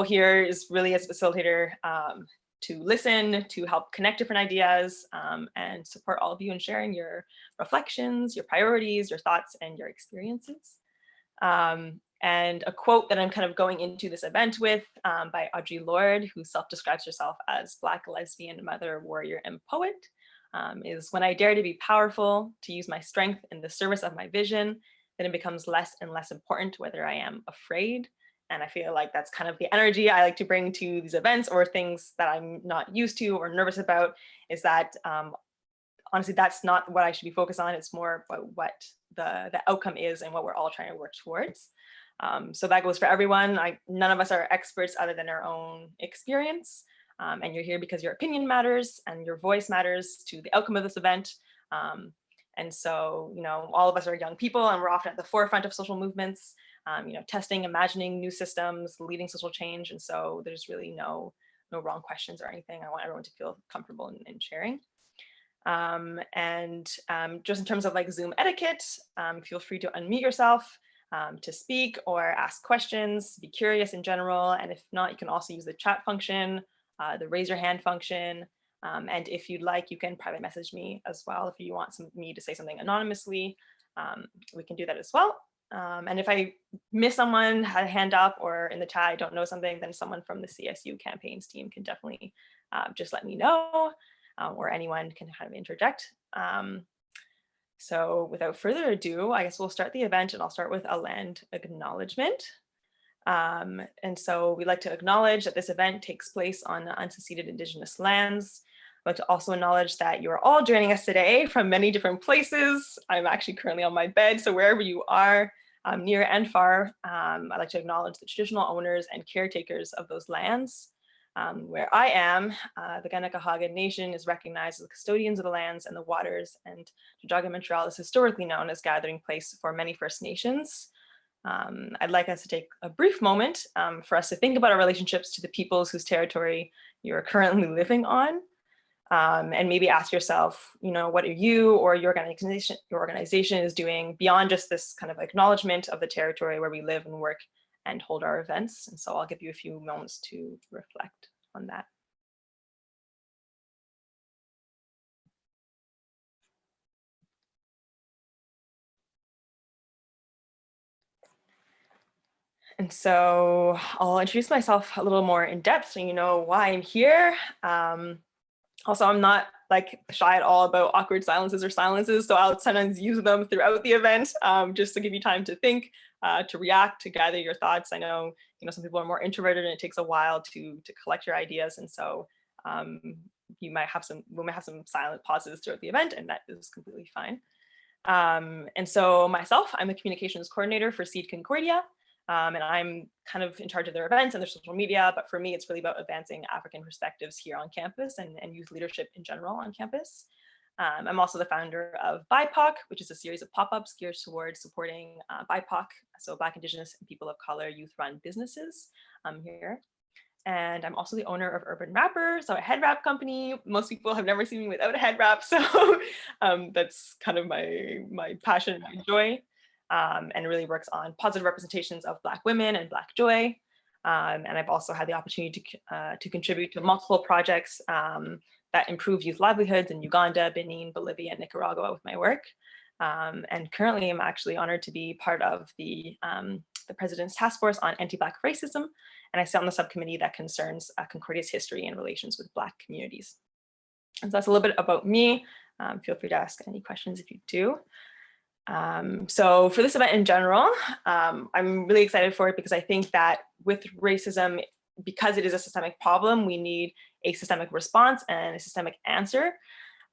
here is really as a facilitator to listen, to help connect different ideas, and support all of you in sharing your reflections, your priorities, your thoughts, and your experiences. And a quote that I'm kind of going into this event with by Audre Lorde, who self-describes herself as Black lesbian, mother, warrior, and poet, is when I dare to be powerful, to use my strength in the service of my vision, then it becomes less and less important whether I am afraid. And I feel like that's kind of the energy I like to bring to these events, or things that I'm not used to or nervous about, is that honestly, that's not what I should be focused on. It's more about what the outcome is and what we're all trying to work towards. So that goes for everyone. None of us are experts other than our own experience. And you're here because your opinion matters and your voice matters to the outcome of this event. And so, you know, all of us are young people and we're often at the forefront of social movements, you know, testing, imagining new systems, leading social change. And so there's really no wrong questions or anything. I want everyone to feel comfortable in sharing. Just in terms of like Zoom etiquette, feel free to unmute yourself to speak or ask questions, be curious in general. And if not, you can also use the chat function, the raise your hand function. And if you'd like, you can private message me as well. If you want me to say something anonymously, we can do that as well. And if I miss someone, had a hand up, or in the chat, I don't know something, then someone from the CSU campaigns team can definitely just let me know, or anyone can kind of interject. So without further ado, I guess we'll start the event, and I'll start with a land acknowledgement. And so we like to acknowledge that this event takes place on the unceded Indigenous lands. I'd like to also acknowledge that you're all joining us today from many different places. I'm actually currently on my bed, so wherever you are, near and far, I'd like to acknowledge the traditional owners and caretakers of those lands. Where I am, the Kanakahaga Nation is recognized as the custodians of the lands and the waters, and Tiohtià:ke Montreal is historically known as gathering place for many First Nations. I'd like us to take a brief moment for us to think about our relationships to the peoples whose territory you're currently living on, and maybe ask yourself, you know, what are you or your organization is doing beyond just this kind of acknowledgement of the territory where we live and work and hold our events. And so I'll give you a few moments to reflect on that. And so I'll introduce myself a little more in depth so you know why I'm here. Also, I'm not like shy at all about awkward silences or silences, so I'll sometimes use them throughout the event, just to give you time to think, to react, to gather your thoughts. I know, you know, some people are more introverted and it takes a while to collect your ideas, and so we might have some silent pauses throughout the event, and that is completely fine. And so myself, I'm the communications coordinator for Seed Concordia. And I'm kind of in charge of their events and their social media, but for me, it's really about advancing African perspectives here on campus and youth leadership in general on campus. I'm also the founder of BIPOC, which is a series of pop-ups geared towards supporting BIPOC, so Black, Indigenous, and people of color youth-run businesses here. And I'm also the owner of Urban Wrapper, so a head wrap company. Most people have never seen me without a head wrap, so that's kind of my passion and my joy. And really works on positive representations of Black women and Black joy. And I've also had the opportunity to contribute to multiple projects that improve youth livelihoods in Uganda, Benin, Bolivia, and Nicaragua with my work. And currently I'm actually honored to be part of the President's Task Force on Anti-Black Racism. And I sit on the subcommittee that concerns Concordia's history and relations with Black communities. And so that's a little bit about me. Feel free to ask any questions if you do. So for this event in general, I'm really excited for it because I think that with racism, because it is a systemic problem, we need a systemic response and a systemic answer.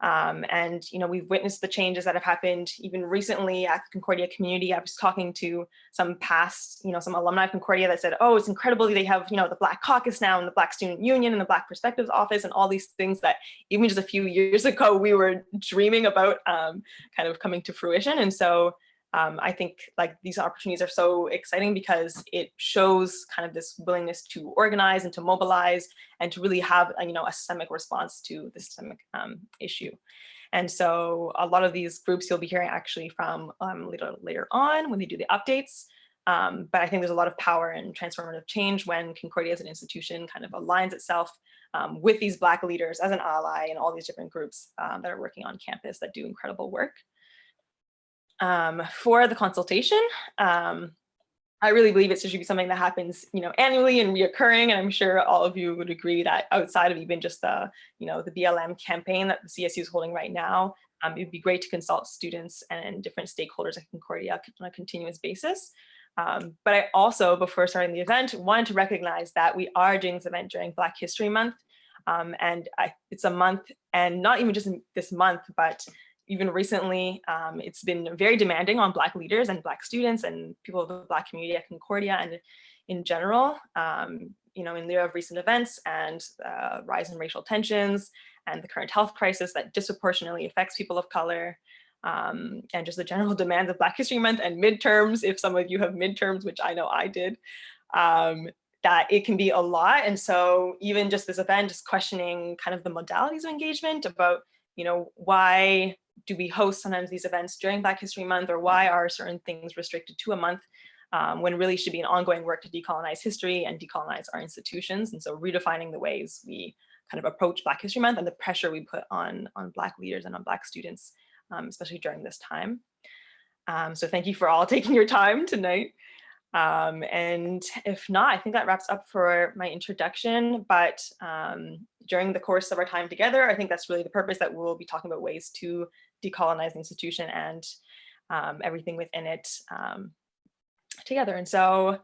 And, you know, we've witnessed the changes that have happened even recently at the Concordia community. I was talking to some past, you know, some alumni of Concordia that said, oh, it's incredible they have, you know, the Black Caucus now and the Black Student Union and the Black Perspectives Office and all these things that even just a few years ago we were dreaming about kind of coming to fruition. And so I think like these opportunities are so exciting because it shows kind of this willingness to organize and to mobilize and to really have a, you know, a systemic response to the systemic issue. And so a lot of these groups you'll be hearing actually from later on when they do the updates. But I think there's a lot of power in transformative change when Concordia as an institution kind of aligns itself with these Black leaders as an ally and all these different groups that are working on campus that do incredible work. For the consultation, I really believe it should be something that happens, annually and reoccurring. And I'm sure all of you would agree that outside of even just the BLM campaign that the CSU is holding right now, it'd be great to consult students and different stakeholders at Concordia on a continuous basis. But I also, before starting the event, wanted to recognize that we are doing this event during Black History Month. It's a month, and not even just this month, but even recently, it's been very demanding on Black leaders and Black students and people of the Black community at Concordia and in general, in lieu of recent events and rise in racial tensions and the current health crisis that disproportionately affects people of color, and just the general demands of Black History Month and midterms, if some of you have midterms, which I know I did, that it can be a lot. And so even just this event, just questioning kind of the modalities of engagement about, why do we host sometimes these events during Black History Month, or why are certain things restricted to a month when really should be an ongoing work to decolonize history and decolonize our institutions. And so redefining the ways we kind of approach Black History Month and the pressure we put on Black leaders and on Black students, especially during this time. So thank you for all taking your time tonight. And if not, I think that wraps up for my introduction, but during the course of our time together, I think that's really the purpose, that we'll be talking about ways to decolonize the institution and everything within it together. And so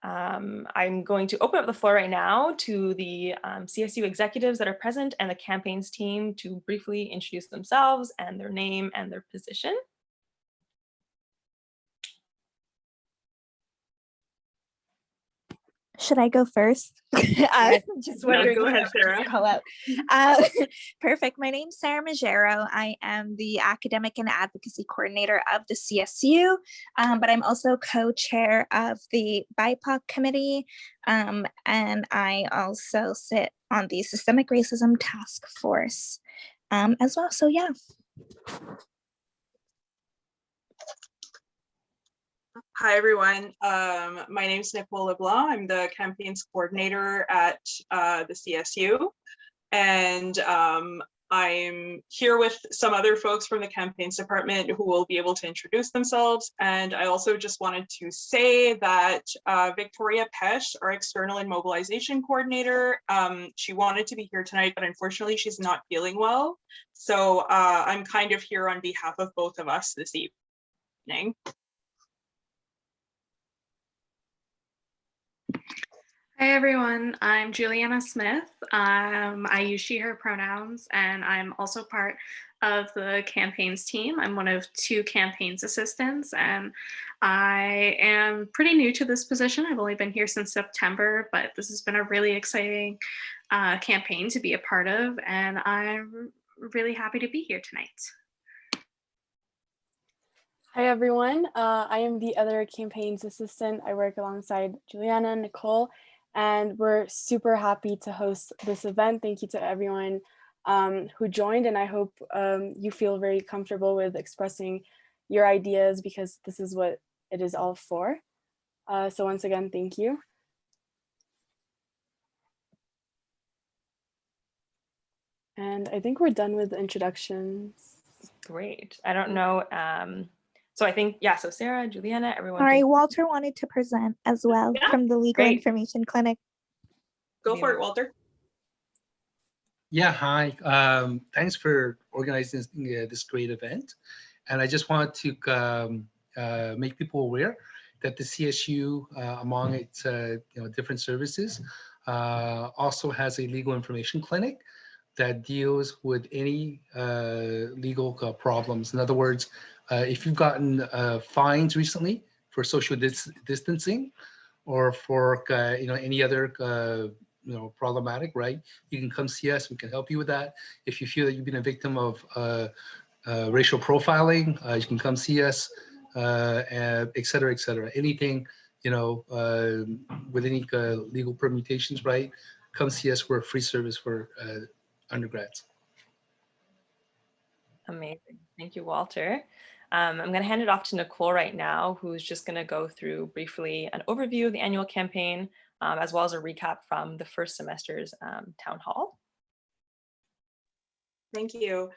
I'm going to open up the floor right now to the CSU executives that are present and the campaigns team to briefly introduce themselves and their name and their position. Should I go first? Just wondering. Go ahead, Sarah. Call out. Perfect. My name's Sarah Magero. I am the academic and advocacy coordinator of the CSU, but I'm also co-chair of the BIPOC committee, and I also sit on the systemic racism task force as well. So yeah. Hi, everyone. My name is Nicole LeBlanc. I'm the campaigns coordinator at the CSU. And I'm here with some other folks from the campaigns department who will be able to introduce themselves. And I also just wanted to say that Victoria Pesh, our external and mobilization coordinator, she wanted to be here tonight, but unfortunately she's not feeling well. So I'm kind of here on behalf of both of us this evening. Hi everyone, I'm Juliana Smith. I use she, her pronouns, and I'm also part of the campaigns team. I'm one of 2 campaigns assistants, and I am pretty new to this position. I've only been here since September, but this has been a really exciting campaign to be a part of, and I'm really happy to be here tonight. Hi everyone, I am the other campaigns assistant. I work alongside Juliana and Nicole, and we're super happy to host this event. Thank you to everyone who joined, and I hope you feel very comfortable with expressing your ideas, because this is what it is all for. So once again, thank you. And I think we're done with the introductions. Great. I don't know. So I think, yeah, so Sarah, Juliana, everyone. Sorry, Walter wanted to present as well, yeah, from the Legal Information Clinic. Go for it, Walter. Yeah, hi. Thanks for organizing this great event. And I just wanted to make people aware that the CSU, among its different services, also has a legal information clinic that deals with any legal problems. In other words, if you've gotten fines recently for social distancing, or for any other problematic, right? You can come see us. We can help you with that. If you feel that you've been a victim of racial profiling, you can come see us, et cetera, et cetera. Anything, with any legal permutations, right? Come see us. We're a free service for undergrads. Amazing. Thank you, Walter. I'm going to hand it off to Nicole right now, who's just going to go through briefly an overview of the annual campaign, as well as a recap from the first semester's town hall. Thank you.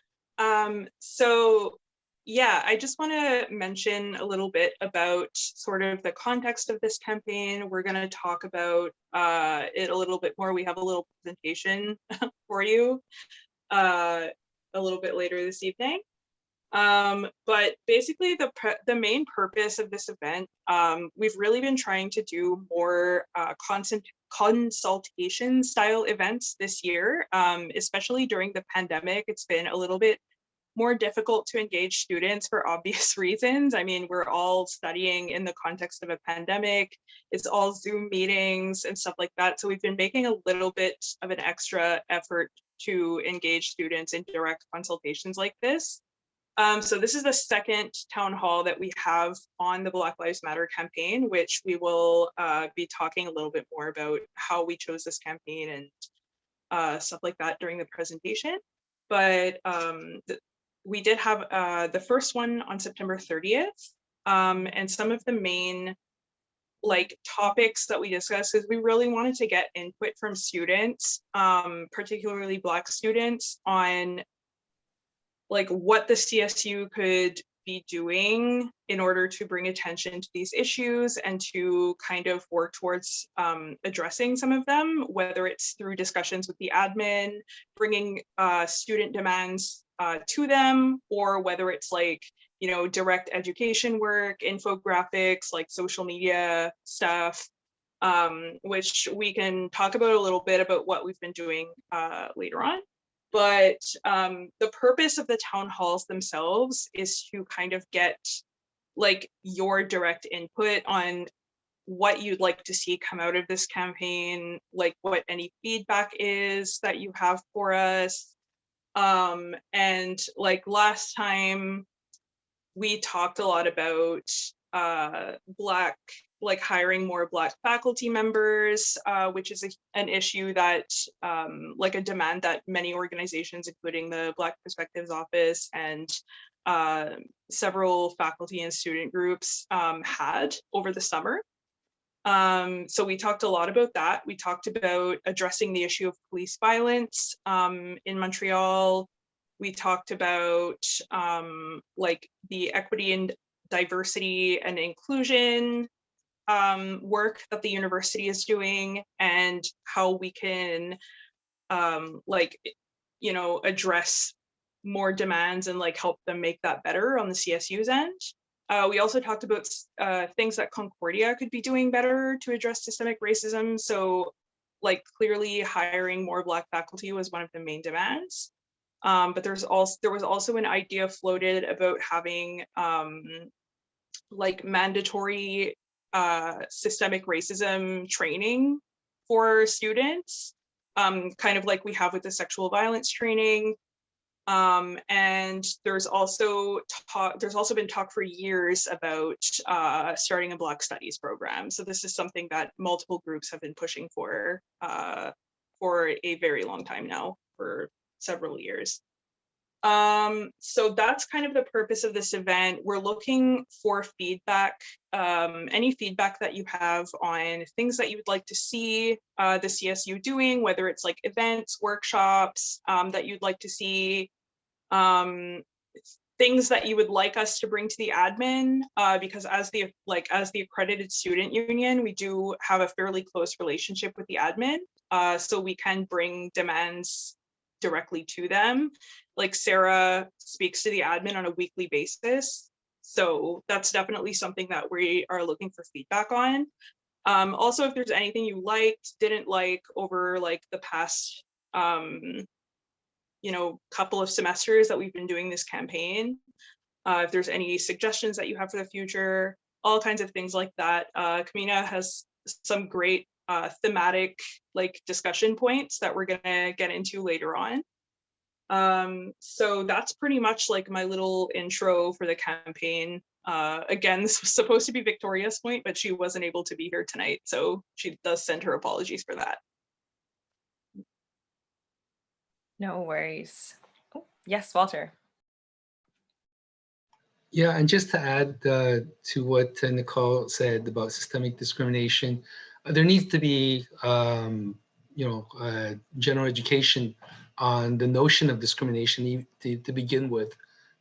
So yeah, I just want to mention a little bit about sort of the context of this campaign. We're going to talk about it a little bit more. We have a little presentation for you a little bit later this evening. But basically the main purpose of this event, we've really been trying to do more consultation style events this year, especially during the pandemic. It's been a little bit more difficult to engage students for obvious reasons. I mean, we're all studying in the context of a pandemic. It's all Zoom meetings and stuff like that. So we've been making a little bit of an extra effort to engage students in direct consultations like this. So this is the second town hall that we have on the Black Lives Matter campaign, which we will be talking a little bit more about how we chose this campaign and stuff like that during the presentation. But we did have the first one on September 30th, and some of the main topics that we discussed is we really wanted to get input from students, particularly Black students, on what the CSU could be doing in order to bring attention to these issues and to kind of work towards addressing some of them, whether it's through discussions with the admin, bringing student demands to them, or whether it's direct education work, infographics, social media stuff, which we can talk about a little bit about what we've been doing later on. But the purpose of the town halls themselves is to kind of get your direct input on what you'd like to see come out of this campaign, what any feedback is that you have for us. And last time we talked a lot about hiring more Black faculty members, which is an issue that, a demand that many organizations, including the Black Perspectives Office and several faculty and student groups had over the summer. So we talked a lot about that. We talked about addressing the issue of police violence in Montreal. We talked about the equity and diversity and inclusion work that the university is doing, and how we can address more demands and help them make that better on the CSU's end. We also talked about things that Concordia could be doing better to address systemic racism. So clearly hiring more Black faculty was one of the main demands. But there was also an idea floated about having mandatory systemic racism training for students, kind of like we have with the sexual violence training. And there's also been talk for years about starting a Black Studies program. So this is something that multiple groups have been pushing for a very long time now, for several years. So that's kind of the purpose of this event. We're looking for feedback, any feedback that you have on things that you would like to see the CSU doing, whether it's events, workshops that you'd like to see, things that you would like us to bring to the admin, because as the accredited student union, we do have a fairly close relationship with the admin, so we can bring demands directly to them. Sarah speaks to the admin on a weekly basis. So that's definitely something that we are looking for feedback on. Also, if there's anything you liked, didn't like over the past, couple of semesters that we've been doing this campaign, if there's any suggestions that you have for the future, all kinds of things like that. Kamina has some great thematic discussion points that we're gonna get into later on. So that's pretty much my little intro for the campaign. Again, this was supposed to be Victoria's point, but she wasn't able to be here tonight, so she does send her apologies for that. No worries. Oh, yes, Walter. Yeah, and just to add to what Nicole said about systemic discrimination, there needs to be, general education on the notion of discrimination to begin with,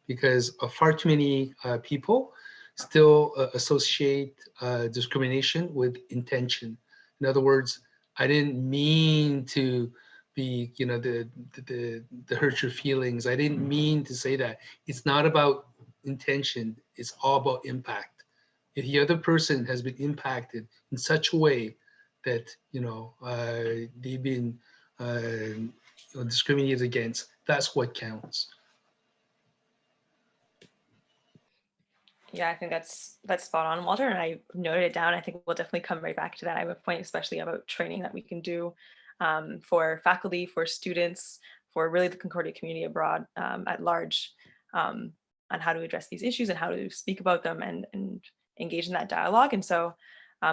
because far too many people still associate discrimination with intention. In other words, I didn't mean to be, the hurt your feelings. I didn't mean to say that. It's not about intention, is all about impact. If the other person has been impacted in such a way that they've been discriminated against, that's what counts. Yeah, I think that's spot on, Walter, and I noted it down. I think we'll definitely come right back to that. I have a point, especially about training that we can do for faculty, for students, for really the Concordia community abroad at large, on how to address these issues and how to speak about them and engage in that dialogue. And so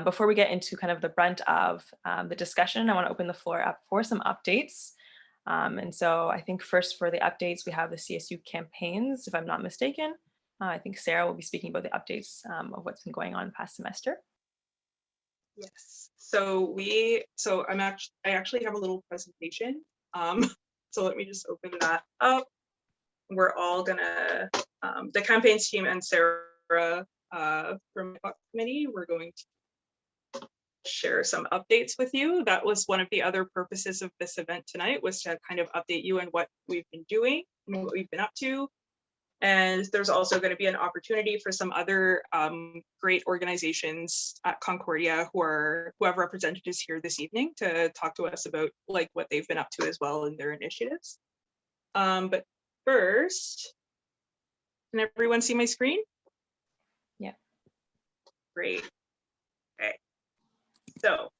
before we get into kind of the brunt of the discussion, I want to open the floor up for some updates. And so I think first for the updates, we have the CSU campaigns, if I'm not mistaken. I think Sarah will be speaking about the updates of what's been going on the past semester. Yes. So I actually have a little presentation. So let me just open that up. We're all gonna, the campaigns team and Sarah from the committee, we're going to share some updates with you. That was one of the other purposes of this event tonight, was to kind of update you on what we've been doing and what we've been up to. And there's also going to be an opportunity for some other great organizations at Concordia who have representatives here this evening to talk to us about like what they've been up to as well in their initiatives. But first, can everyone see my screen? Yeah. Great. Okay. So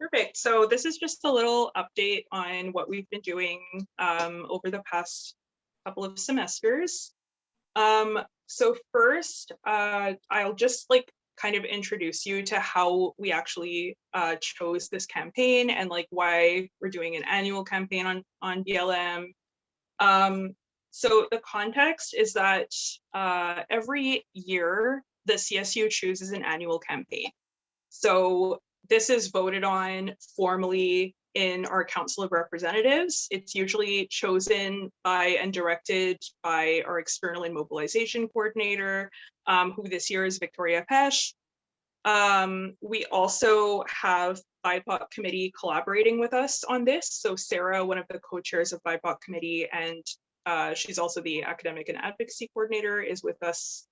perfect. So this is just a little update on what we've been doing over the past couple of semesters. So first, I'll just like kind of introduce you to how we actually chose this campaign and like why we're doing an annual campaign on BLM. So the context is that every year the CSU chooses an annual campaign. So this is voted on formally in our Council of Representatives. It's usually chosen by and directed by our external and mobilization coordinator, who this year is Victoria Pesh. We also have BIPOC committee collaborating with us on this. So Sarah, one of the co-chairs of BIPOC committee, and she's also the academic and advocacy coordinator, is with us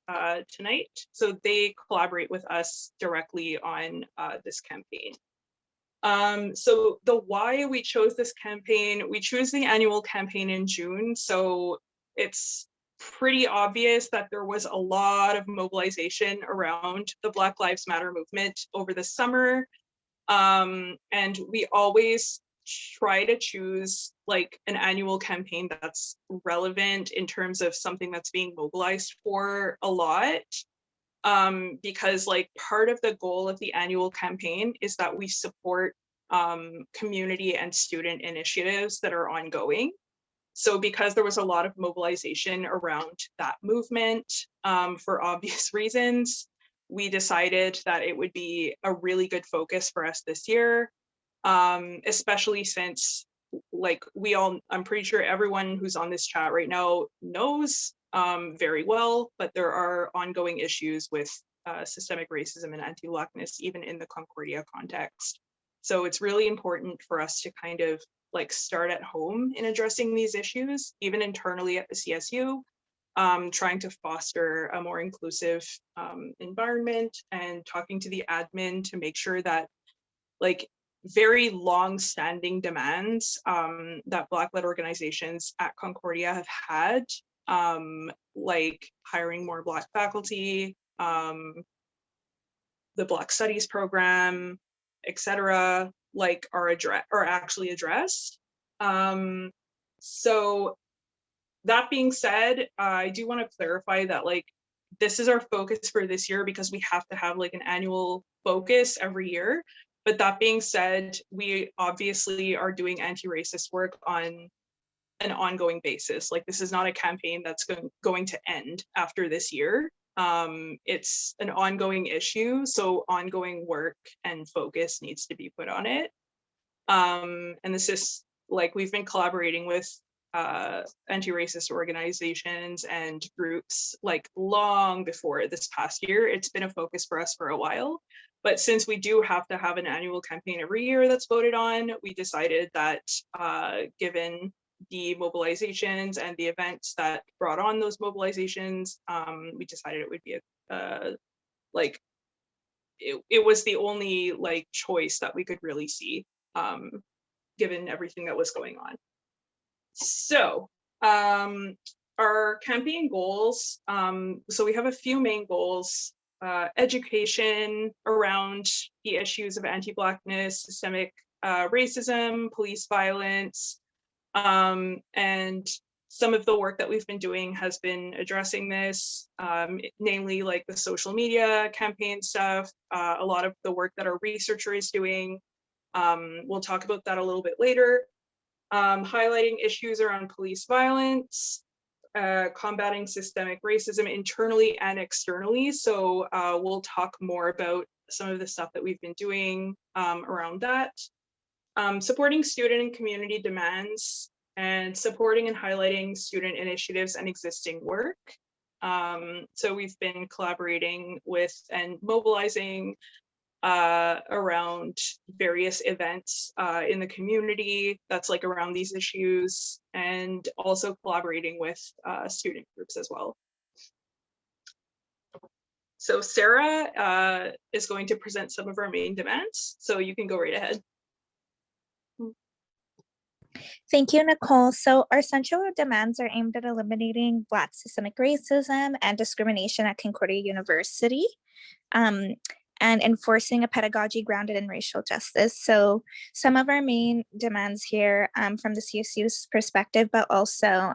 tonight. So they collaborate with us directly on this campaign. So the why we chose this campaign, we choose the annual campaign in June. So it's pretty obvious that there was a lot of mobilization around the Black Lives Matter movement over the summer. And we always try to choose like an annual campaign that's relevant in terms of something that's being mobilized for a lot. Because like part of the goal of the annual campaign is that we support community and student initiatives that are ongoing. So because there was a lot of mobilization around that movement for obvious reasons, we decided that it would be a really good focus for us this year, especially since like I'm pretty sure everyone who's on this chat right now knows very well, but there are ongoing issues with systemic racism and anti-Blackness even in the Concordia context. So it's really important for us to kind of like start at home in addressing these issues, even internally at the CSU, trying to foster a more inclusive environment and talking to the admin to make sure that like very long-standing demands that Black-led organizations at Concordia have had, like hiring more Black faculty, the Black Studies program, etc., like are actually addressed. So that being said, I do want to clarify that like this is our focus for this year because we have to have like an annual focus every year. But that being said, we obviously are doing anti-racist work on an ongoing basis. Like, this is not a campaign that's going to end after this year. It's an ongoing issue, so ongoing work and focus needs to be put on it. And this is, like, we've been collaborating with anti-racist organizations and groups like long before this past year. It's been a focus for us for a while, but since we do have to have an annual campaign every year that's voted on, we decided that given the mobilizations and the events that brought on those mobilizations, we decided it would be like it was the only like choice that we could really see, given everything that was going on. So our campaign goals, so we have a few main goals: education around the issues of anti-Blackness, systemic racism, police violence, and some of the work that we've been doing has been addressing this, namely like the social media campaign stuff, a lot of the work that our researcher is doing. We'll talk about that a little bit later. Highlighting issues around police violence, combating systemic racism internally and externally. So we'll talk more about some of the stuff that we've been doing around that. Supporting student and community demands, and supporting and highlighting student initiatives and existing work. So we've been collaborating with and mobilizing around various events in the community that's like around these issues, and also collaborating with student groups as well. So Sarah is going to present some of our main demands, so you can go right ahead. Thank you, Nicole. So our central demands are aimed at eliminating Black systemic racism and discrimination at Concordia University, and enforcing a pedagogy grounded in racial justice. So some of our main demands here from the CSU's perspective, but also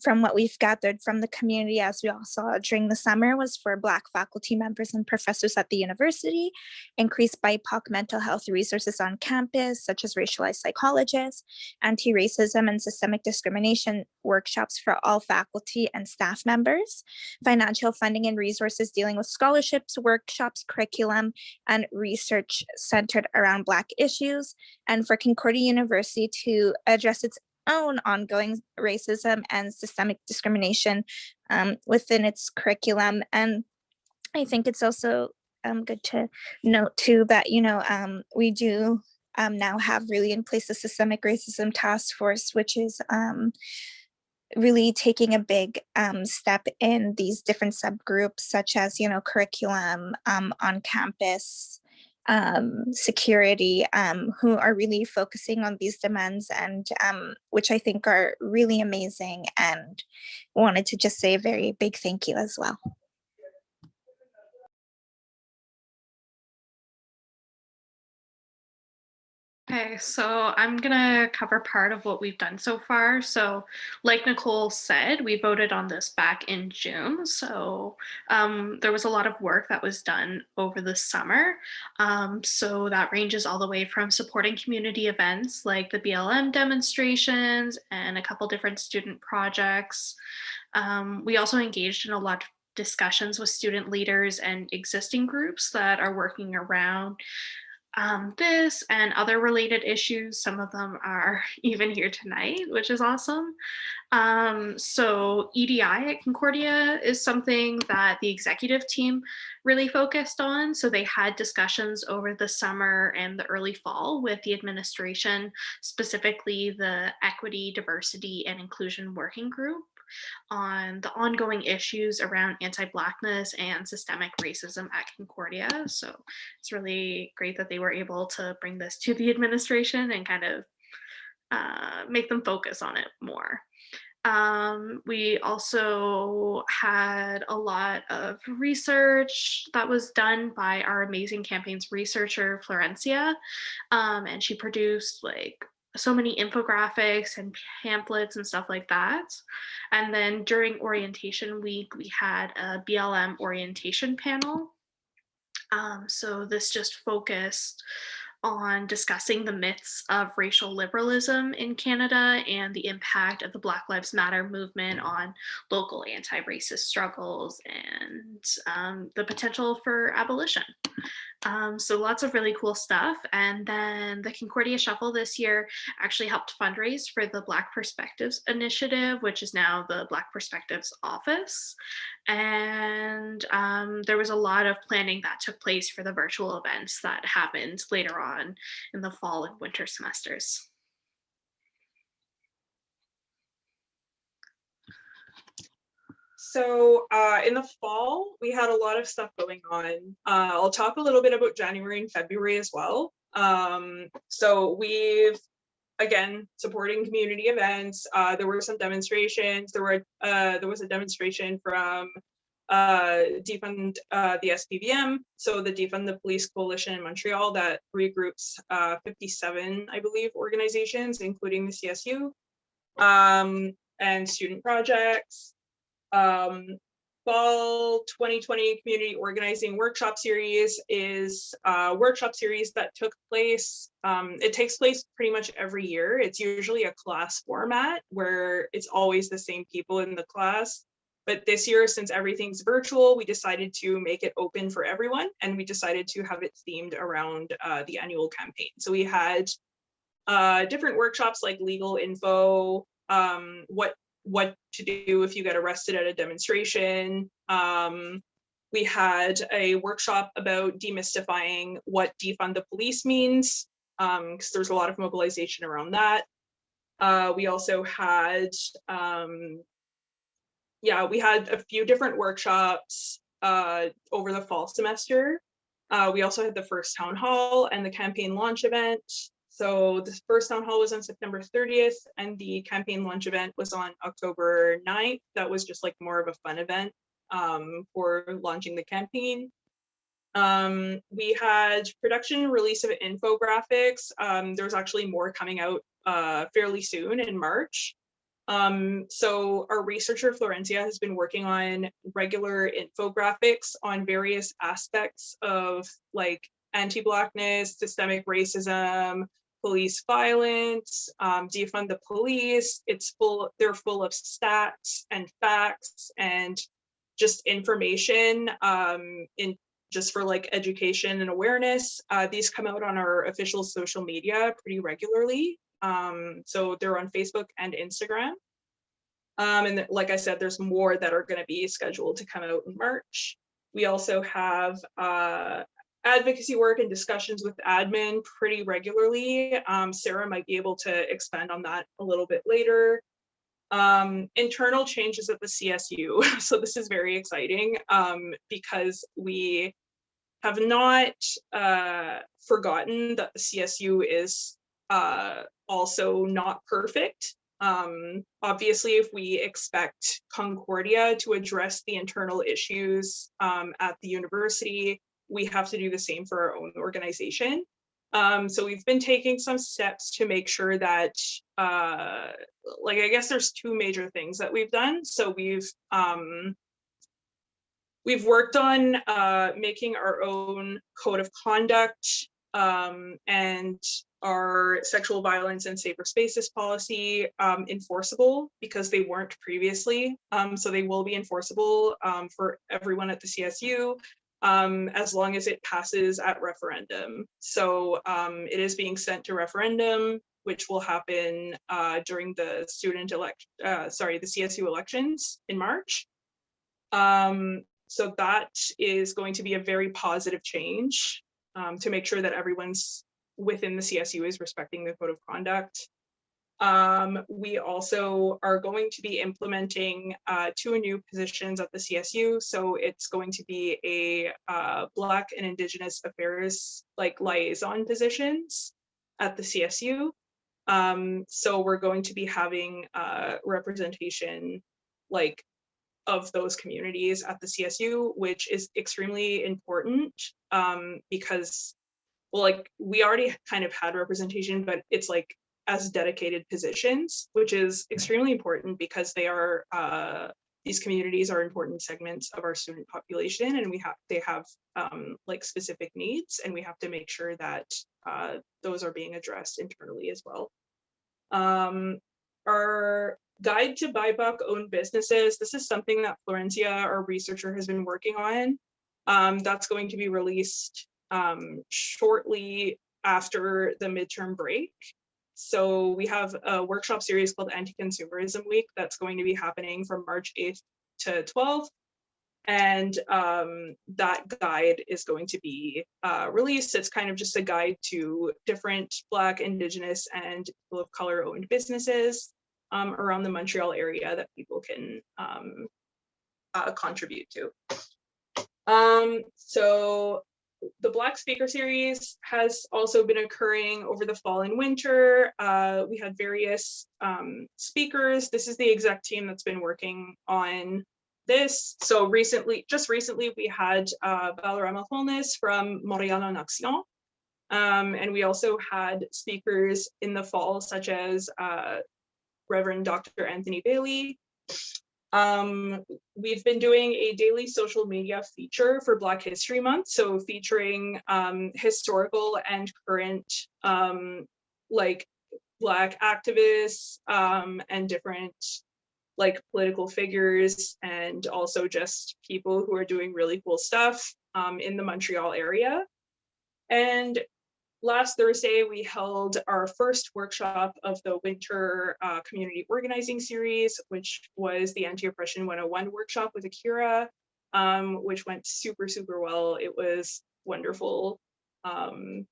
from what we've gathered from the community, as we all saw during the summer, was for Black faculty members and professors at the university, increased BIPOC mental health resources on campus, such as racialized psychologists, anti-racism and systemic discrimination workshops for all faculty and staff members, financial funding and resources dealing with scholarships, workshops, curriculum, and research centered around Black issues, and for Concordia University to address its own ongoing racism and systemic discrimination within its curriculum. And I think it's also good to note too that, you know, we do now have really in place the Systemic Racism Task Force, which is really taking a big step in these different subgroups, such as, you know, curriculum, on campus, security, who are really focusing on these demands, and which I think are really amazing, and wanted to just say a very big thank you as well. Okay, so I'm gonna cover part of what we've done so far. So like Nicole said, we voted on this back in June. So there was a lot of work that was done over the summer. So that ranges all the way from supporting community events like the BLM demonstrations and a couple different student projects. We also engaged in a lot of discussions with student leaders and existing groups that are working around this and other related issues. Some of them are even here tonight, which is awesome. So EDI at Concordia is something that the executive team really focused on. So they had discussions over the summer and the early fall with the administration, specifically the Equity, Diversity, and Inclusion Working Group, on the ongoing issues around anti-Blackness and systemic racism at Concordia. So it's really great that they were able to bring this to the administration and kind of make them focus on it more. We also had a lot of research that was done by our amazing campaigns researcher, Florencia, and she produced like so many infographics and pamphlets and stuff like that. And then during orientation week, we had a BLM orientation panel. So this just focused on discussing the myths of racial liberalism in Canada and the impact of the Black Lives Matter movement on local anti-racist struggles and the potential for abolition. So lots of really cool stuff. And then the Concordia Shuffle this year actually helped fundraise for the Black Perspectives Initiative, which is now the Black Perspectives Office. And there was a lot of planning that took place for the virtual events that happened later on in the fall and winter semesters. So in the fall, we had a lot of stuff going on. I'll talk a little bit about January and February as well. So we've, again, supporting community events. There were some demonstrations. There was a demonstration from Defund the SPVM, so the Defund the Police Coalition in Montreal that regroups 57, I believe, organizations, including the CSU, and student projects. Fall 2020 Community Organizing Workshop Series is a workshop series that took place. It takes place pretty much every year. It's usually a class format where it's always the same people in the class. But this year, since everything's virtual, we decided to make it open for everyone, and we decided to have it themed around the annual campaign. So we had different workshops like legal info, what to do if you get arrested at a demonstration. We had a workshop about demystifying what defund the police means, because there's a lot of mobilization around that. We also had, we had a few different workshops over the fall semester. We also had the first town hall and the campaign launch event. So the first town hall was on September 30th, and the campaign launch event was on October 9th. That was just like more of a fun event for launching the campaign. We had production and release of infographics. There's actually more coming out fairly soon in March. So our researcher Florencia has been working on regular infographics on various aspects of like anti-Blackness, systemic racism, police violence, defund the police. They're full of stats and facts and just information just for like education and awareness. These come out on our official social media pretty regularly. So they're on Facebook and Instagram. And like I said, there's more that are going to be scheduled to come out in March. We also have advocacy work and discussions with admin pretty regularly. Sarah might be able to expand on that a little bit later. Internal changes at the CSU. So this is very exciting because we have not forgotten that the CSU is also not perfect. Obviously, if we expect Concordia to address the internal issues at the university, we have to do the same for our own organization. So we've been taking some steps to make sure that, like, I guess there's two major things that we've done. So we've worked on making our own code of conduct and our sexual violence and safer spaces policy enforceable, because they weren't previously. So they will be enforceable for everyone at the CSU. As long as it passes at referendum. So it is being sent to referendum, which will happen during the the CSU elections in March. So that is going to be a very positive change to make sure that everyone's within the CSU is respecting the code of conduct. We also are going to be implementing 2 new positions at the CSU. So it's going to be a Black and Indigenous affairs like liaison positions at the CSU. So we're going to be having representation like of those communities at the CSU, which is extremely important because, well, like we already kind of had representation, but it's like as dedicated positions, which is extremely important because they are these communities are important segments of our student population, and they have like specific needs, and we have to make sure that those are being addressed internally as well. Our guide to BIPOC owned businesses, this is something that Florencia, our researcher, has been working on. That's going to be released shortly after the midterm break. So we have a workshop series called Anti-Consumerism Week that's going to be happening from March 8th to 12th. And that guide is going to be released. It's kind of just a guide to different Black, Indigenous, and people of color owned businesses around the Montreal area that people can contribute to. So the Black Speaker Series has also been occurring over the fall and winter. We had various speakers. This is the exec team that's been working on this. So just recently, we had Balarama Holness from Montréal en Action. And we also had speakers in the fall, such as Reverend Dr. Anthony Bailey. We've been doing a daily social media feature for Black History Month, so featuring historical and current like Black activists and different like political figures, and also just people who are doing really cool stuff in the Montreal area. And last Thursday, we held our first workshop of the winter community organizing series, which was the Anti-Oppression 101 workshop with Akira, which went super, super well. It was wonderful. The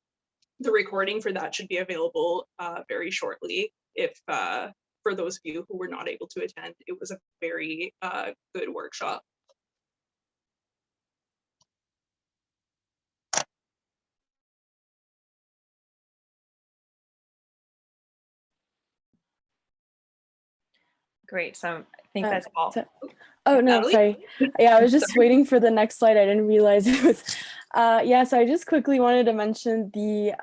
recording for that should be available very shortly. If for those of you who were not able to attend, it was a very good workshop. Great. So I think that's all. Oh, no, Natalie? sorry. Yeah, I was just waiting for the next slide. I didn't realize it was. Yeah, so I just quickly wanted to mention the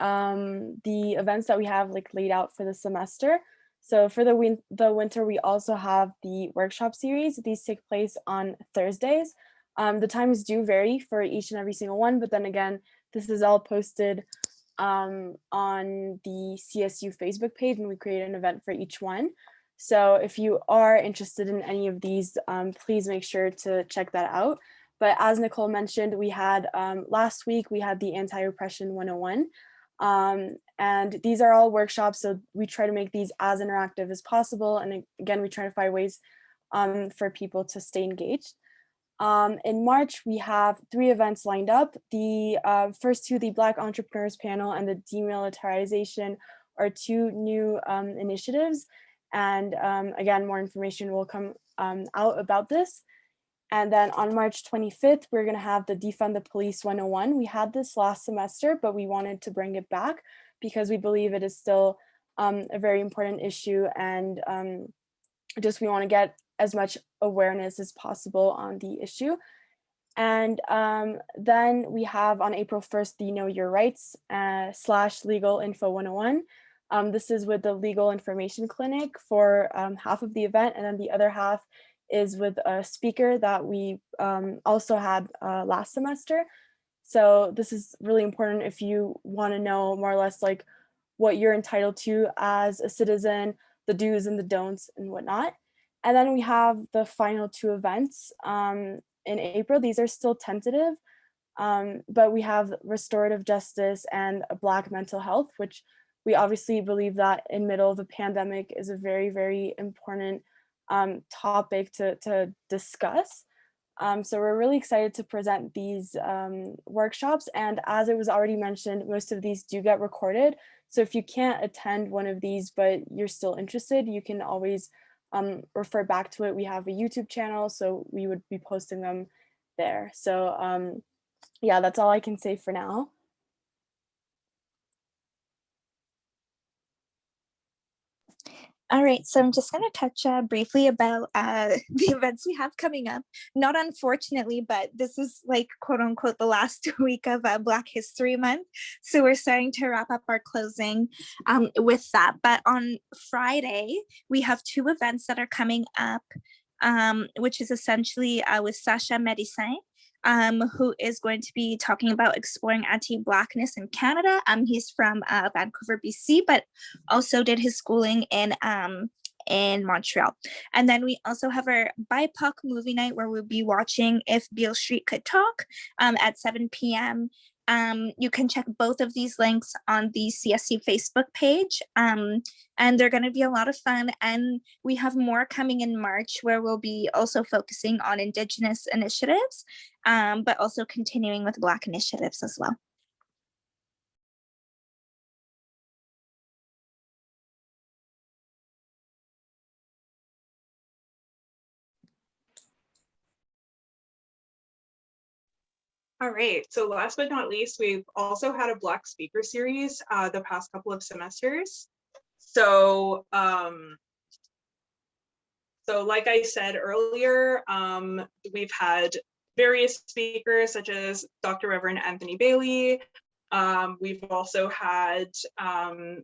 events that we have like laid out for the semester. So for the winter, we also have the workshop series. These take place on Thursdays. The times do vary for each and every single one, but then again, this is all posted on the CSU Facebook page, and we create an event for each one. So if you are interested in any of these, please make sure to check that out. But as Nicole mentioned, we had last week, we had the Anti-Oppression 101. And these are all workshops, so we try to make these as interactive as possible. And again, we try to find ways for people to stay engaged. In March, we have 3 events lined up. The first 2, the Black Entrepreneurs Panel and the Demilitarization, are 2 new initiatives. And again, more information will come out about this. And then on March 25th, we're going to have the Defund the Police 101. We had this last semester, but we wanted to bring it back because we believe it is still a very important issue, and just we want to get as much awareness as possible on the issue. And then we have on April 1st, the Know Your Rights / Legal Info 101. This is with the Legal Information Clinic for half of the event, and then the other half is with a speaker that we also had last semester. So this is really important if you want to know more or less like what you're entitled to as a citizen, the do's and the don'ts and whatnot. And then we have the final 2 events in April. These are still tentative, but we have restorative justice and Black mental health, which we obviously believe that in middle of a pandemic is a very, very important topic to discuss. So we're really excited to present these workshops. And as it was already mentioned, most of these do get recorded. So if you can't attend one of these, but you're still interested, you can always refer back to it. We have a YouTube channel, so we would be posting them there. So yeah, that's all I can say for now. All right, so I'm just going to touch briefly about the events we have coming up. Not unfortunately, but this is like quote unquote the last week of Black History Month. So we're starting to wrap up our closing with that. But on Friday, we have 2 events that are coming up. which is essentially with Sacha Médecin, who is going to be talking about exploring anti-Blackness in Canada. He's from Vancouver, BC, but also did his schooling in Montreal. And then we also have our BIPOC movie night where we'll be watching If Beale Street Could Talk at 7 p.m. You can check both of these links on the CSU Facebook page. And they're going to be a lot of fun. And we have more coming in March where we'll be also focusing on Indigenous initiatives, but also continuing with Black initiatives as well. All right, so last but not least, we've also had a Black speaker series the past couple of semesters. So, like I said earlier, we've had various speakers such as Dr. Reverend Anthony Bailey. We've also had,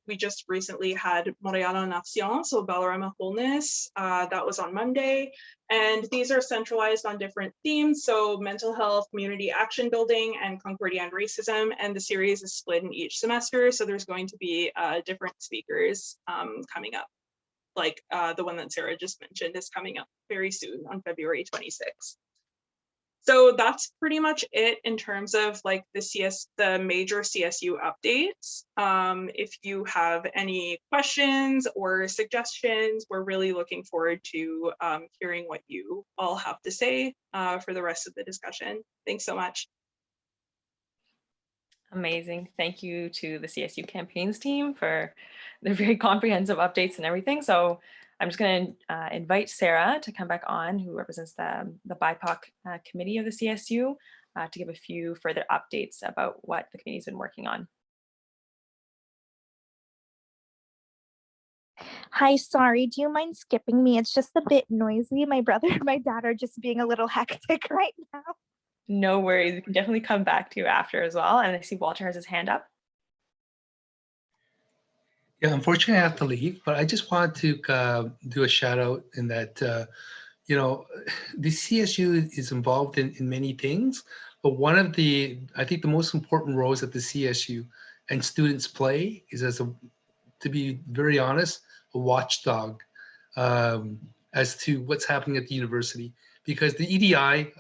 we just recently had Montréal en Action, so Balarama Wholeness, that was on Monday. And these are centralized on different themes, so mental health, community action building, and Concordia and racism. And the series is split in each semester, so there's going to be different speakers coming up. Like the one that Sarah just mentioned is coming up very soon on February 26th. So that's pretty much it in terms of like the major CSU updates. If you have any questions or suggestions, we're really looking forward to hearing what you all have to say for the rest of the discussion. Thanks so much. Amazing. Thank you to the CSU campaigns team for the very comprehensive updates and everything. So I'm just going to invite Sarah to come back on, who represents the BIPOC committee of the CSU, to give a few further updates about what the committee's been working on. Hi, sorry, do you mind skipping me? It's just a bit noisy. My brother and my dad are just being a little hectic right now. No worries. We can definitely come back to you after as well. And I see Walter has his hand up. Yeah, unfortunately, I have to leave, but I just want to do a shout out in that, you know, the CSU is involved in many things, but one of the, I think the most important roles that the CSU and students play is as a, to be very honest, a watchdog as to what's happening at the university. Because the EDI,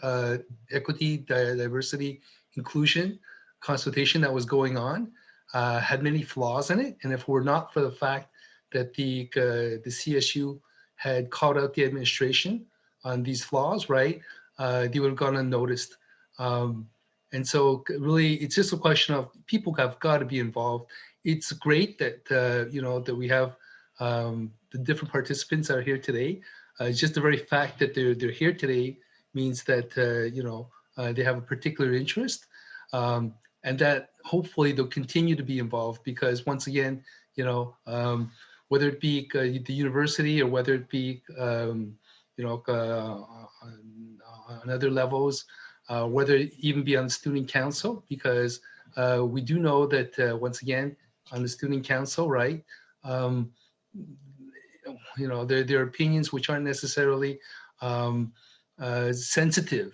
equity, diversity, inclusion consultation that was going on, had many flaws in it. And if it were not for the fact that the CSU had called out the administration on these flaws, right, they would have gone unnoticed. And so really, it's just a question of people have got to be involved. It's great that, you know, that we have the different participants that are here today. It's just the very fact that they're here today means that, you know, they have a particular interest. And that hopefully they'll continue to be involved because once again, you know, whether it be the university or whether it be, you know, on other levels, whether it even be on the student council, because we do know that once again, on the student council, right, you know, there are opinions which aren't necessarily sensitive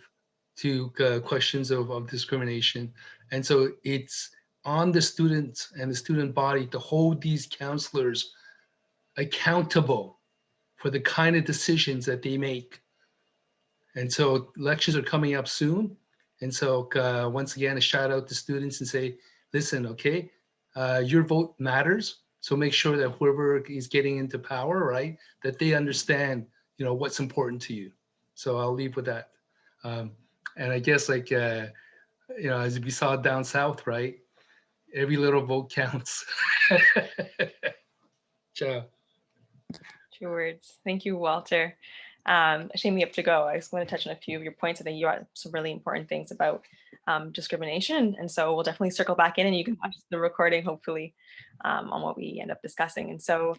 to questions of discrimination. And so it's on the students and the student body to hold these counselors accountable for the kind of decisions that they make. And so lectures are coming up soon. And so once again, a shout out to students and say, listen, okay, your vote matters. So make sure that whoever is getting into power, right, that they understand, you know, what's important to you. So I'll leave with that. And I guess like, you know, as we saw down south, right, every little vote counts. Ciao. True words. Thank you, Walter. Shame we have to go. I just want to touch on a few of your points. I think you brought some really important things about discrimination. And so we'll definitely circle back in and you can watch the recording, hopefully, on what we end up discussing. And so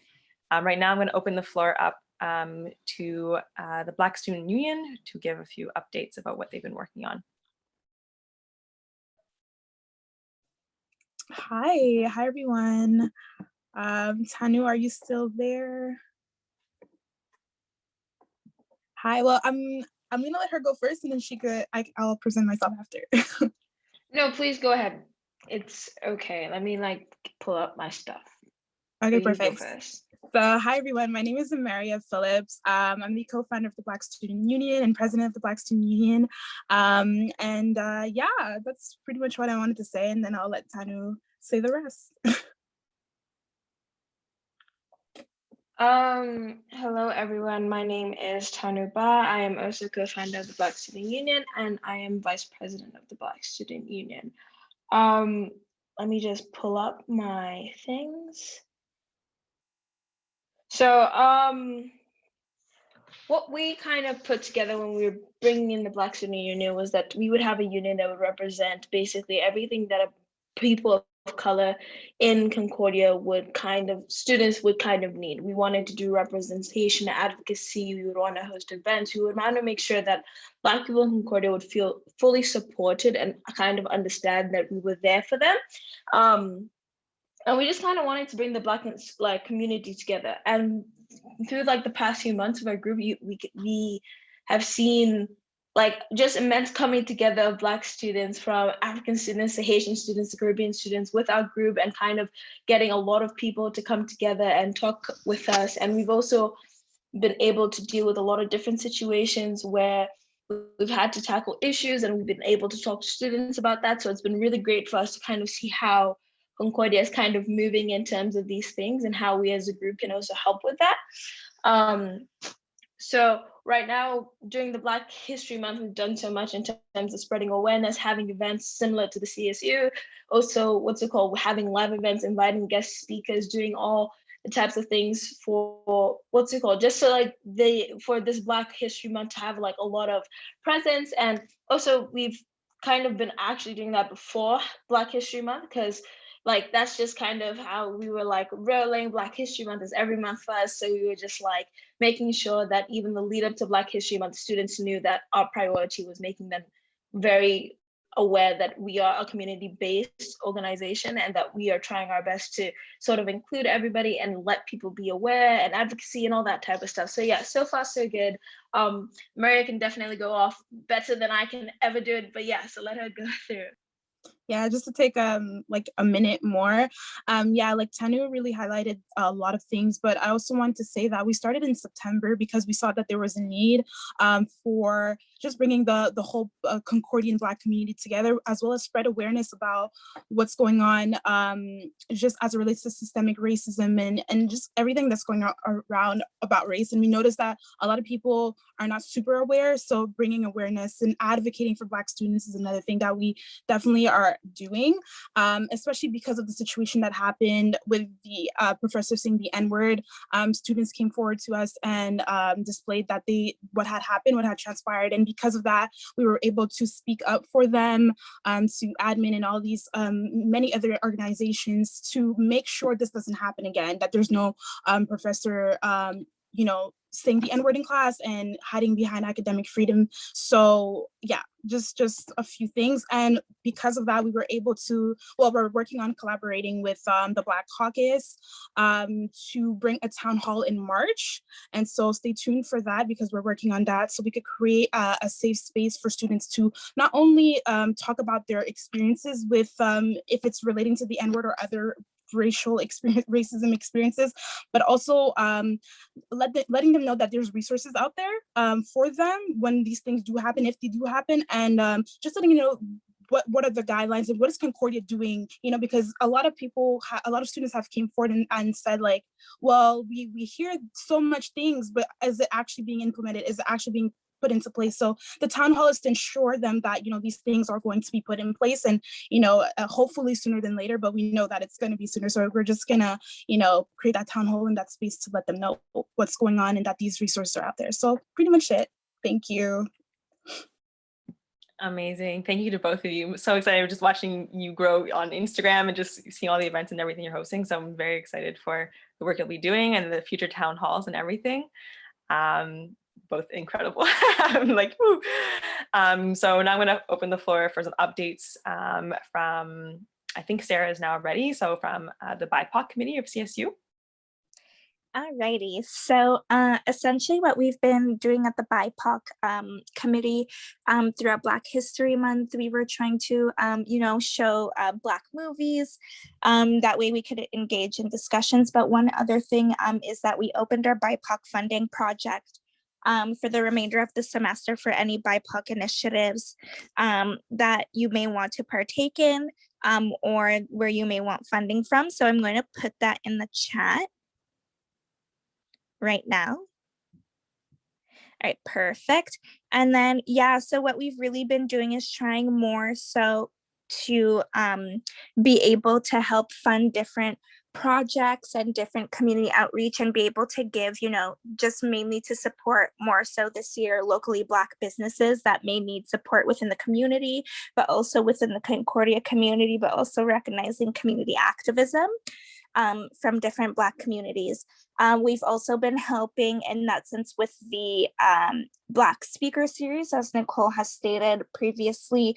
right now I'm going to open the floor up to the Black Student Union to give a few updates about what they've been working on. Hi everyone. Tanu, are you still there? Hi. Well, I'm gonna let her go first, and then I'll present myself after. No, please go ahead. It's okay. Let me like pull up my stuff. Okay, You go perfect. first. So, hi everyone. My name is Maria Phillips. I'm the co-founder of the Black Student Union and president of the Black Student Union. Yeah, that's pretty much what I wanted to say, and then I'll let Tanu say the rest. Hello everyone. My name is Tanu Ba. I am also co-founder of the Black Student Union, and I am vice president of the Black Student Union. Let me just pull up my things. So, what we kind of put together when we were bringing in the Black Student Union was that we would have a union that would represent basically everything that people of color in Concordia students would kind of need. We wanted to do representation, advocacy, we would want to host events, we would want to make sure that Black people in Concordia would feel fully supported and kind of understand that we were there for them. And we just kind of wanted to bring the Black community together. And through like the past few months of our group, we have seen like just immense coming together of Black students, from African students to Haitian students to Caribbean students, with our group, and kind of getting a lot of people to come together and talk with us. And we've also been able to deal with a lot of different situations where we've had to tackle issues, and we've been able to talk to students about that. So it's been really great for us to kind of see how Concordia is kind of moving in terms of these things, and how we as a group can also help with that. So right now, during the Black History Month, we've done so much in terms of spreading awareness, having events similar to the CSU. Also, having live events, inviting guest speakers, doing all the types of things for just so like for this Black History Month to have like a lot of presence. And also we've kind of been actually doing that before Black History Month, because like that's just kind of how we were like rolling. Black History Month is every month for us, so we were just like making sure that even the lead up to Black History Month, students knew that our priority was making them very aware that we are a community-based organization, and that we are trying our best to sort of include everybody and let people be aware, and advocacy and all that type of stuff. So yeah, so far so good. Maria can definitely go off better than I can ever do it, but yeah, so let her go through. Yeah, just to take like a minute more. Yeah, like Tanu really highlighted a lot of things, but I also want to say that we started in September because we saw that there was a need for just bringing the whole Concordian Black community together, as well as spread awareness about what's going on just as it relates to systemic racism and just everything that's going on around about race. And we noticed that a lot of people are not super aware, so bringing awareness and advocating for Black students is another thing that we definitely are doing, especially because of the situation that happened with the professor saying the N-word. Students came forward to us and displayed that what had happened, what had transpired, and because of that, we were able to speak up for them, to admin and all these many other organizations, to make sure this doesn't happen again, that there's no professor saying the N-word in class and hiding behind academic freedom. So yeah, just a few things. And because of that, we were able to, we're working on collaborating with the Black Caucus to bring a town hall in March. And so stay tuned for that, because we're working on that, so we could create a safe space for students to not only talk about their experiences with, if it's relating to the N-word or other racism experiences, but also letting them know that there's resources out there for them when these things do happen, if they do happen, and just letting you know what are the guidelines and what is Concordia doing, because a lot of people, a lot of students have came forward and said like, well, we hear so much things, but is it actually being implemented? Is it actually being put into place? So the town hall is to ensure them that these things are going to be put in place, and hopefully sooner than later, but we know that it's going to be sooner. So we're just gonna create that town hall in that space to let them know what's going on and that these resources are out there. So pretty much it. Thank you. Amazing. Thank you to both of you. I'm so excited just watching you grow on Instagram and just seeing all the events and everything you're hosting. So I'm very excited for the work you'll be doing and the future town halls and everything. Both incredible. I'm like, woo. So now I'm going to open the floor for some updates from, I think Sarah is now ready. So from the BIPOC committee of CSU. Alrighty, so essentially what we've been doing at the BIPOC committee throughout Black History Month, we were trying to, show Black movies. That way we could engage in discussions. But one other thing is that we opened our BIPOC funding project for the remainder of the semester for any BIPOC initiatives that you may want to partake in or where you may want funding from. So I'm going to put that in the chat right now. All right, perfect. And then, yeah, so what we've really been doing is trying more so to be able to help fund different projects and different community outreach and be able to give, just mainly to support more so this year locally Black businesses that may need support within the community, but also within the Concordia community, but also recognizing community activism from different Black communities. We've also been helping in that sense with the Black Speaker Series, as Nicole has stated previously,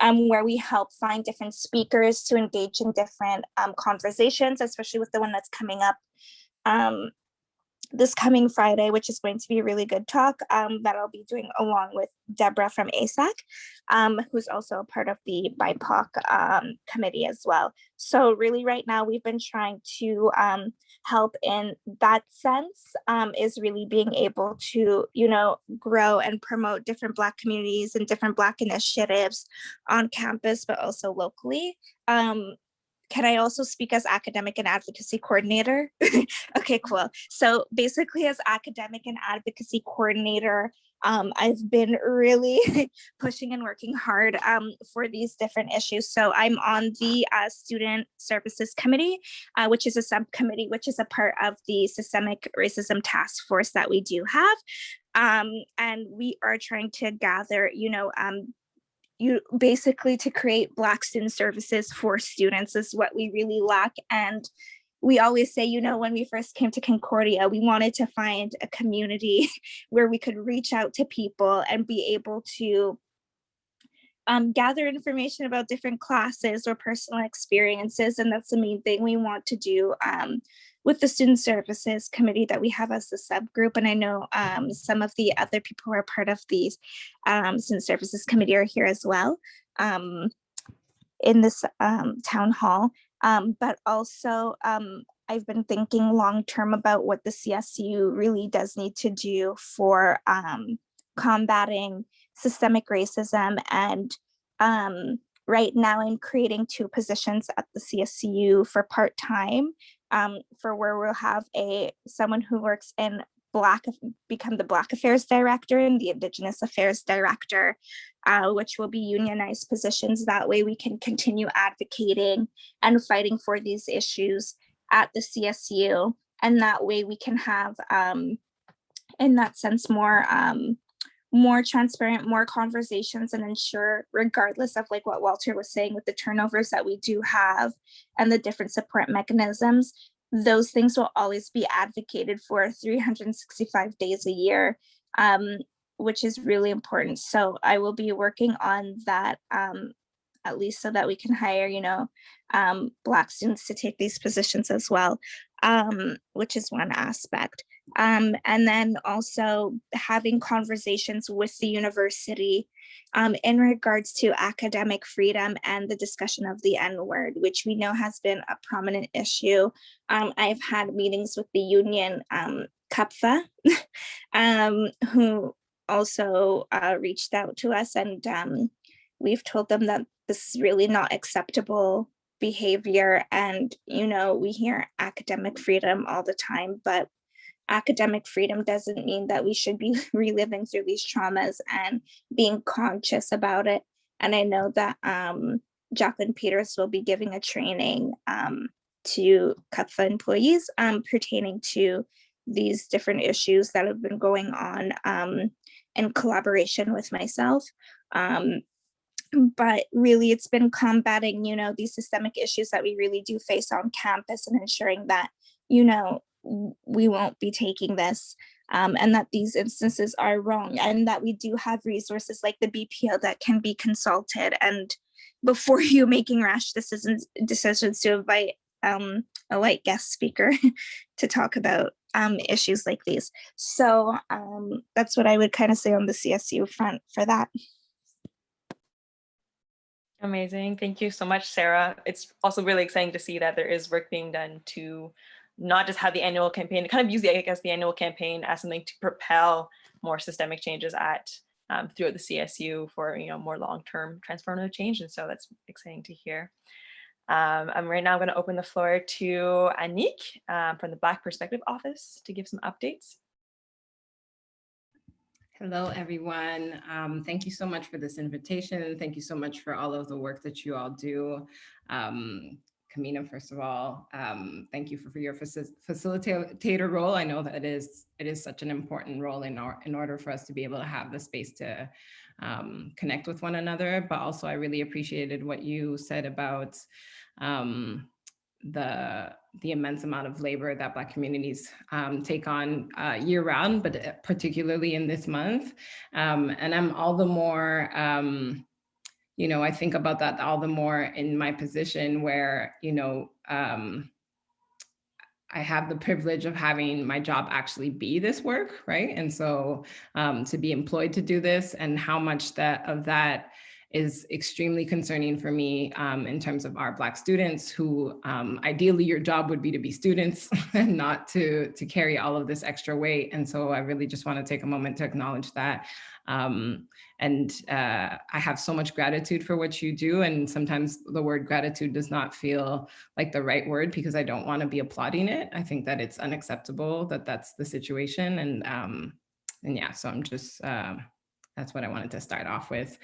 where we help find different speakers to engage in different conversations, especially with the one that's coming up this coming Friday, which is going to be a really good talk that I'll be doing along with Deborah from ASAC, who's also a part of the BIPOC committee as well. So really right now we've been trying to help in that sense, is really being able to, grow and promote different Black communities and different Black initiatives on campus, but also locally. Can I also speak as academic and advocacy coordinator? Okay, cool. So basically as academic and advocacy coordinator, I've been really pushing and working hard for these different issues. So I'm on the Student Services Committee, which is a subcommittee, which is a part of the Systemic Racism Task Force that we do have. And we are trying to gather, basically to create Black student services for students is what we really lack. And we always say, when we first came to Concordia, we wanted to find a community where we could reach out to people and be able to gather information about different classes or personal experiences. And that's the main thing we want to do with the Student Services Committee that we have as a subgroup. And I know some of the other people who are part of the Student Services Committee are here as well in this town hall. But also I've been thinking long-term about what the CSU really does need to do for combating systemic racism. And right now I'm creating 2 positions at the CSU for part-time for where we'll have someone who works in become the Black Affairs Director and the Indigenous Affairs Director, which will be unionized positions. That way we can continue advocating and fighting for these issues at the CSU. And that way we can have, in that sense, more transparent, more conversations, and ensure, regardless of like what Walter was saying with the turnovers that we do have and the different support mechanisms, those things will always be advocated for 365 days a year, which is really important. So I will be working on that, at least so that we can hire, Black students to take these positions as well, which is one aspect. And then also having conversations with the university in regards to academic freedom and the discussion of the N-word, which we know has been a prominent issue. I've had meetings with the union, CUPFA, who also reached out to us, and we've told them that this is really not acceptable behavior. And, we hear academic freedom all the time, but academic freedom doesn't mean that we should be reliving through these traumas and being conscious about it. And I know that Jacqueline Peters will be giving a training to CUPFA employees pertaining to these different issues that have been going on in collaboration with myself. But really it's been combating, these systemic issues that we really do face on campus and ensuring that, we won't be taking this and that these instances are wrong, and that we do have resources like the BPO that can be consulted, and before you making rash decisions to a white guest speaker to talk about issues like these. So that's what I would kind of say on the CSU front for that. Amazing. Thank you so much, Sarah. It's also really exciting to see that there is work being done to not just have the annual campaign, to kind of use the, I guess, the annual campaign as something to propel more systemic changes at throughout the CSU for, you know, more long-term transformative change. And so that's exciting to hear. I'm right now going to open the floor to Anik from the Black Perspective Office to give some updates. Hello, everyone. Thank you so much for this invitation. Thank you so much for all of the work that you all do. Kamina, first of all, thank you for your facilitator role. I know that it is such an important role in order for us to be able to have the space to connect with one another. But also, I really appreciated what you said about the immense amount of labor that Black communities take on year round, but particularly in this month. And I'm all the more, you know, I think about that all the more in my position where, you know, I have the privilege of having my job actually be this work, right? And so to be employed to do this, and how much of that is extremely concerning for me in terms of our Black students who ideally your job would be to be students and not to carry all of this extra weight. And so I really just want to take a moment to acknowledge that. I have so much gratitude for what you do. And sometimes the word gratitude does not feel like the right word because I don't want to be applauding it. I think that it's unacceptable that that's the situation. And yeah, so I'm just, that's what I wanted to start off with.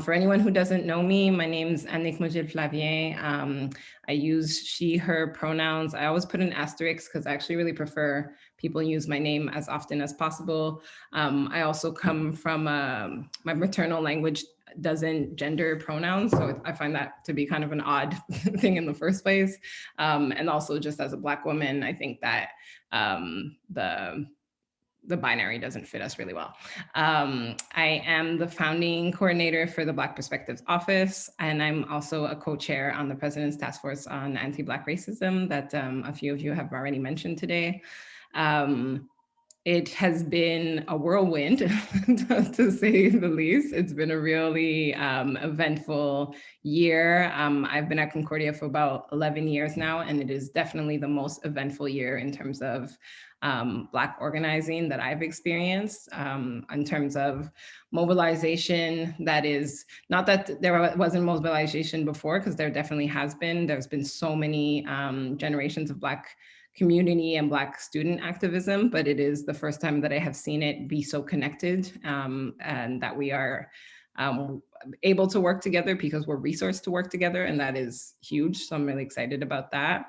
For anyone who doesn't know me, my name's Annick Mogil-Flavien. I use she, her pronouns. I always put an asterisk because I actually really prefer people use my name as often as possible. I also come from, my maternal language doesn't gender pronouns. So I find that to be kind of an odd thing in the first place. And also just as a Black woman, I think that the binary doesn't fit us really well. I am the founding coordinator for the Black Perspectives Office, and I'm also a co-chair on the President's Task Force on Anti-Black Racism that a few of you have already mentioned today. It has been a whirlwind, to say the least. It's been a really eventful year. I've been at Concordia for about 11 years now, and it is definitely the most eventful year in terms of Black organizing that I've experienced, in terms of mobilization. That is not that there wasn't mobilization before, because there definitely has been. There's been so many generations of Black community and Black student activism, but it is the first time that I have seen it be so connected, and that we are able to work together because we're resourced to work together, and that is huge. So I'm really excited about that.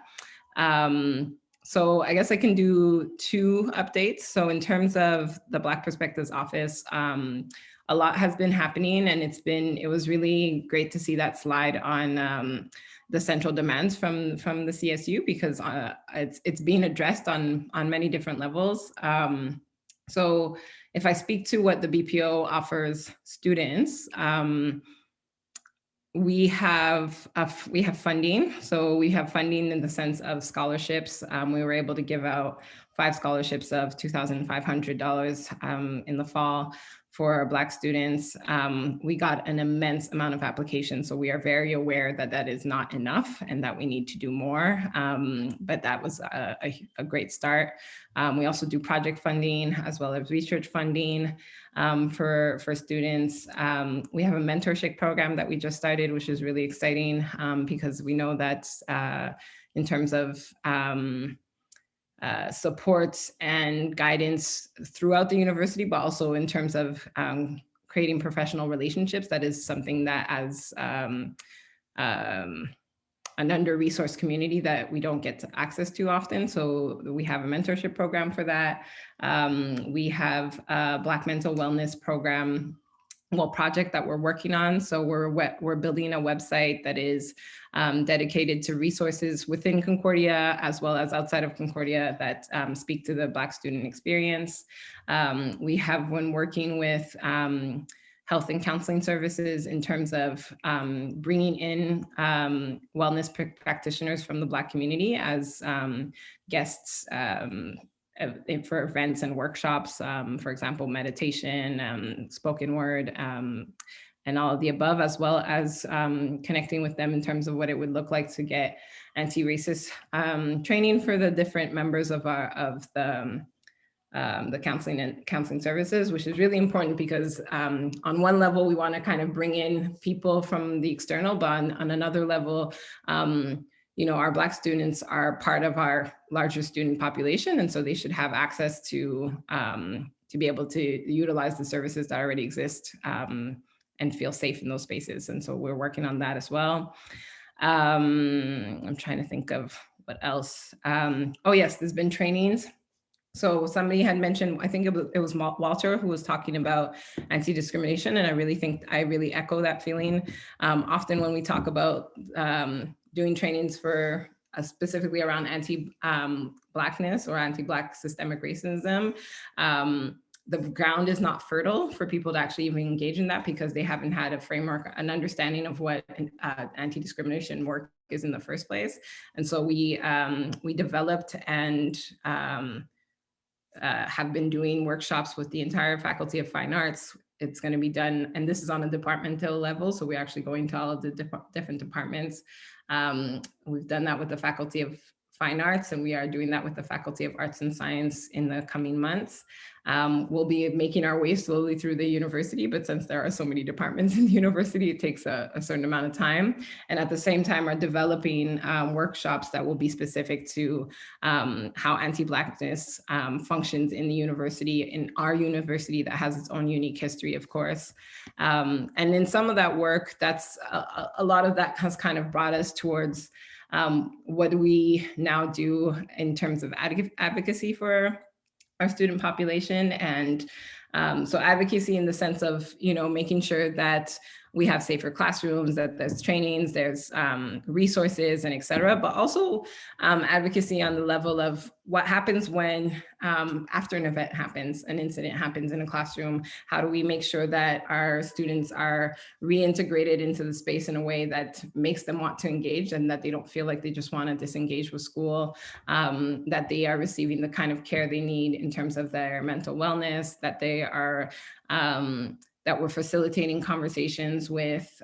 So I guess I can do two updates. So in terms of the Black Perspectives Office, a lot has been happening, and it was really great to see that slide on the central demands from the CSU, because it's being addressed on many different levels. So if I speak to what the BPO offers students, we have funding. So we have funding in the sense of scholarships. We were able to give out 5 scholarships of $2,500 in the fall for our Black students. We got an immense amount of applications. So we are very aware that that is not enough and that we need to do more. But that was a great start. We also do project funding as well as research funding for students. We have a mentorship program that we just started, which is really exciting because we know that in terms of support and guidance throughout the university, but also in terms of creating professional relationships, that is something that as an under-resourced community that we don't get access to often. So we have a mentorship program for that. We have a Black mental wellness program, project that we're working on. So we're building a website that is dedicated to resources within Concordia as well as outside of Concordia that speak to the Black student experience. We have been working with health and counseling services in terms of bringing in wellness practitioners from the Black community as guests for events and workshops, for example, meditation, spoken word, and all of the above, as well as connecting with them in terms of what it would look like to get anti-racist training for the different members of the counseling services, which is really important because on one level, we want to kind of bring in people from the external, but on another level, our Black students are part of our larger student population, and so they should have access to be able to utilize the services that already exist and feel safe in those spaces. And so we're working on that as well. I'm trying to think of what else. Oh yes, there's been trainings. So somebody had mentioned, I think it was Walter who was talking about anti-discrimination, and I really echo that feeling. Often when we talk about doing trainings for specifically around anti-Blackness or anti-Black systemic racism, the ground is not fertile for people to actually even engage in that because they haven't had a framework, an understanding of what anti-discrimination work is in the first place. And so we developed and have been doing workshops with the entire Faculty of Fine Arts. It's going to be done, and this is on a departmental level, so we're actually going to all of the different departments. We've done that with the Faculty of Fine Arts, and we are doing that with the Faculty of Arts and Science in the coming months. We'll be making our way slowly through the university, but since there are so many departments in the university, it takes a certain amount of time. And at the same time, are developing workshops that will be specific to how anti-Blackness functions in the university, in our university that has its own unique history, of course. And in some of that work, that's a lot of that has kind of brought us towards what do we now do in terms of advocacy for our student population. And so advocacy in the sense of, making sure that we have safer classrooms, that there's trainings, there's resources and et cetera, but also advocacy on the level of what happens when after an event happens, an incident happens in a classroom, how do we make sure that our students are reintegrated into the space in a way that makes them want to engage and that they don't feel like they just want to disengage with school, that they are receiving the kind of care they need in terms of their mental wellness, that they are that we're facilitating conversations with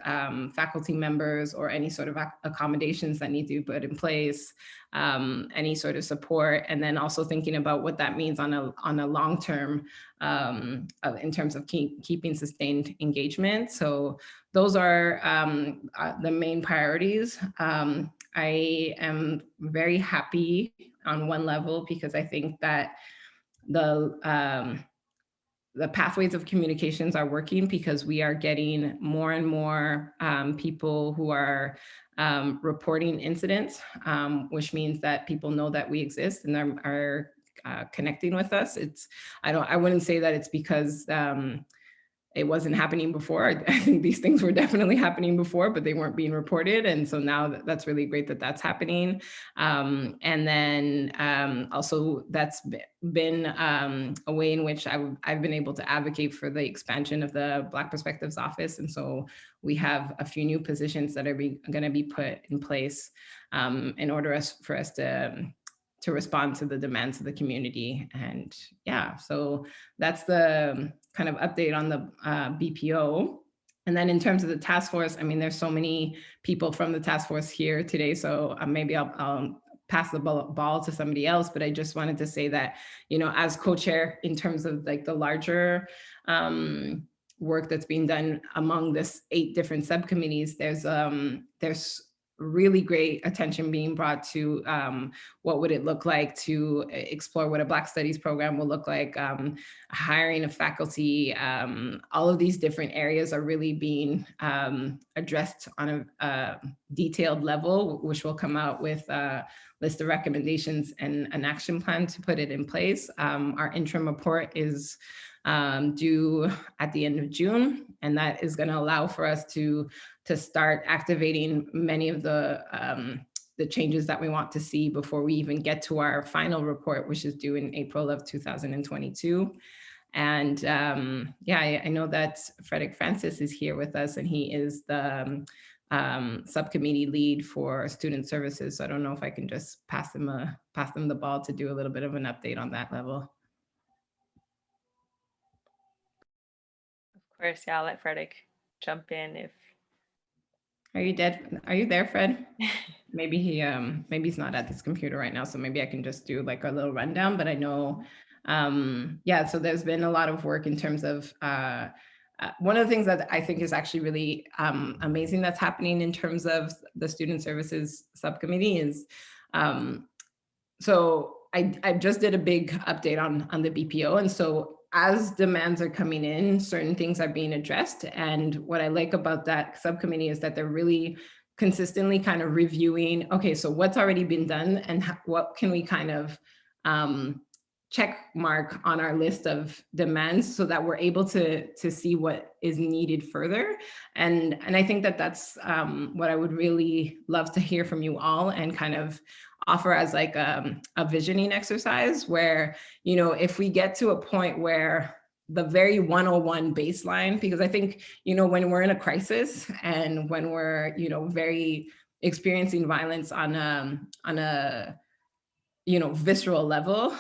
faculty members or any sort of accommodations that need to be put in place, any sort of support, and then also thinking about what that means on a long term in terms of keeping sustained engagement. So those are the main priorities. I am very happy on one level because I think that the pathways of communications are working because we are getting more and more people who are reporting incidents, which means that people know that we exist and are connecting with us. I wouldn't say that it's because it wasn't happening before. I think these things were definitely happening before, but they weren't being reported. And so now that's really great that that's happening. And then also that's been a way in which I've been able to advocate for the expansion of the Black Perspectives Office. And so we have a few new positions that are going to be put in place in order for us to respond to the demands of the community. And yeah, so that's the kind of update on the BPO. And then in terms of the task force, I mean, there's so many people from the task force here today, so maybe I'll pass the ball to somebody else, but I just wanted to say that, as co-chair in terms of like the larger work that's being done among this 8 different subcommittees, there's really great attention being brought to what would it look like to explore what a Black Studies program will look like, hiring of faculty, all of these different areas are really being addressed on a detailed level, which will come out with a list of recommendations and an action plan to put it in place. Our interim report is due at the end of June, and that is going to allow for us to start activating many of the changes that we want to see before we even get to our final report, which is due in April of 2022. And yeah, I know that Frederick Francis is here with us, and he is the subcommittee lead for student services. So I don't know if I can just pass them the ball to do a little bit of an update on that level. Of course, yeah, I'll let Frederick jump in if. Are you dead? Are you there, Fred? Maybe he's not at this computer right now, so maybe I can just do like a little rundown. But I know, yeah. So there's been a lot of work in terms of one of the things that I think is actually really amazing that's happening in terms of the Student Services Subcommittee is, so I just did a big update on the BPO, and so as demands are coming in, certain things are being addressed. And what I like about that subcommittee is that they're really consistently kind of reviewing, okay, so what's already been done and what can we kind of check mark on our list of demands so that we're able to see what is needed further. And I think that that's what I would really love to hear from you all and kind of offer as like a visioning exercise where, you know, if we get to a point where the very 101 baseline, because I think, you know, when we're in a crisis and when we're, you know, very experiencing violence on a you know, visceral level,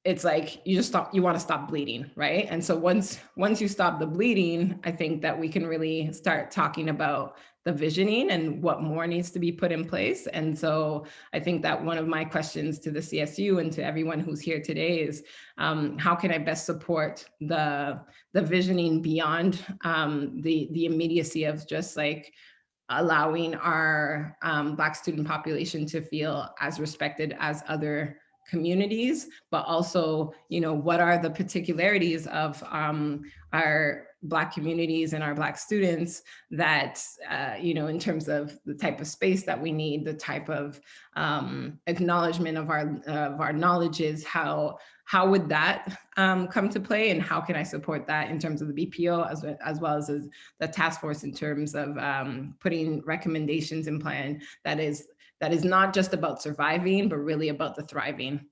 it's like you want to stop bleeding, right? And so once you stop the bleeding, I think that we can really start talking about the visioning and what more needs to be put in place. And so I think that one of my questions to the CSU and to everyone who's here today is, how can I best support the visioning beyond the immediacy of just like allowing our Black student population to feel as respected as other communities, but also, you know, what are the particularities of our Black communities and our Black students that, you know, in terms of the type of space that we need, the type of acknowledgement of our knowledges, how would that come to play, and how can I support that in terms of the BPO as well as the task force in terms of putting recommendations in plan that is not just about surviving, but really about the thriving.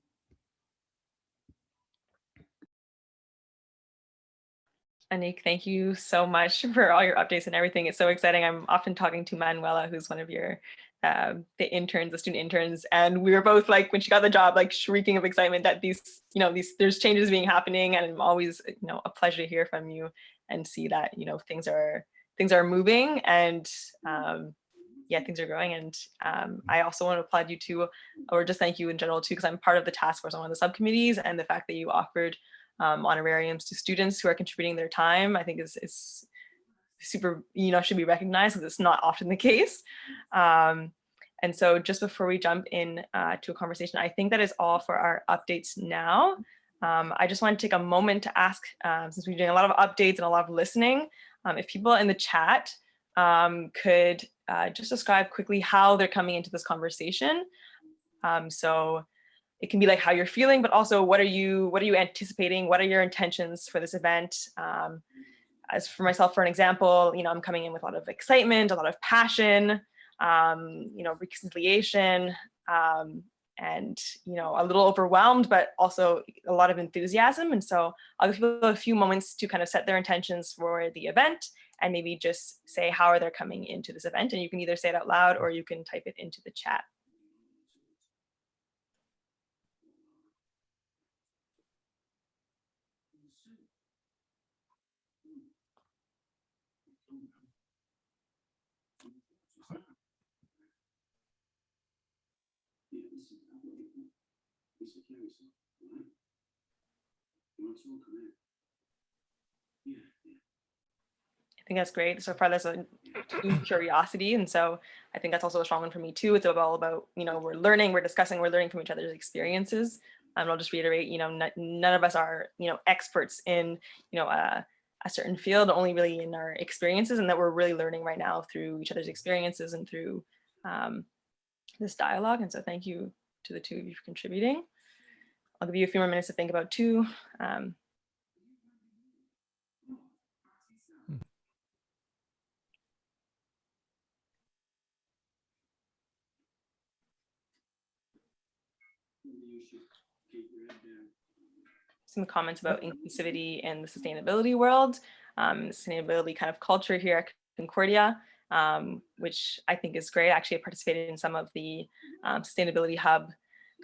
Anik, thank you so much for all your updates and everything. It's so exciting. I'm often talking to Manuela, who's one of your the interns, the student interns, and we were both like, when she got the job, like shrieking of excitement that there's changes being happening, and I'm always, you know, a pleasure to hear from you and see that, you know, things are moving, and yeah, things are growing. And I also want to applaud you too, or just thank you in general too, because I'm part of the task force on one of the subcommittees, and the fact that you offered honorariums to students who are contributing their time, I think is super, you know, should be recognized, because it's not often the case. And so just before we jump in to a conversation, I think that is all for our updates now. I just want to take a moment to ask, since we're doing a lot of updates and a lot of listening, if people in the chat could just describe quickly how they're coming into this conversation. So it can be like how you're feeling, but also what are you anticipating? What are your intentions for this event? As for myself, for an example, you know, I'm coming in with a lot of excitement, a lot of passion, you know, reconciliation, and, you know, a little overwhelmed, but also a lot of enthusiasm. And so I'll give people a few moments to kind of set their intentions for the event and maybe just say how are they coming into this event. And you can either say it out loud or you can type it into the chat. I think that's great. So far, there's a curiosity. And so I think that's also a strong one for me too. It's all about, you know, we're learning, we're discussing, we're learning from each other's experiences. And I'll just reiterate, you know, none of us are, you know, experts in, you know, a certain field, only really in our experiences, and that we're really learning right now through each other's experiences and through this dialogue. And so thank you to the two of you for contributing. I'll give you a few more minutes to think about too. some comments about inclusivity in the sustainability world, sustainability kind of culture here at Concordia, which I think is great. Actually, I participated in some of the Sustainability Hub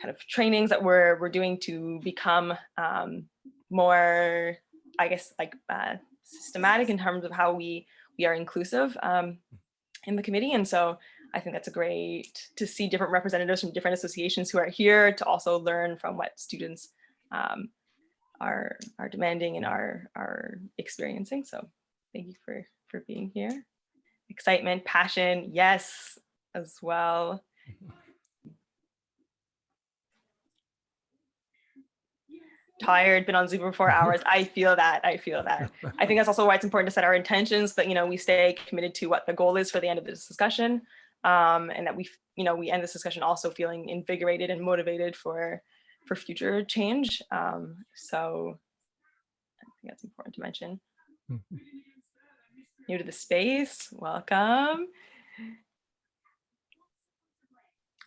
kind of trainings that we're doing to become more, I guess, like systematic in terms of how we are inclusive in the committee. And so I think that's a great to see different representatives from different associations who are here to also learn from what students are demanding and are experiencing. So thank you for being here. Excitement, passion, yes, as well. Tired, been on Zoom for 4 hours. I feel that. I think that's also why it's important to set our intentions, that, you know, we stay committed to what the goal is for the end of this discussion, and that we end this discussion also feeling invigorated and motivated for future change. So I think that's important to mention. New to the space, welcome.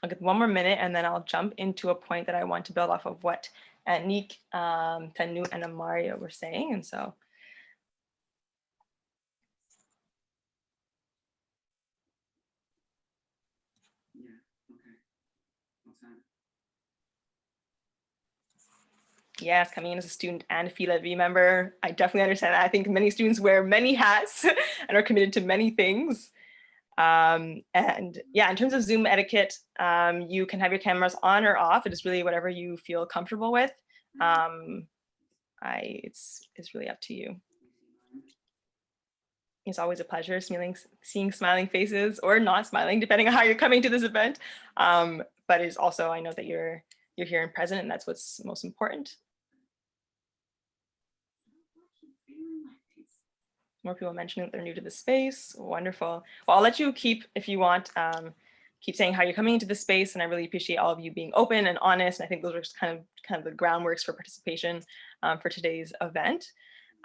I'll get one more minute and then I'll jump into a point that I want to build off of what Nick, Tanu, and Amaria were saying. And so yes, coming in as a student and a PhilHeV member, I definitely understand that. I think many students wear many hats and are committed to many things. And yeah, in terms of Zoom etiquette, you can have your cameras on or off. It is really whatever you feel comfortable with. It's really up to you. It's always a pleasure seeing smiling faces or not smiling, depending on how you're coming to this event. But it's also, I know that you're here and present, and that's what's most important. More people mentioning that they're new to the space. Wonderful. Well, I'll let you keep, if you want, keep saying how you're coming into the space, and I really appreciate all of you being open and honest. And I think those are just kind of the groundworks for participation for today's event.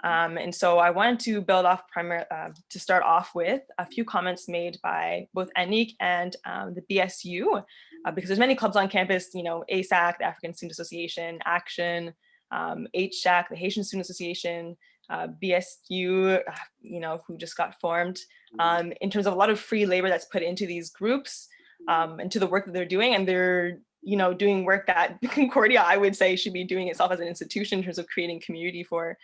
And so I wanted to build off to start off with a few comments made by both Anik and the BSU, because there's many clubs on campus, you know, ASAC, the African Student Association, Action, HSAC, the Haitian Student Association, BSU, you know, who just got formed, in terms of a lot of free labor that's put into these groups, into the work that they're doing. And they're, you know, doing work that Concordia, I would say, should be doing itself as an institution in terms of creating community for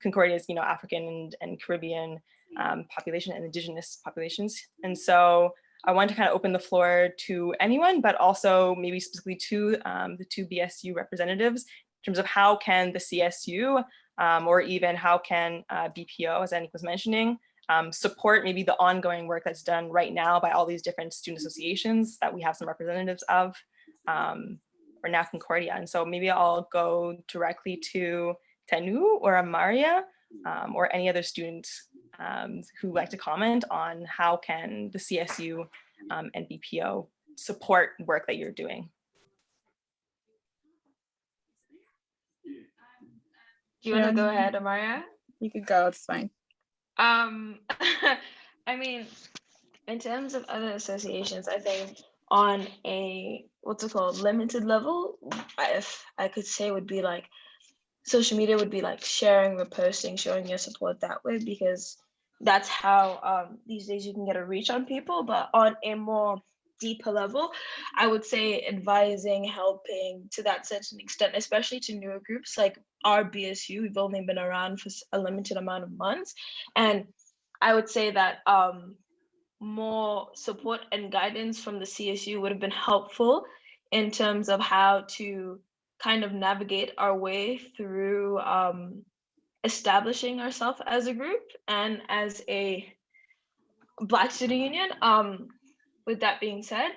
Concordia's, you know, African and Caribbean population and indigenous populations. And so I want to kind of open the floor to anyone, but also maybe specifically to the two BSU representatives in terms of how can the CSU or even how can BPO, as Anik was mentioning, support maybe the ongoing work that's done right now by all these different student associations that we have some representatives of, or now Concordia. And so maybe I'll go directly to Tanu or Amaria, or any other students who like to comment on how can the CSU and BPO support work that you're doing. Do you want to go ahead, Amaria? You could go, it's fine. I mean, in terms of other associations, I think on a, limited level, if I could say, would be like, social media would be like sharing, reposting, showing your support that way, because that's how these days you can get a reach on people. But on a more deeper level, I would say advising, helping to that certain extent, especially to newer groups like our BSU. We've only been around for a limited amount of months, and I would say that more support and guidance from the CSU would have been helpful in terms of how to kind of navigate our way through establishing ourselves as a group and as a Black Student Union. With that being said,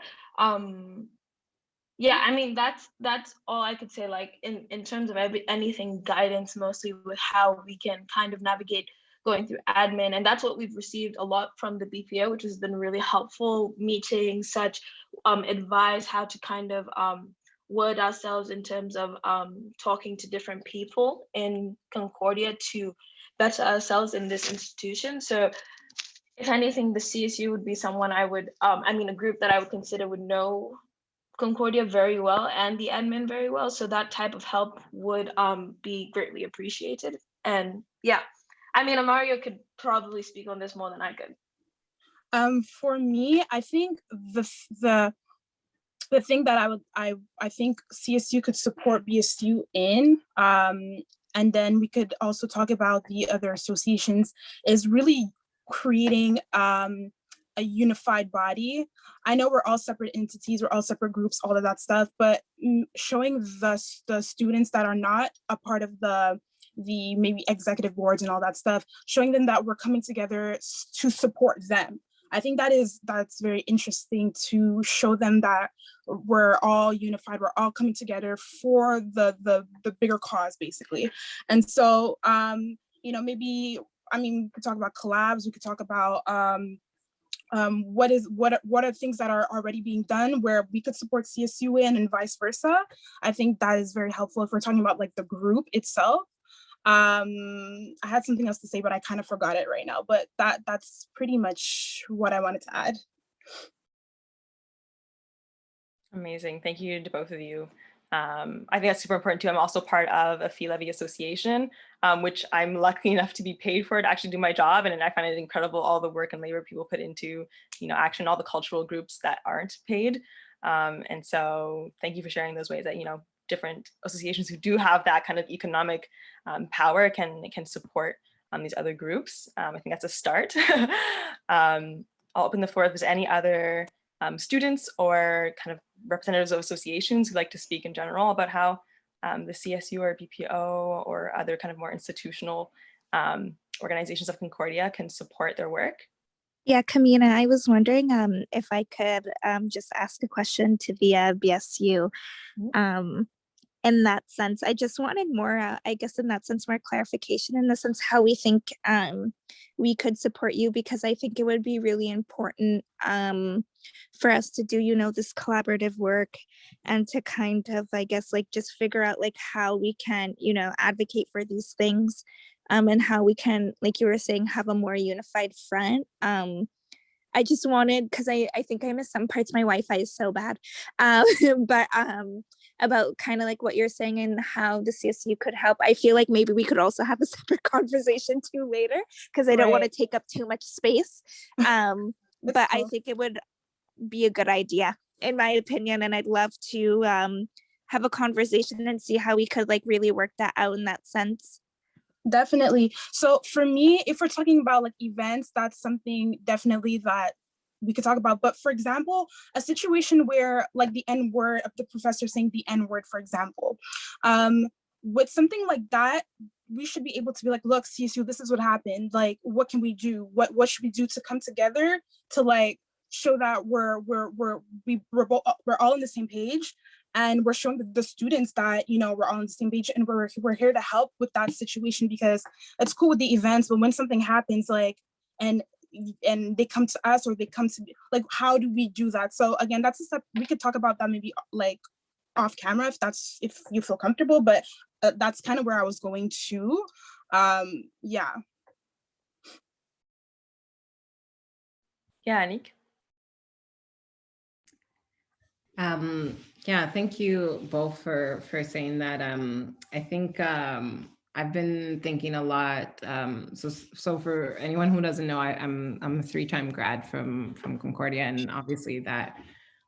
yeah, I mean, that's all I could say, like in terms of anything guidance, mostly with how we can kind of navigate going through admin. And that's what we've received a lot from the BPO, which has been really helpful, meetings, such advise how to kind of word ourselves in terms of talking to different people in Concordia to better ourselves in this institution. So if anything, the CSU would be someone I would, a group that I would consider would know Concordia very well and the admin very well. So that type of help would be greatly appreciated. And yeah, I mean, Amario could probably speak on this more than I could. For me, I think the thing that I think CSU could support BSU in, and then we could also talk about the other associations, is really creating a unified body. I know we're all separate entities, we're all separate groups, all of that stuff, but showing the students that are not a part of the maybe executive boards and all that stuff, showing them that we're coming together to support them. I think that's very interesting, to show them that we're all unified, we're all coming together for the bigger cause, basically. And so, you know, maybe, I mean, we could talk about collabs, we could talk about what are things that are already being done where we could support CSU in, and vice versa. I think that is very helpful if we're talking about like the group itself. I had something else to say, but I kind of forgot it right now, but that's pretty much what I wanted to add. Amazing. Thank you to both of you. I think that's super important too. I'm also part of a fee levy association, which I'm lucky enough to be paid for to actually do my job. And I find it incredible, all the work and labor people put into, you know, action, all the cultural groups that aren't paid. And so thank you for sharing those ways that, you know, different associations who do have that kind of economic power can support these other groups. I think that's a start. I'll open the floor if there's any other students or kind of representatives of associations who'd like to speak in general about how the CSU or BPO or other kind of more institutional organizations of Concordia can support their work. Yeah, Kamina, I was wondering if I could just ask a question to the BSU. In that sense, I just wanted more, I guess in that sense, more clarification in the sense how we think we could support you, because I think it would be really important for us to do, you know, this collaborative work and to kind of, I guess, like just figure out like how we can, you know, advocate for these things and how we can, like you were saying, have a more unified front. I just wanted, because I think I missed some parts, my Wi-Fi is so bad, but about kind of like what you're saying and how the CSU could help. I feel like maybe we could also have a separate conversation too later, because I don't want to take up too much space. But cool. I think it would be a good idea, in my opinion, and I'd love to have a conversation and see how we could like really work that out in that sense. Definitely. So for me, if we're talking about like events, that's something definitely that we could talk about. But for example, a situation where like the N-word of the professor saying the N-word, for example, with something like that, we should be able to be like, look, CSU, this is what happened. Like, what can we do? What should we do to come together to like show that we're all on the same page, and we're showing the students that, you know, we're all on the same page, and we're here to help with that situation, because it's cool with the events, but when something happens, like, and they come to us, or they come to me, like, how do we do that? So again, that's a step we could talk about that maybe like off camera if you feel comfortable, but that's kind of where I was going to. Yeah. Yeah, Anik. Yeah, thank you both for saying that. I think I've been thinking a lot. So for anyone who doesn't know, I'm a 3-time grad from Concordia, and obviously that,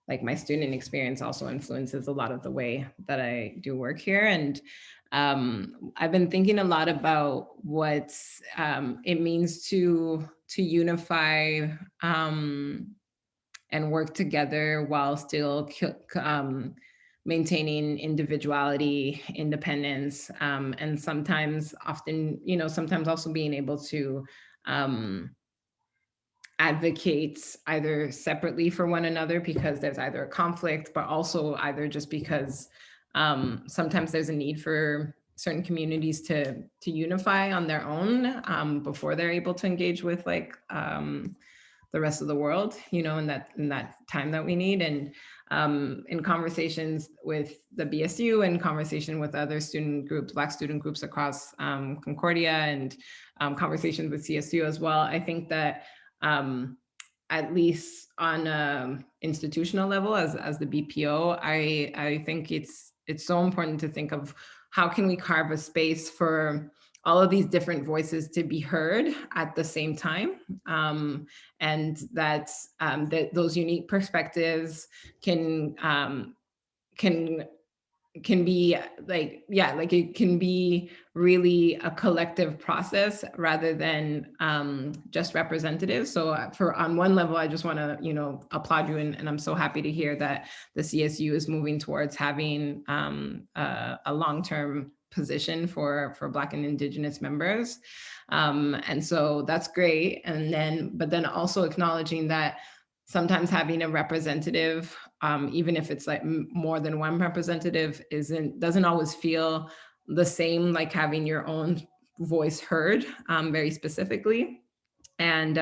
like, my student experience also influences a lot of the way that I do work here. And I've been thinking a lot about what it means to unify and work together while still maintaining individuality, independence, and sometimes also being able to advocate either separately for one another because there's either a conflict, but also either just because sometimes there's a need for certain communities to unify on their own before they're able to engage with like the rest of the world, you know, in that time that we need. And in conversations with the BSU and conversation with other student groups, Black student groups across Concordia, and conversations with CSU as well, I think that at least on an institutional level as the BPO, I think it's so important to think of how can we carve a space for all of these different voices to be heard at the same time, and that those unique perspectives can be like, yeah, like it can be really a collective process rather than just representative. So for on one level, I just want to, you know, applaud you, and I'm so happy to hear that the CSU is moving towards having a long-term position for Black and Indigenous members. And so that's great. And then, but then also acknowledging that sometimes having a representative, even if it's like more than one representative, doesn't always feel the same, like having your own voice heard very specifically. And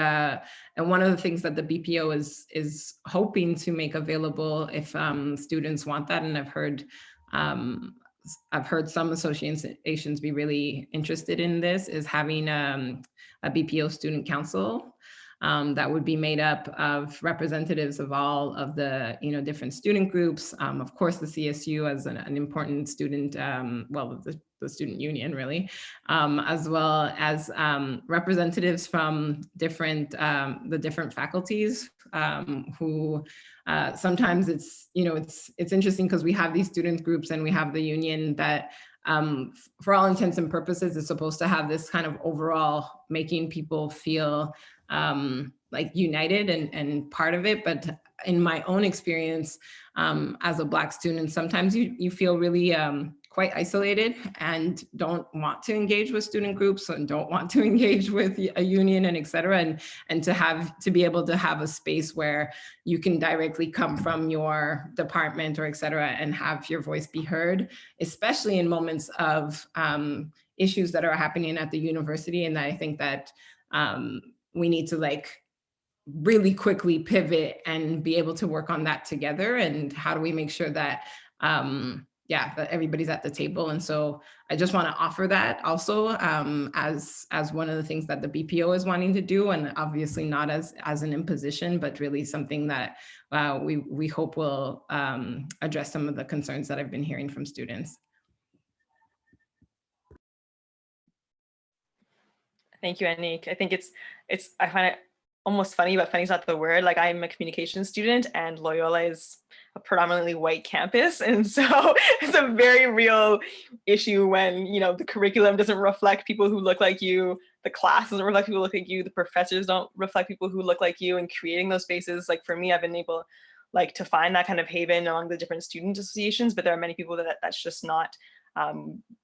one of the things that the BPO is hoping to make available if students want that, and I've heard some associations be really interested in this, is having a BPO student council that would be made up of representatives of all of the, you know, different student groups. Of course, the CSU as an important student, well, the student union really, as well as representatives from different, the different faculties who sometimes it's, you know, it's interesting because we have these student groups and we have the union that for all intents and purposes is supposed to have this kind of overall making people feel like united and part of it. But in my own experience as a Black student, sometimes you feel really quite isolated and don't want to engage with student groups and don't want to engage with a union and et cetera. And to be able to have a space where you can directly come from your department or et cetera and have your voice be heard, especially in moments of issues that are happening at the university. And I think that we need to like really quickly pivot and be able to work on that together. And how do we make sure that, that everybody's at the table? And so I just want to offer that also as one of the things that the BPO is wanting to do, and obviously not as an imposition, but really something that we hope will address some of the concerns that I've been hearing from students. Thank you, Anik. I think I find it almost funny, but funny is not the word. Like, I'm a communication student and Loyola is a predominantly white campus. And so it's a very real issue when, you know, the curriculum doesn't reflect people who look like you, the class doesn't reflect people who look like you, the professors don't reflect people who look like you, and creating those spaces. Like for me, I've been able like to find that kind of haven among the different student associations, but there are many people that's just not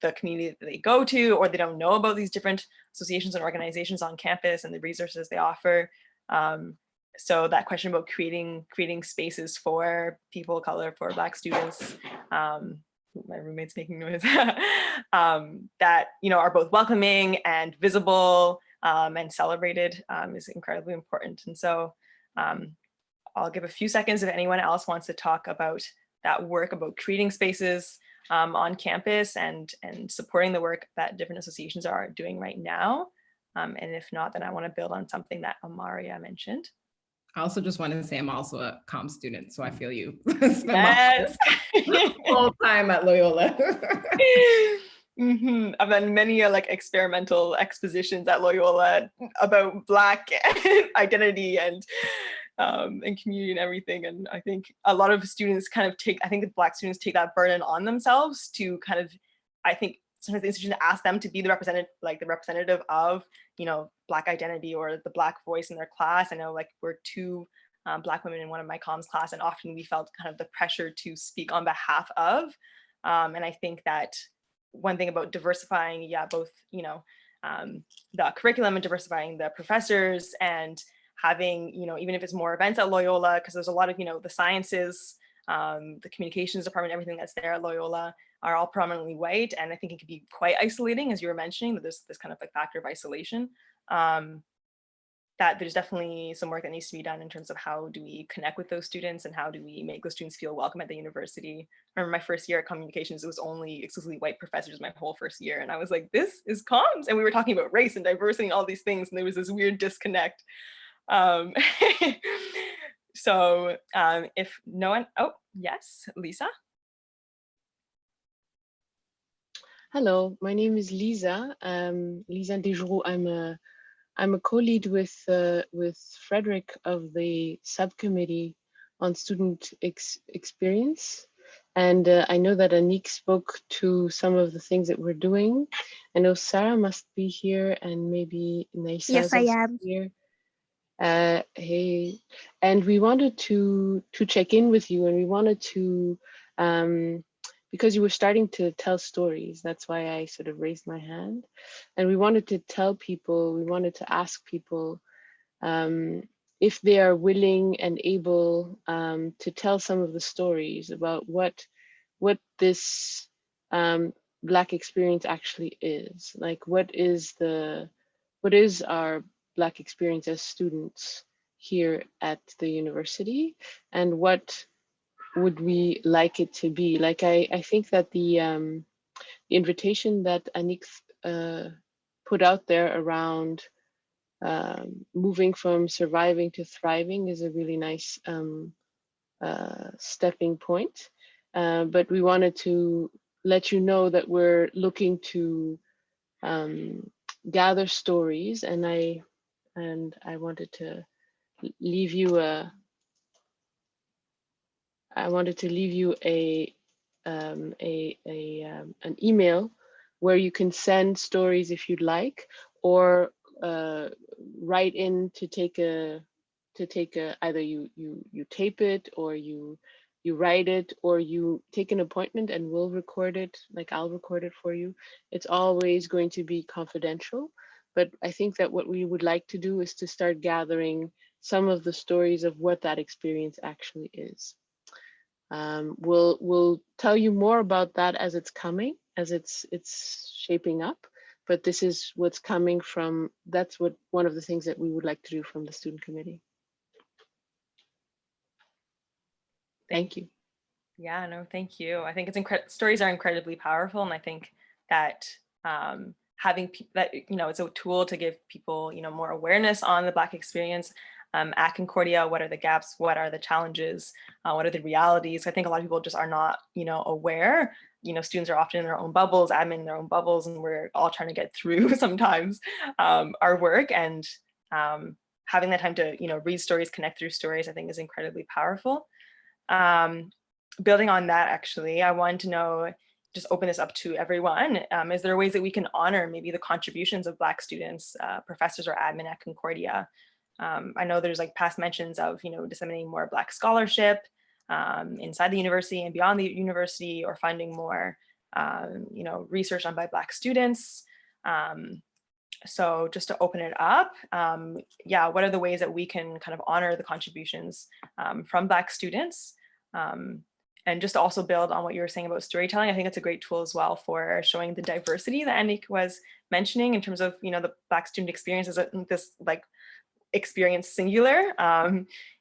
the community that they go to, or they don't know about these different associations and organizations on campus and the resources they offer. So that question about creating spaces for people of color, for Black students, my roommate's making noise, that, you know, are both welcoming and visible and celebrated is incredibly important. And so I'll give a few seconds if anyone else wants to talk about that work, about creating spaces on campus and supporting the work that different associations are doing right now. And if not, then I want to build on something that Amaria mentioned. I also just want to say I'm also a comm student, so I feel you. Yes. Whole time at Loyola. I've done many like experimental expositions at Loyola about Black identity and community and everything. And I think a lot of students kind of the Black students take that burden on themselves to kind of, I think sometimes the institution asks them to be the representative of, you know, Black identity or the Black voice in their class. I know like we're two Black women in one of my comms class, and often we felt kind of the pressure to speak on behalf of. And I think that one thing about diversifying, both, you know, the curriculum and diversifying the professors and having, you know, even if it's more events at Loyola, because there's a lot of, you know, the sciences, the communications department, everything that's there at Loyola are all predominantly white. And I think it can be quite isolating, as you were mentioning, that there's this kind of like factor of isolation. That there's definitely some work that needs to be done in terms of how do we connect with those students and how do we make those students feel welcome at the university. I remember my first year at communications, it was only exclusively white professors my whole first year. And I was like, this is comms. And we were talking about race and diversity and all these things. And there was this weird disconnect. Um, so if no one, oh, yes, Lisa. Hello, my name is Lisa. Lisa Desjroux. I'm a co-lead with Frederick of the subcommittee on student experience. And I know that Anik spoke to some of the things that we're doing. I know Sarah must be here, and maybe Naisa Yes, is I also am. here. Hey, and we wanted to check in with you, and we wanted to, because you were starting to tell stories, that's why I sort of raised my hand. And we wanted to tell people, we wanted to ask people if they are willing and able to tell some of the stories about what this Black experience actually is. Like, what is our Black experience as students here at the university, and what would we like it to be? Like, I think that the invitation that Anik put out there around moving from surviving to thriving is a really nice stepping point. But we wanted to let you know that we're looking to gather stories, and I wanted to leave you an email where you can send stories if you'd like, or write in to take a either you tape it, or you write it, or you take an appointment and we'll record it. Like, I'll record it for you. It's always going to be confidential, but I think that what we would like to do is to start gathering some of the stories of what that experience actually is. We'll tell you more about that as it's coming, as it's shaping up, but this is what's coming from, that's one of the things that we would like to do from the student committee. Thank you. Yeah, no, thank you. I think stories are incredibly powerful, and I think that having that, it's a tool to give people, more awareness on the Black experience at Concordia. What are the gaps? What are the challenges? What are the realities? I think a lot of people just are not, aware. Students are often in their own bubbles, admin in their own bubbles, and we're all trying to get through sometimes our work. And having that time to, read stories, connect through stories, I think is incredibly powerful. Building on that, actually, I wanted to know, just open this up to everyone. Is there ways that we can honor maybe the contributions of Black students, professors, or admin at Concordia? I know there's like past mentions of, disseminating more Black scholarship inside the university and beyond the university, or funding more, research done by Black students. So just to open it up, yeah, what are the ways that we can kind of honor the contributions from Black students? And just to also build on what you were saying about storytelling, I think it's a great tool as well for showing the diversity that Anik was mentioning in terms of, the Black student experience as this like experience singular.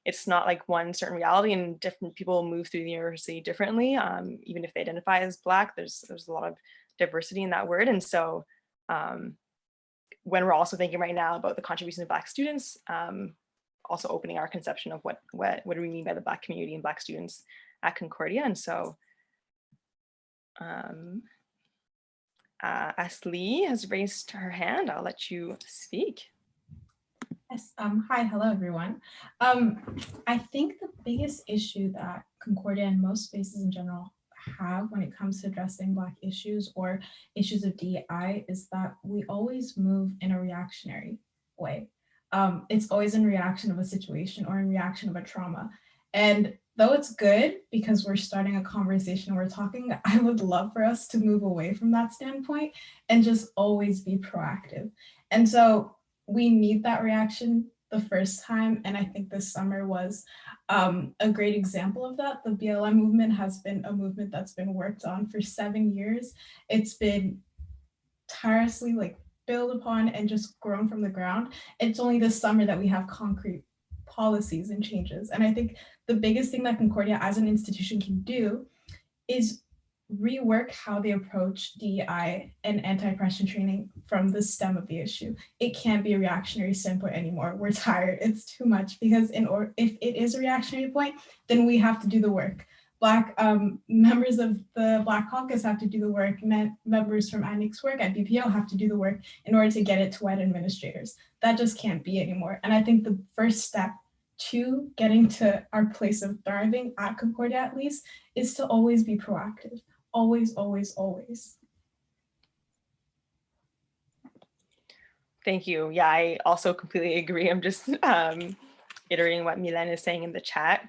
It's not like one certain reality, and different people move through the university differently. Even if they identify as Black, there's a lot of diversity in that word. And so when we're also thinking right now about the contribution of Black students, also opening our conception of what do we mean by the Black community and Black students at Concordia. And so Asli has raised her hand. I'll let you speak. Yes, hi, hello everyone. I think the biggest issue that Concordia and most spaces in general have when it comes to addressing Black issues or issues of DEI is that we always move in a reactionary way. It's always in reaction of a situation or in reaction of a trauma. And though it's good because we're starting a conversation, we're talking, I would love for us to move away from that standpoint and just always be proactive. And so we need that reaction the first time. And I think this summer was a great example of that. The BLM movement has been a movement that's been worked on for 7 years. It's been tirelessly built upon and just grown from the ground. It's only this summer that we have concrete policies and changes. And I think the biggest thing that Concordia as an institution can do is rework how they approach DEI and anti-oppression training from the stem of the issue. It can't be a reactionary standpoint anymore. We're tired. It's too much, because if it is a reactionary point, then we have to do the work. Black members of the Black Caucus have to do the work. Members from ANIC's work at BPO have to do the work in order to get it to white administrators. That just can't be anymore. And I think the first step to getting to our place of thriving at Concordia, at least, is to always be proactive. Always, always, always. Thank you. Yeah, I also completely agree. I'm just iterating what Milen is saying in the chat.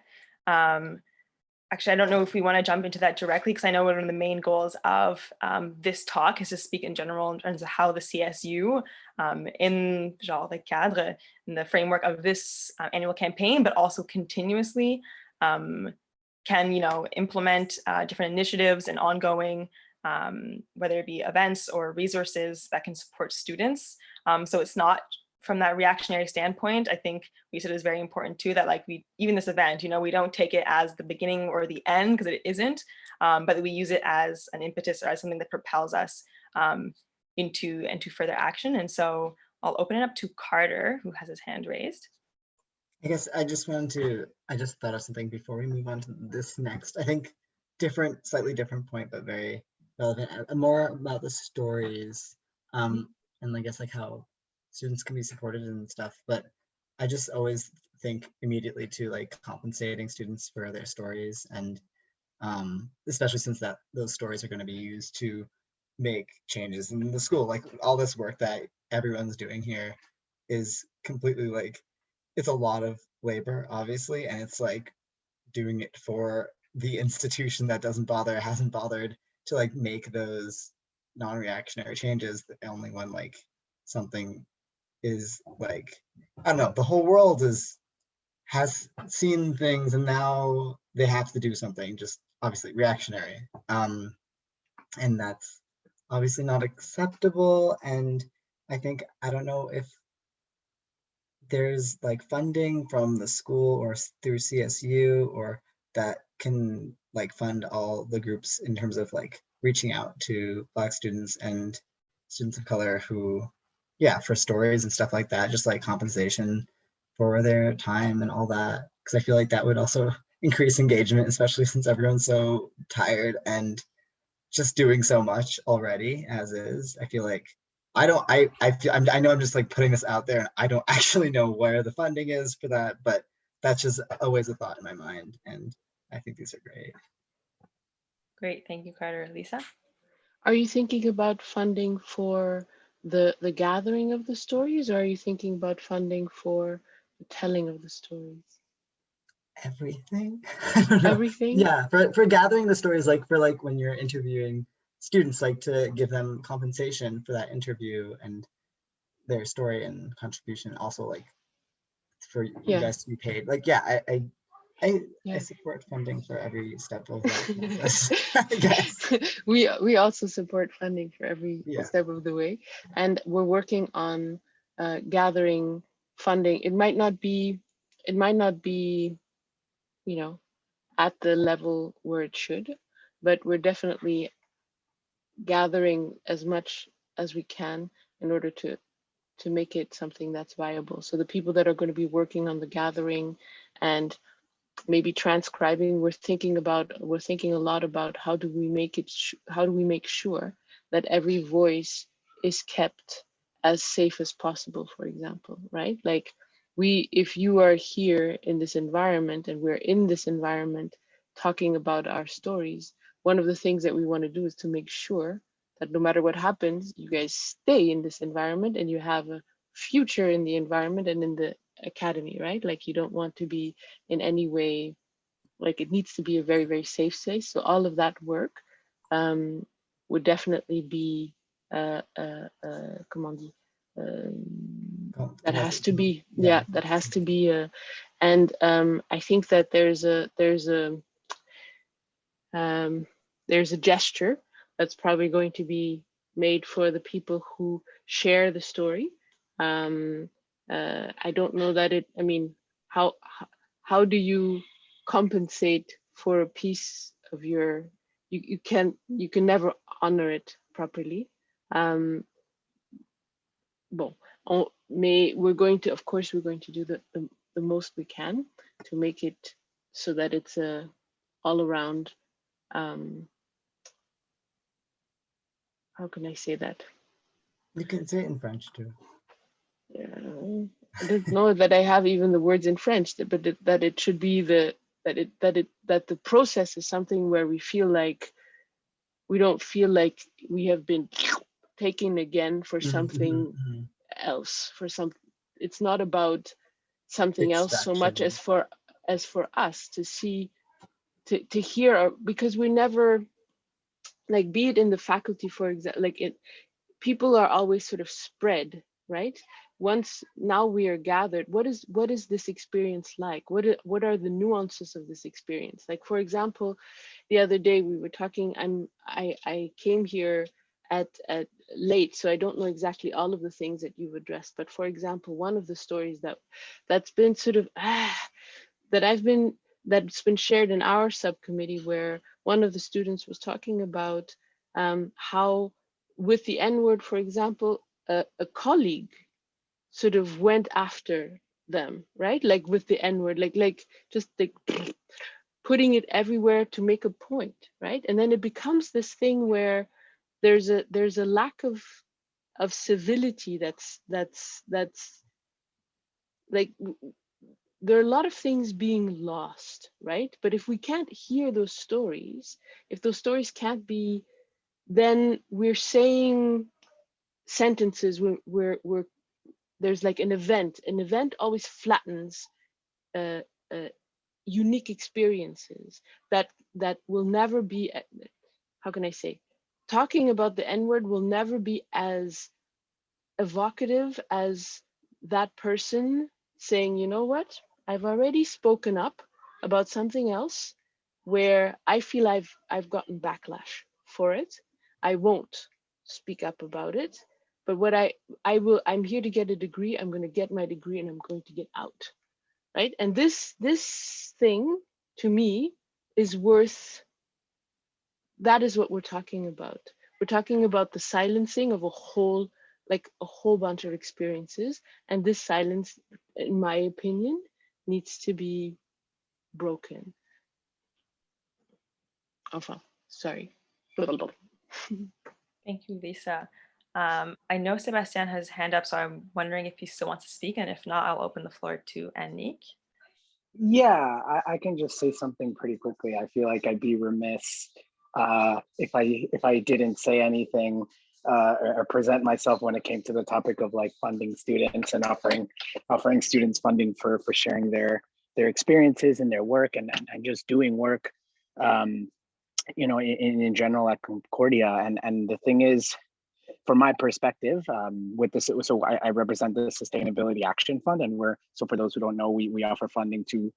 Actually, I don't know if we want to jump into that directly, because I know one of the main goals of this talk is to speak in general in terms of how the CSU in genre the cadre, in the framework of this annual campaign, but also continuously can, implement different initiatives and ongoing, whether it be events or resources that can support students. So it's not from that reactionary standpoint. I think we said it is very important too, that even this event, we don't take it as the beginning or the end, because it isn't, but we use it as an impetus or as something that propels us into further action. And so I'll open it up to Carter, who has his hand raised. I guess I just thought of something before we move on to this next. I think slightly different point, but very relevant, more about the stories, and I guess how students can be supported and stuff. But I just always think immediately to compensating students for their stories, and especially since those stories are going to be used to make changes in the school. All this work that everyone's doing here is completely it's a lot of labor, obviously, and it's doing it for the institution that hasn't bothered to make those non-reactionary changes. Only when something is I don't know, the whole world has seen things, and now they have to do something just obviously reactionary, and that's obviously not acceptable. And I don't know if there's funding from the school or through CSU or that can fund all the groups in terms of reaching out to Black students and students of color who, for stories and stuff like that, just compensation for their time and all that, because I feel that would also increase engagement, especially since everyone's so tired and just doing so much already as is. I feel I know I'm just putting this out there, and I don't actually know where the funding is for that, but that's just always a thought in my mind, and I think these are great. Great, thank you, Carter. Lisa? Are you thinking about funding for the gathering of the stories, or are you thinking about funding for the telling of the stories? Everything. I don't know. Everything? Yeah, for gathering the stories, for when you're interviewing students, to give them compensation for that interview and their story and contribution, also for you guys to be paid. I support funding for every step of that process, I guess. We also support funding for every step of the way, and we're working on gathering funding. It might not be at the level where it should, but we're definitely gathering as much as we can in order to make it something that's viable. So the people that are going to be working on the gathering and maybe transcribing, we're thinking a lot about how do we make sure that every voice is kept as safe as possible, for example, right? If you are here in this environment and we're in this environment talking about our stories, one of the things that we want to do is to make sure that no matter what happens, you guys stay in this environment and you have a future in the environment and in the academy, right? You don't want to be in any way, it needs to be a very, very safe space. So all of that work would definitely be, that has to be, that has to be, and I think that there's a gesture that's probably going to be made for the people who share the story. I don't know that how do you compensate for a piece of your you can never honor it properly. We're going to, of course, we're going to do the most we can to make it so that it's a all around, how can I say that? You can say it in French too. Yeah, I don't know that I have even the words in French, but that it should be that the process is something where we don't feel like we have been taken again for something else, it's not about something else so much as for us to see, to hear, because we never, like, be it in the faculty, for example, people are always sort of spread, right? Now we are gathered, what is this experience like? What are the nuances of this experience? Like, for example, the other day we were talking, I came here at late, so I don't know exactly all of the things that you've addressed, but for example, one of the stories that's been sort of that's been shared in our subcommittee, where one of the students was talking about how with the N-word, for example, a colleague sort of went after them, right? Like with the N-word, like just like putting it everywhere to make a point, right? And then it becomes this thing where there's a lack of civility that's like, there are a lot of things being lost, right? But if we can't hear those stories, if those stories can't be, then we're saying sentences where there's like an event always flattens unique experiences that will never be, how can I say, talking about the N-word will never be as evocative as that person saying, you know what, I've already spoken up about something else where I feel I've gotten backlash for it. I won't speak up about it, but what I'm here to get a degree. I'm going to get my degree and I'm going to get out, right? And this thing to me is worth, that is what we're talking about. We're talking about the silencing of a whole bunch of experiences, and this silence, in my opinion, needs to be broken. Enfin, sorry. Thank you, Lisa. I know Sebastian has his hand up, so I'm wondering if he still wants to speak, and if not, I'll open the floor to Anik. Yeah, I can just say something pretty quickly. I feel like I'd be remiss if I didn't say anything or present myself when it came to the topic of like funding students and offering students funding for sharing their experiences and their work and just doing work, in general at Concordia. And the thing is, from my perspective, with this, so I represent the Sustainability Action Fund, and for those who don't know, we offer funding to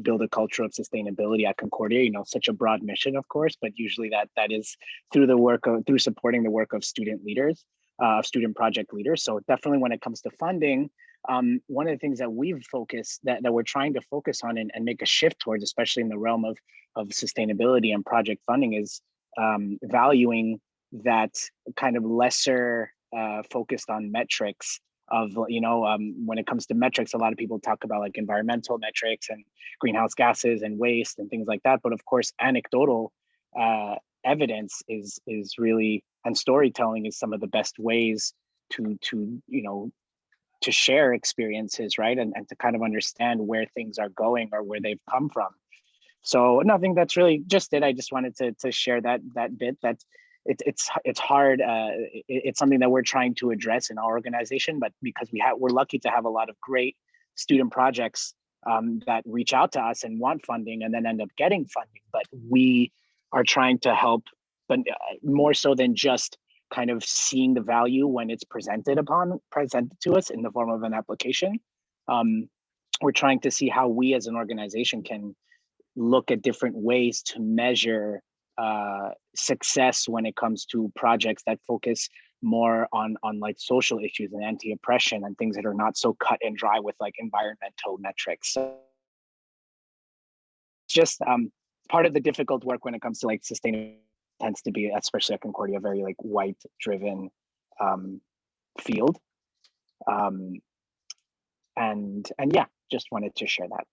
build a culture of sustainability at Concordia. Such a broad mission, of course, but usually that is through supporting the work of student leaders, student project leaders. So definitely, when it comes to funding, one of the things that that we're trying to focus on and make a shift towards, especially in the realm of sustainability and project funding, is valuing that kind of lesser focused on metrics of, when it comes to metrics, a lot of people talk about like environmental metrics and greenhouse gases and waste and things like that. But of course, anecdotal evidence is really, and storytelling is some of the best ways to share experiences, right? And to kind of understand where things are going or where they've come from. So nothing, that's really just it. I just wanted to share that bit that it's hard. It's something that we're trying to address in our organization, but because we're lucky to have a lot of great student projects that reach out to us and want funding and then end up getting funding. But we are trying to help, but more so than just kind of seeing the value when it's presented to us in the form of an application. We're trying to see how we as an organization can look at different ways to measure success when it comes to projects that focus more on like social issues and anti-oppression and things that are not so cut and dry with like environmental metrics. So just part of the difficult work when it comes to like sustainability tends to be, especially at Concordia, very like white driven field. And yeah, just wanted to share that.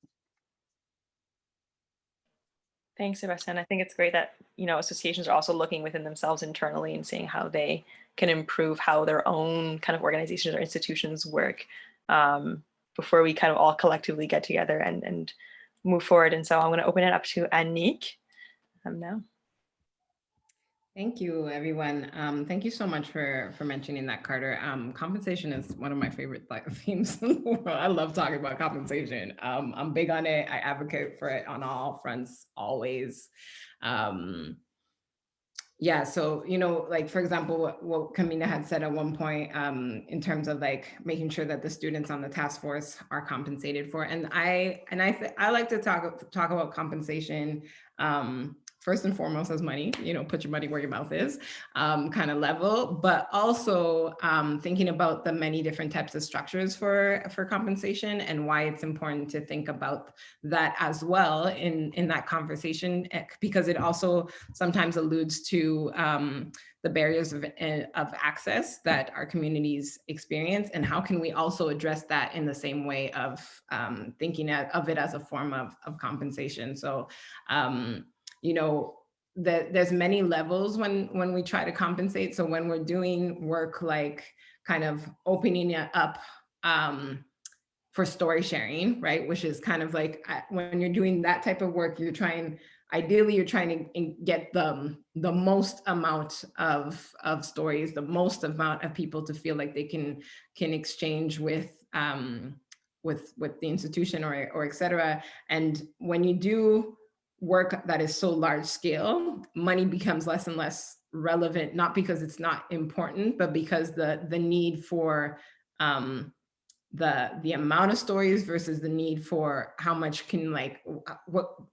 Thanks, Sebastian. I think it's great that, you know, associations are also looking within themselves internally and seeing how they can improve how their own kind of organizations or institutions work before we kind of all collectively get together and move forward. And so I'm going to open it up to Anique now. Thank you, everyone. Thank you so much for mentioning that, Carter. Compensation is one of my favorite themes in the world. I love talking about compensation. I'm big on it. I advocate for it on all fronts, always. Yeah, so, you know, like, for example, what Kamina had said at one point in terms of like making sure that the students on the task force are compensated for. And I like to talk about compensation first and foremost as money, you know, put your money where your mouth is kind of level, but also thinking about the many different types of structures for compensation and why it's important to think about that as well in that conversation, because it also sometimes alludes to the barriers of access that our communities experience, and how can we also address that in the same way of thinking of it as a form of compensation. So, you know, there's many levels when we try to compensate. So when we're doing work like kind of opening it up for story sharing, right? Which is kind of like when you're doing that type of work, ideally you're trying to get the most amount of stories, the most amount of people to feel like they can exchange with the institution or et cetera. And when you do work that is so large scale, money becomes less and less relevant, not because it's not important, but because the need for the amount of stories versus the need for how much can, like,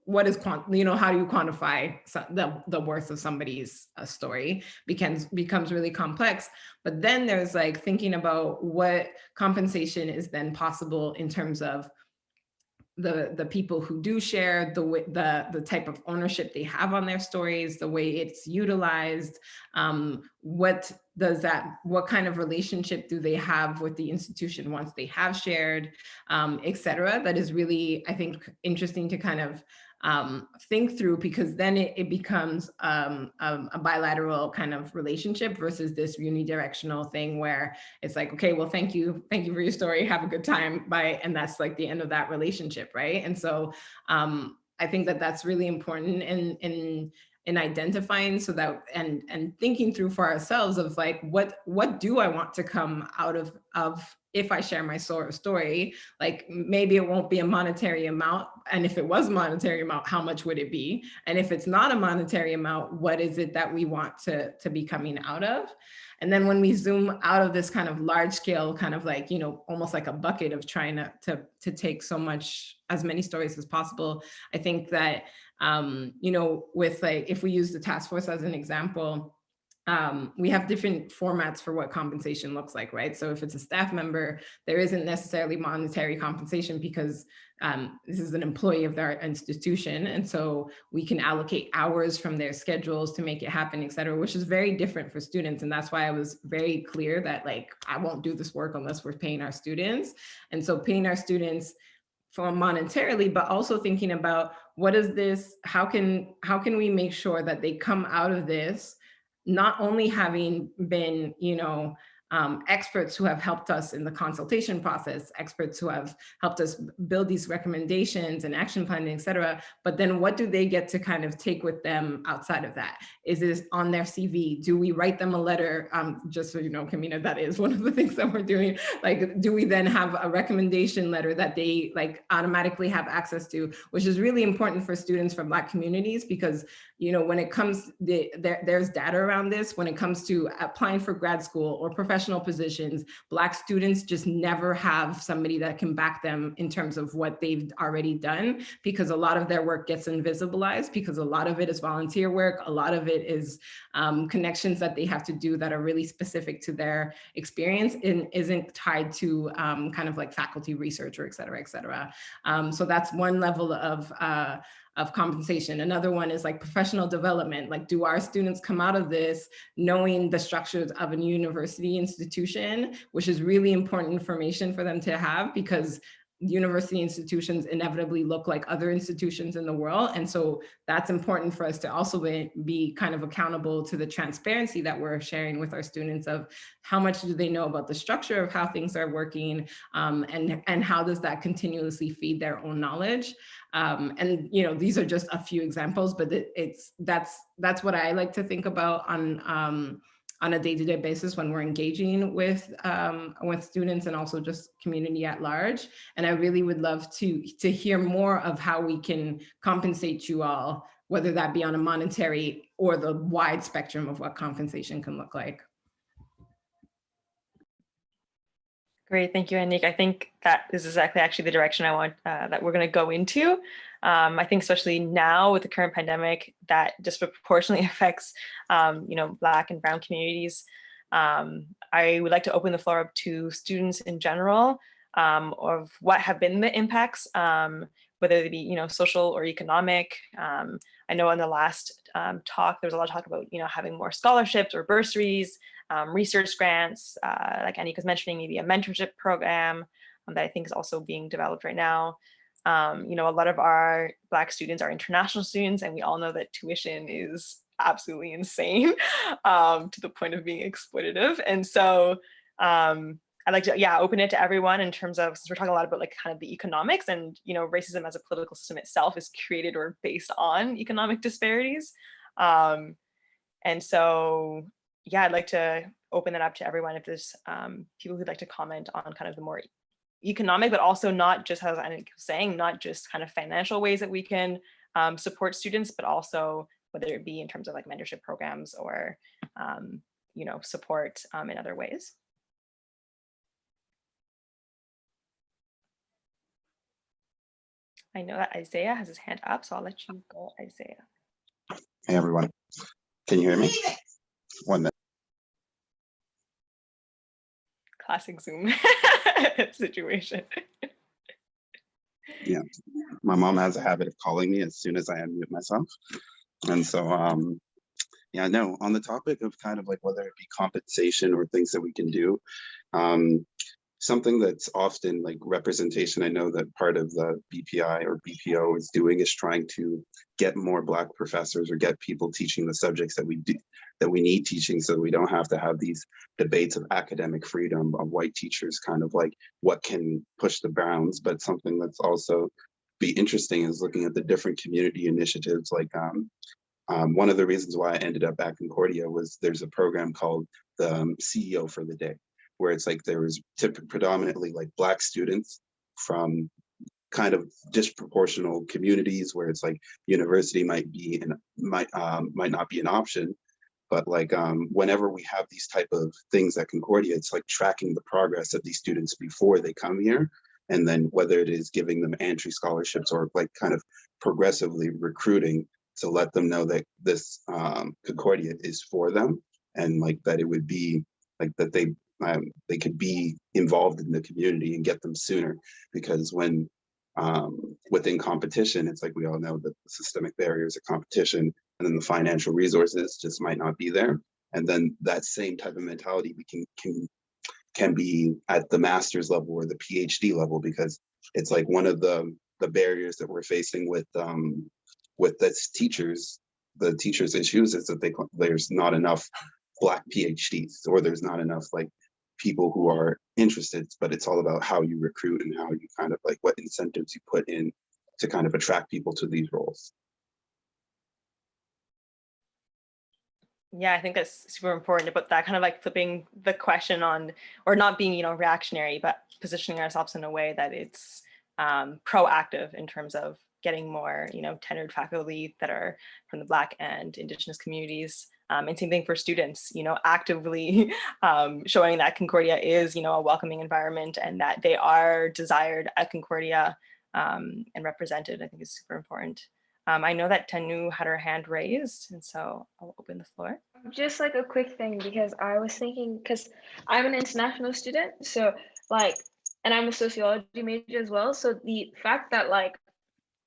what is you know, how do you quantify the worth of somebody's story becomes really complex. But then there's like thinking about what compensation is then possible in terms of the people who do share, the type of ownership they have on their stories, the way it's utilized, what kind of relationship do they have with the institution once they have shared, et cetera. That is really, I think, interesting to kind of think through, because then it becomes a bilateral kind of relationship versus this unidirectional thing where it's like, okay, well, thank you for your story, have a good time, bye, and that's like the end of that relationship, right? And so I think that that's really important in identifying, so that and thinking through for ourselves of like, what do I want to come out of if I share my story. Like, maybe it won't be a monetary amount, and if it was a monetary amount, how much would it be? And if it's not a monetary amount, what is it that we want to be coming out of? And then when we zoom out of this kind of large scale, kind of like, you know, almost like a bucket of trying to take as many stories as possible, I think that, you know, with like, if we use the task force as an example, we have different formats for what compensation looks like, right? So if it's a staff member, there isn't necessarily monetary compensation because this is an employee of our institution. And so we can allocate hours from their schedules to make it happen, et cetera, which is very different for students. And that's why I was very clear that, like, I won't do this work unless we're paying our students. And so paying our students for monetarily, but also thinking about what is this, how can we make sure that they come out of this not only having been, you know, experts who have helped us in the consultation process, experts who have helped us build these recommendations and action planning, et cetera, but then what do they get to kind of take with them outside of that? Is this on their CV? Do we write them a letter? Just so you know, Kamina, that is one of the things that we're doing. Like, do we then have a recommendation letter that they like automatically have access to, which is really important for students from Black communities, because, you know, when it comes, there's data around this, when it comes to applying for grad school or professional positions, Black students just never have somebody that can back them in terms of what they've already done, because a lot of their work gets invisibilized, because a lot of it is volunteer work, a lot of it is connections that they have to do that are really specific to their experience and isn't tied to kind of like faculty research or et cetera, et cetera. So that's one level of of compensation. Another one is like professional development. Like, do our students come out of this knowing the structures of a university institution, which is really important information for them to have, because university institutions inevitably look like other institutions in the world. And so that's important for us to also be kind of accountable to the transparency that we're sharing with our students of how much do they know about the structure of how things are working, and how does that continuously feed their own knowledge. And you know, these are just a few examples, but that's what I like to think about on a day-to-day basis when we're engaging with students and also just community at large. And I really would love to hear more of how we can compensate you all, whether that be on a monetary or the wide spectrum of what compensation can look like. Great, thank you, Anik. I think that is exactly actually the direction I want that we're going to go into. I think especially now with the current pandemic that disproportionately affects, you know, Black and Brown communities. I would like to open the floor up to students in general of what have been the impacts, whether they be, you know, social or economic. I know in the last talk, there was a lot of talk about, you know, having more scholarships or bursaries, research grants, like Anik was mentioning, maybe a mentorship program that I think is also being developed right now. You know, a lot of our Black students are international students, and we all know that tuition is absolutely insane to the point of being exploitative. And so I'd like to, yeah, open it to everyone in terms of, since we're talking a lot about like kind of the economics, and, you know, racism as a political system itself is created or based on economic disparities. And so, yeah, I'd like to open that up to everyone if there's people who'd like to comment on kind of the more economic, but also not just, as I was saying, not just kind of financial ways that we can support students, but also whether it be in terms of like mentorship programs or, you know, support in other ways. I know that Isaiah has his hand up, so I'll let you go, Isaiah. Hey, everyone. Can you hear me? One minute. Classic Zoom situation. Yeah, my mom has a habit of calling me as soon as I unmute myself. And so, yeah, no, on the topic of kind of like whether it be compensation or things that we can do, something that's often like representation, I know that part of the BPI or BPO is doing is trying to get more Black professors or get people teaching the subjects that we do, that we need teaching, so we don't have to have these debates of academic freedom of white teachers, kind of like what can push the bounds. But something that's also be interesting is looking at the different community initiatives. Like one of the reasons why I ended up at Concordia was there's a program called the CEO for the Day, where it's like there was predominantly like Black students from kind of disproportional communities where it's like university might not be an option. But like whenever we have these type of things at Concordia, it's like tracking the progress of these students before they come here. And then whether it is giving them entry scholarships or like kind of progressively recruiting to let them know that this Concordia is for them, and like that it would be like that they could be involved in the community and get them sooner. Because when within competition, it's like we all know that the systemic barriers of competition and then the financial resources just might not be there. And then that same type of mentality can be at the master's level or the PhD level, because it's like one of the barriers that we're facing with this the teachers issues is that there's not enough Black PhDs, or there's not enough like people who are interested. But it's all about how you recruit and how you kind of like what incentives you put in to kind of attract people to these roles. Yeah, I think that's super important about that kind of like flipping the question on, or not being, you know, reactionary, but positioning ourselves in a way that it's proactive in terms of getting more, you know, tenured faculty that are from the Black and Indigenous communities. And same thing for students, you know, actively showing that Concordia is, you know, a welcoming environment and that they are desired at Concordia and represented. I think is super important. I know that Tanu had her hand raised, and so I'll open the floor. Just like a quick thing, because I was thinking, because I'm an international student, so like, and I'm a sociology major as well. So the fact that like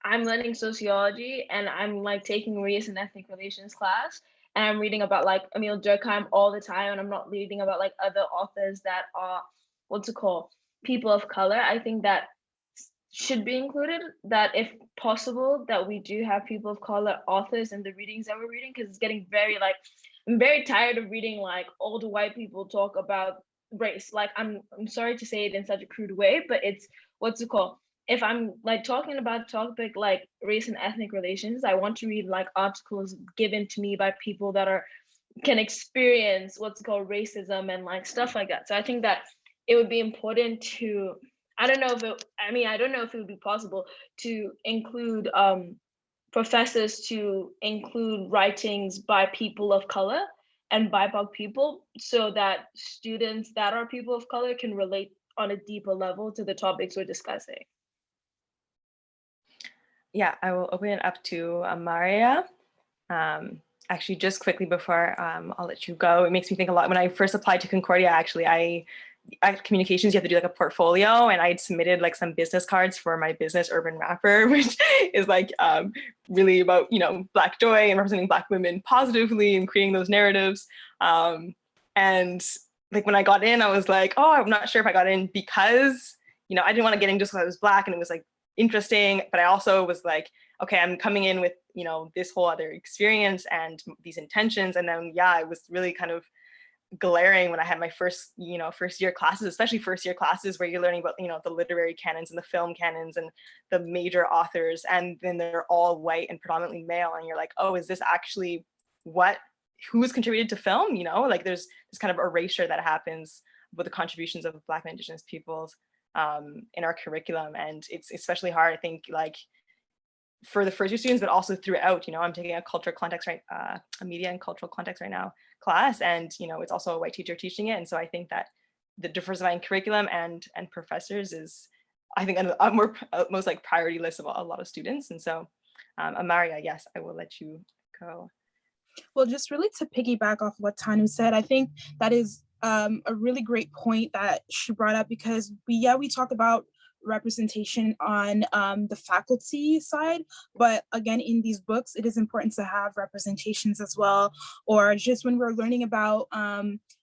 I'm learning sociology and I'm like taking race and ethnic relations class, and I'm reading about like Emil Durkheim all the time, and I'm not reading about like other authors that are what's it called, people of color. I think that should be included, that if possible that we do have people of color authors in the readings that we're reading, because it's getting very like, I'm very tired of reading like older white people talk about race. Like I'm sorry to say it in such a crude way, but it's what's it called, if I'm like talking about a topic like race and ethnic relations, I want to read like articles given to me by people that are can experience what's called racism and like stuff like that. So I think that it would be important to, I don't know if it, I mean, I don't know if it would be possible to include professors to include writings by people of color and BIPOC people, so that students that are people of color can relate on a deeper level to the topics we're discussing. Yeah, I will open it up to Maria. Actually, just quickly before I'll let you go, it makes me think a lot. When I first applied to Concordia, actually, I communications, you have to do like a portfolio, and I had submitted like some business cards for my business Urban Rapper, which is like really about, you know, Black joy and representing Black women positively and creating those narratives. And like when I got in, I was like, oh, I'm not sure if I got in because, you know, I didn't want to get in just because I was Black and it was like interesting, but I also was like, okay, I'm coming in with, you know, this whole other experience and these intentions. And then, yeah, it was really kind of glaring when I had my first, you know, first year classes, especially first year classes where you're learning about, you know, the literary canons and the film canons and the major authors, and then they're all white and predominantly male. And you're like, oh, is this actually who's contributed to film? You know, like there's this kind of erasure that happens with the contributions of Black and Indigenous peoples in our curriculum. And it's especially hard, I think, like for the first year students, but also throughout. You know, I'm taking a cultural context, right, a media and cultural context right now class, and you know, it's also a white teacher teaching it. And so I think that the diversifying curriculum and professors is, I think, a more most like priority list of a lot of students. And so Amaria, yes, I will let you go. Well, just really to piggyback off what Tanu said, I think that is a really great point that she brought up, because we talk about representation on the faculty side, but again, in these books, it is important to have representations as well, or just when we're learning about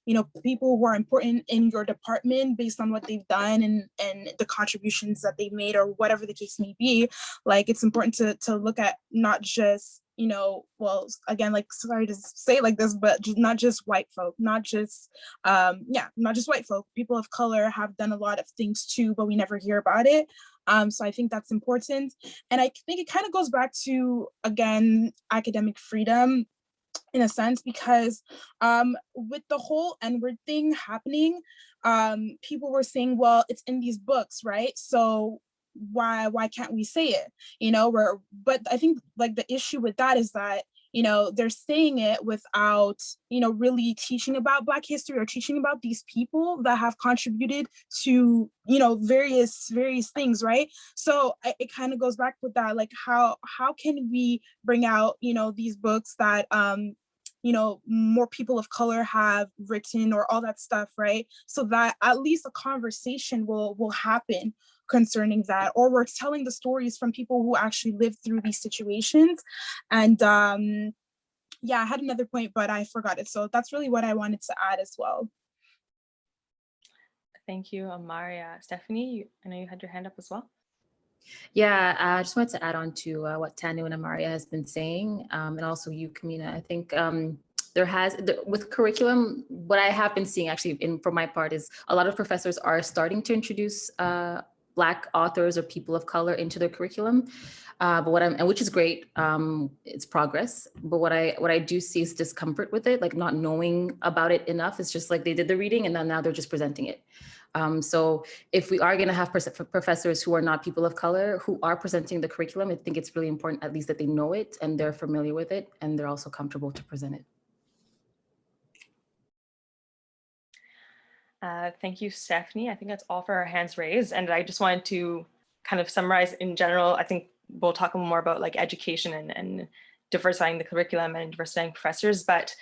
you know, people who are important in your department based on what they've done and the contributions that they've made, or whatever the case may be. Like, it's important to look at not just, you know, well, again, like, sorry to say it like this, but not just white folk, not just white folk. People of color have done a lot of things too, but we never hear about it. So I think that's important. And I think it kind of goes back to, again, academic freedom in a sense, because with the whole N-word thing happening, people were saying, well, it's in these books, right? So why can't we say it? You know, but I think like the issue with that is that, you know, they're saying it without, you know, really teaching about Black history or teaching about these people that have contributed to, you know, various things, right? So it kind of goes back with that, like how can we bring out, you know, these books that you know, more people of color have written, or all that stuff, right? So that at least a conversation will happen concerning that, or we're telling the stories from people who actually lived through these situations. And yeah, I had another point, but I forgot it. So that's really what I wanted to add as well. Thank you, Amaria. Stephanie, I know you had your hand up as well. Yeah, I just wanted to add on to what Tanu and Amaria has been saying, and also you, Kamina. I think with curriculum, what I have been seeing actually for my part is a lot of professors are starting to introduce Black authors or people of color into their curriculum, which is great. It's progress, but what I do see is discomfort with it, like not knowing about it enough. It's just like they did the reading and then now they're just presenting it. So if we are going to have professors who are not people of color who are presenting the curriculum, I think it's really important at least that they know it and they're familiar with it and they're also comfortable to present it. Thank you, Stephanie. I think that's all for our hands raised. And I just wanted to kind of summarize in general. I think we'll talk a little more about like education and diversifying the curriculum and diversifying professors, but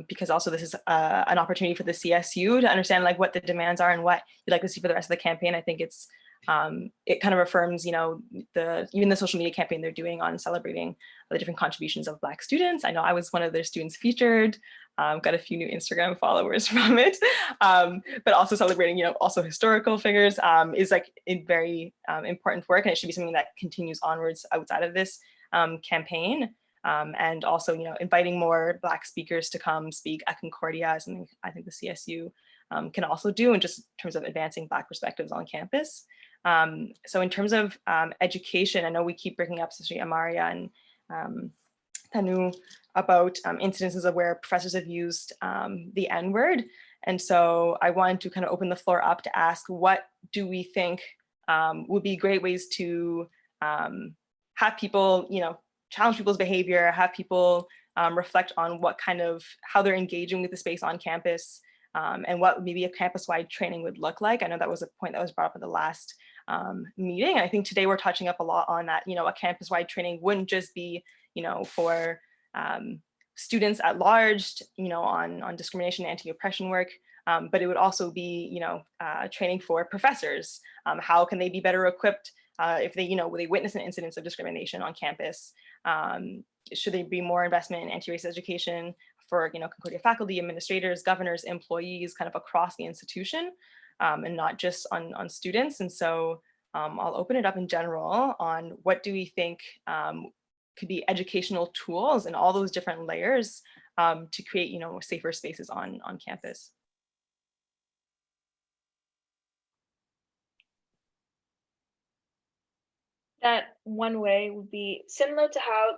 because also this is an opportunity for the CSU to understand like what the demands are and what you'd like to see for the rest of the campaign. I think it's it kind of affirms, even the social media campaign they're doing on celebrating the different contributions of Black students. I know I was one of their students featured, got a few new Instagram followers from it, but also celebrating, also historical figures is like a very important work, and it should be something that continues onwards outside of this campaign. And also, inviting more Black speakers to come speak at Concordia is something I think the CSU can also do in just terms of advancing Black perspectives on campus. So in terms of education, I know we keep bringing up, especially Amaria and Tanu, about incidences of where professors have used the N-word. And so I wanted to kind of open the floor up to ask, what do we think would be great ways to have people, challenge people's behavior, have people reflect on how they're engaging with the space on campus, and what maybe a campus-wide training would look like. I know that was a point that was brought up at the last meeting. I think today we're touching up a lot on that, a campus-wide training wouldn't just be, for students at large, on discrimination, anti-oppression work, but it would also be, training for professors. How can they be better equipped if they, they witness an incidence of discrimination on campus? Should there be more investment in anti-racist education for, Concordia faculty, administrators, governors, employees, kind of across the institution, and not just on students? And so I'll open it up in general on what do we think could be educational tools in all those different layers to create, safer spaces on campus. That one way would be similar to how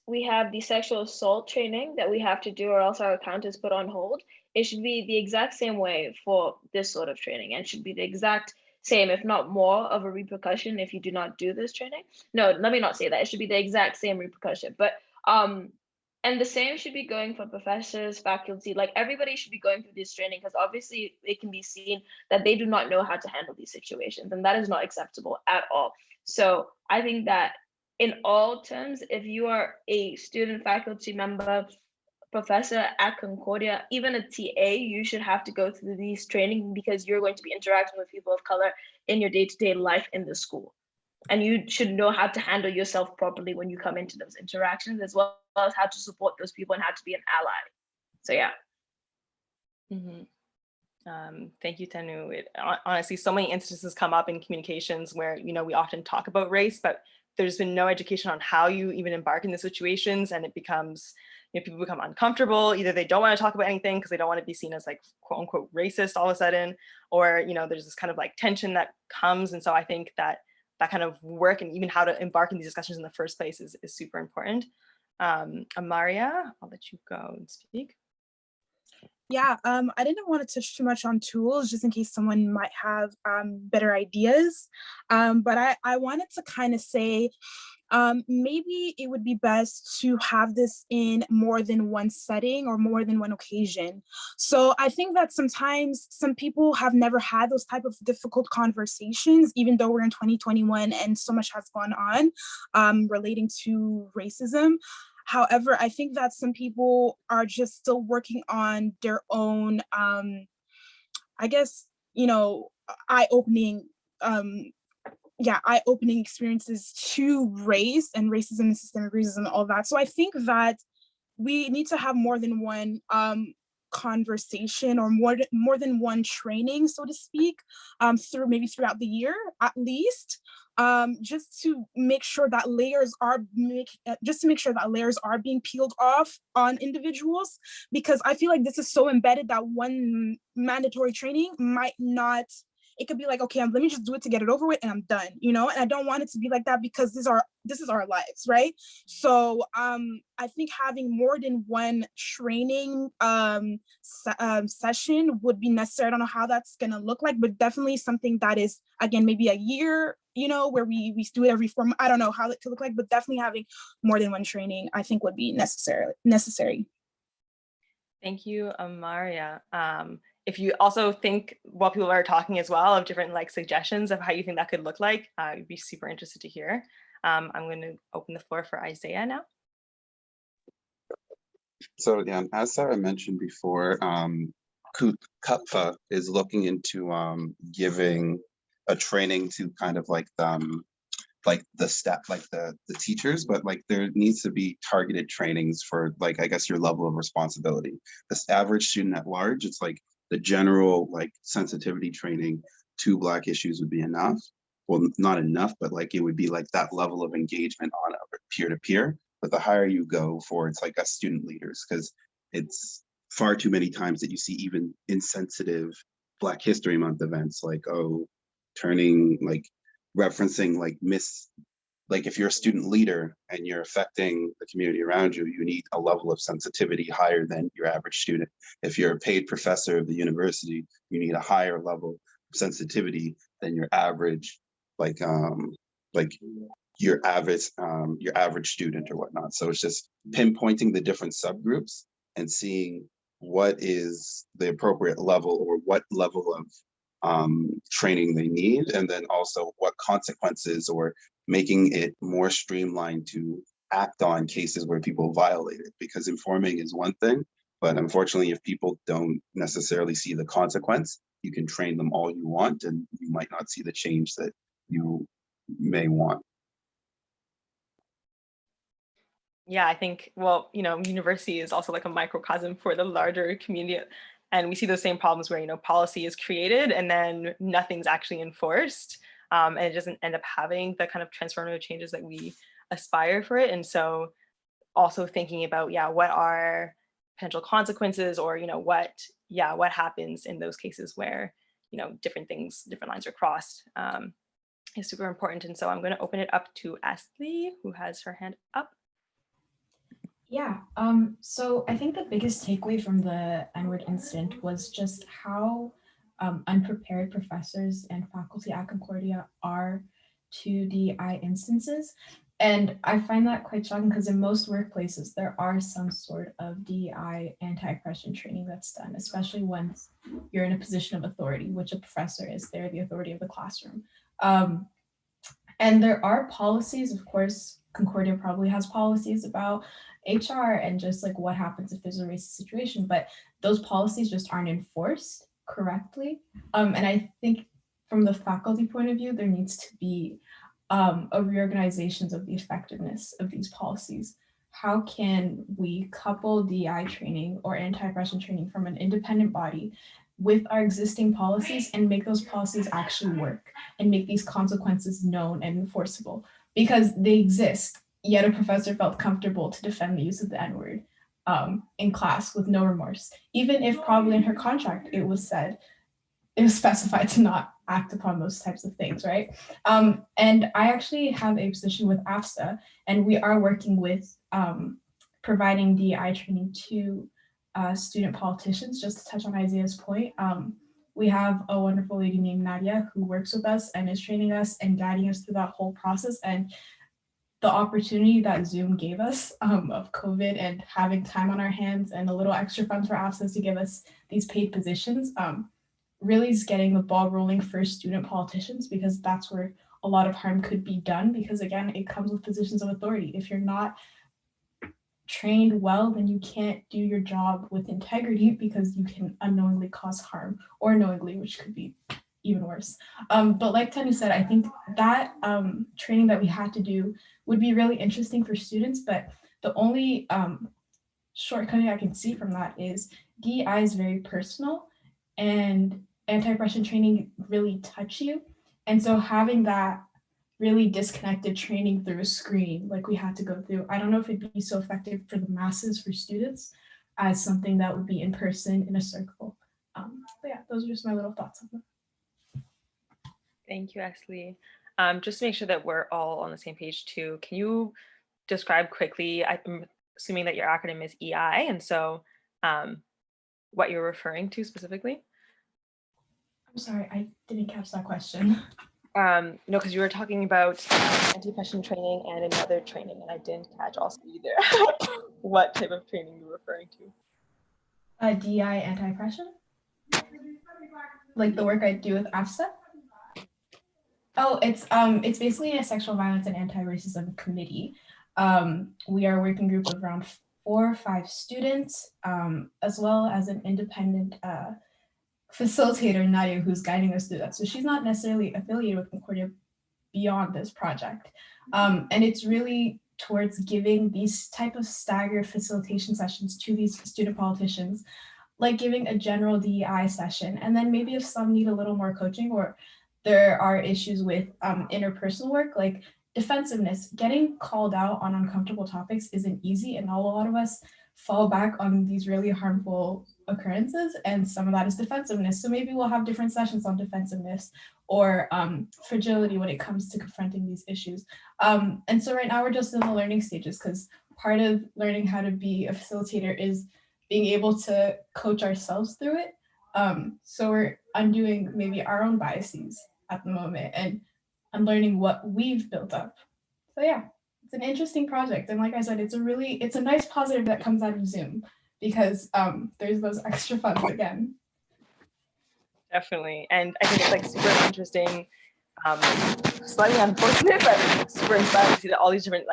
we have the sexual assault training that we have to do, or else our account is put on hold. It should be the exact same way for this sort of training, and should be the exact same, if not more, of a repercussion if you do not do this training. No, let me not say that. It should be the exact same repercussion, but and the same should be going for professors, faculty, like everybody should be going through this training, because obviously it can be seen that they do not know how to handle these situations, and that is not acceptable at all. So I think that in all terms, if you are a student, faculty member, professor at Concordia, even a TA, you should have to go through these training, because you're going to be interacting with people of color in your day-to-day life in the school. And you should know how to handle yourself properly when you come into those interactions, as well as how to support those people and how to be an ally. So yeah. Thank you, Tanu. Honestly, so many instances come up in communications where, we often talk about race, but there's been no education on how you even embark in the situations, and it becomes, people become uncomfortable. Either they don't want to talk about anything because they don't want to be seen as like quote unquote racist all of a sudden, or, there's this kind of like tension that comes. And so I think that kind of work, and even how to embark in these discussions in the first place, is super important. Amaria, I'll let you go and speak. Yeah, I didn't want to touch too much on tools, just in case someone might have better ideas. But I wanted to kind of say, maybe it would be best to have this in more than one setting or more than one occasion. So I think that sometimes some people have never had those type of difficult conversations, even though we're in 2021 and so much has gone on relating to racism. However, I think that some people are just still working on their own, I guess, eye-opening experiences to race and racism and systemic racism and all that. So I think that we need to have more than one conversation, or more than one training, so to speak, throughout the year at least, just to make sure that layers are being peeled off on individuals, because I feel like this is so embedded that one mandatory training might not. It could be like, okay, let me just do it to get it over with and I'm done, and I don't want it to be like that, because this is our lives, right? So I think having more than one training session would be necessary. I don't know how that's gonna look like, but definitely something that is, again, maybe a year, where we do it every 4 months. I don't know how it could look like, but definitely having more than one training, I think, would be necessary. Thank you, Amaria. If you also think, while people are talking as well, of different suggestions of how you think that could look like, I'd be super interested to hear. I'm going to open the floor for Isaiah now. So yeah, as Sarah mentioned before, CUPFA is looking into giving a training to kind of like the staff, like the teachers, but like there needs to be targeted trainings for like, I guess, your level of responsibility. This average student at large, it's like the general like sensitivity training to Black issues would be enough. Well, not enough, but like it would be like that level of engagement on a peer-to-peer. But the higher you go for, it's like us student leaders, because it's far too many times that you see even insensitive Black History Month events, like, oh, turning like referencing like if you're a student leader and you're affecting the community around you, you need a level of sensitivity higher than your average student. If you're a paid professor of the university, you need a higher level of sensitivity than your average, like your average student or whatnot. So it's just pinpointing the different subgroups and seeing what is the appropriate level, or what level of training they need, and then also what consequences, or making it more streamlined to act on cases where people violate it. Because informing is one thing, but unfortunately, if people don't necessarily see the consequence, you can train them all you want, and you might not see the change that you may want. Yeah, I think, well, university is also like a microcosm for the larger community. And we see those same problems where, policy is created and then nothing's actually enforced. And it doesn't end up having the kind of transformative changes that we aspire for it. And so also thinking about, what are potential consequences, or, what happens in those cases where, different lines are crossed, is super important. And so I'm going to open it up to Ashley, who has her hand up. Yeah, so I think the biggest takeaway from the N-word incident was just how unprepared professors and faculty at Concordia are to DEI instances. And I find that quite shocking, because in most workplaces, there are some sort of DEI anti-oppression training that's done, especially once you're in a position of authority, which a professor is. They're the authority of the classroom. And there are policies, of course. Concordia probably has policies about HR and just like what happens if there's a racist situation, but those policies just aren't enforced correctly. And I think from the faculty point of view, there needs to be a reorganization of the effectiveness of these policies. How can we couple DI training or anti-oppression training from an independent body with our existing policies and make those policies actually work and make these consequences known and enforceable? Because they exist, yet a professor felt comfortable to defend the use of the N-word in class with no remorse, even if probably in her contract it was specified to not act upon those types of things, right? And I actually have a position with AFSA, and we are working with providing DEI training to student politicians. Just to touch on Isaiah's point, we have a wonderful lady named Nadia who works with us and is training us and guiding us through that whole process. And the opportunity that Zoom gave us of COVID and having time on our hands and a little extra funds for AFSA to give us these paid positions really is getting the ball rolling for student politicians, because that's where a lot of harm could be done. Because again, it comes with positions of authority. If you're not trained well, then you can't do your job with integrity, because you can unknowingly cause harm, or knowingly, which could be even worse. But like Tanu said, I think that training that we had to do would be really interesting for students, but the only shortcoming I can see from that is DEI is very personal, and anti-oppression training really touch you. And so having that really disconnected training through a screen like we had to go through, I don't know if it'd be so effective for the masses, for students, as something that would be in person in a circle. But yeah, those are just my little thoughts on that. Thank you, Ashley. Just to make sure that we're all on the same page too, can you describe quickly, I'm assuming that your acronym is EI, and so what you're referring to specifically? I'm sorry, I didn't catch that question. No, because you were talking about anti-oppression training and another training, and I didn't catch also either what type of training you're referring to. DEI anti-oppression? Like the work I do with AFSA? Oh, it's basically a sexual violence and anti-racism committee. We are a working group of around 4 or 5 students, as well as an independent facilitator, Nadia, who's guiding us through that. So she's not necessarily affiliated with Concordia beyond this project. And it's really towards giving these type of staggered facilitation sessions to these student politicians, like giving a general DEI session. And then maybe if some need a little more coaching or there are issues with interpersonal work, like defensiveness, getting called out on uncomfortable topics isn't easy. And a lot of us fall back on these really harmful occurrences. And some of that is defensiveness. So maybe we'll have different sessions on defensiveness or fragility when it comes to confronting these issues. And so right now we're just in the learning stages, because part of learning how to be a facilitator is being able to coach ourselves through it. So we're undoing maybe our own biases at the moment and unlearning what we've built up. So yeah, it's an interesting project. And like I said, it's a nice positive that comes out of Zoom, because there's those extra funds again. Definitely. And I think it's like super interesting, slightly unfortunate, but super inspiring to see that all these different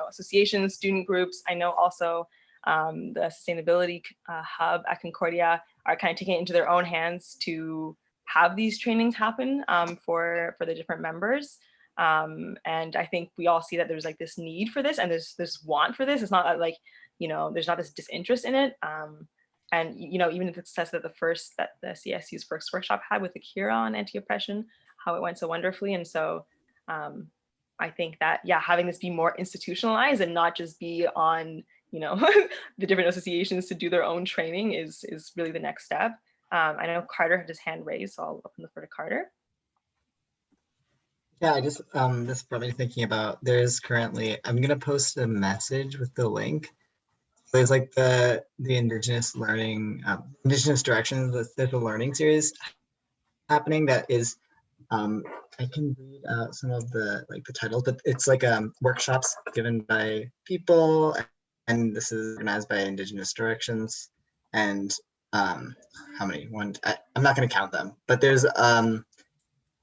associations, student groups. I know also the sustainability hub at Concordia are kind of taking it into their own hands to have these trainings happen for the different members. And I think we all see that there's like this need for this and there's this want for this. It's not that like, there's not this disinterest in it. And, even if it says that the CSU's first workshop had with Akira on anti-oppression, how it went so wonderfully. And so I think that, having this be more institutionalized and not just be on, the different associations to do their own training is really the next step. I know Carter had his hand raised, so I'll open the floor to Carter. Yeah, I just, this brought me thinking about, there's currently, I'm going to post a message with the link. There's like the Indigenous learning, Indigenous directions, there's a learning series happening that is, I can read out some of the titles, but it's like workshops given by people, and this is organized by Indigenous directions. And how many? I'm not going to count them, but there's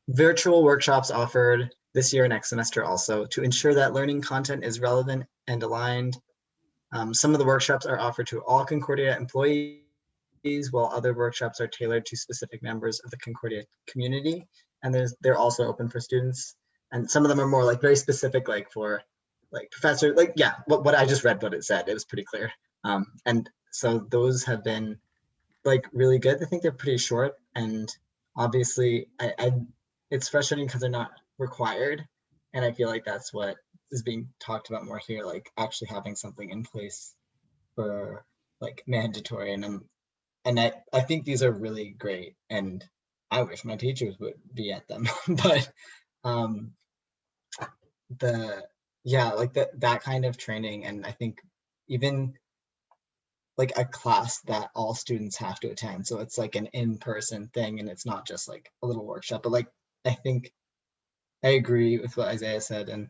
virtual workshops offered this year, next semester also, to ensure that learning content is relevant and aligned. Some of the workshops are offered to all Concordia employees, while other workshops are tailored to specific members of the Concordia community. And they're also open for students. And some of them are more like very specific, like for professor, what I just read, what it said, it was pretty clear. And so those have been really good. I think they're pretty short, and obviously it's frustrating because they're not required. And I feel like that's what is being talked about more here, like actually having something in place for mandatory. And I think these are really great, and I wish my teachers would be at them. But that kind of training, and I think even a class that all students have to attend, so it's like an in-person thing, and it's not just like a little workshop. But I think I agree with what Isaiah said, and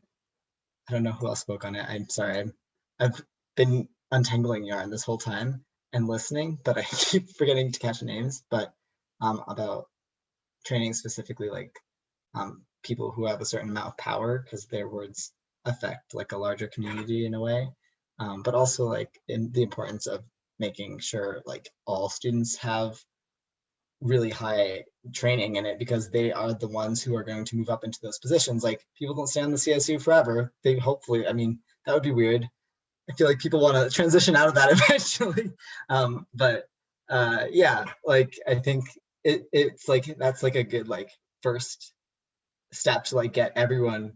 I don't know who else spoke on it. I'm sorry. I've been untangling yarn this whole time and listening, but I keep forgetting to catch names. But about training specifically people who have a certain amount of power, because their words affect a larger community in a way. But also in the importance of making sure all students have really high training in it, because they are the ones who are going to move up into those positions. People don't stay on the CSU forever. They hopefully, I mean, that would be weird. I feel like people want to transition out of that eventually. I think it's that's a good first step to get everyone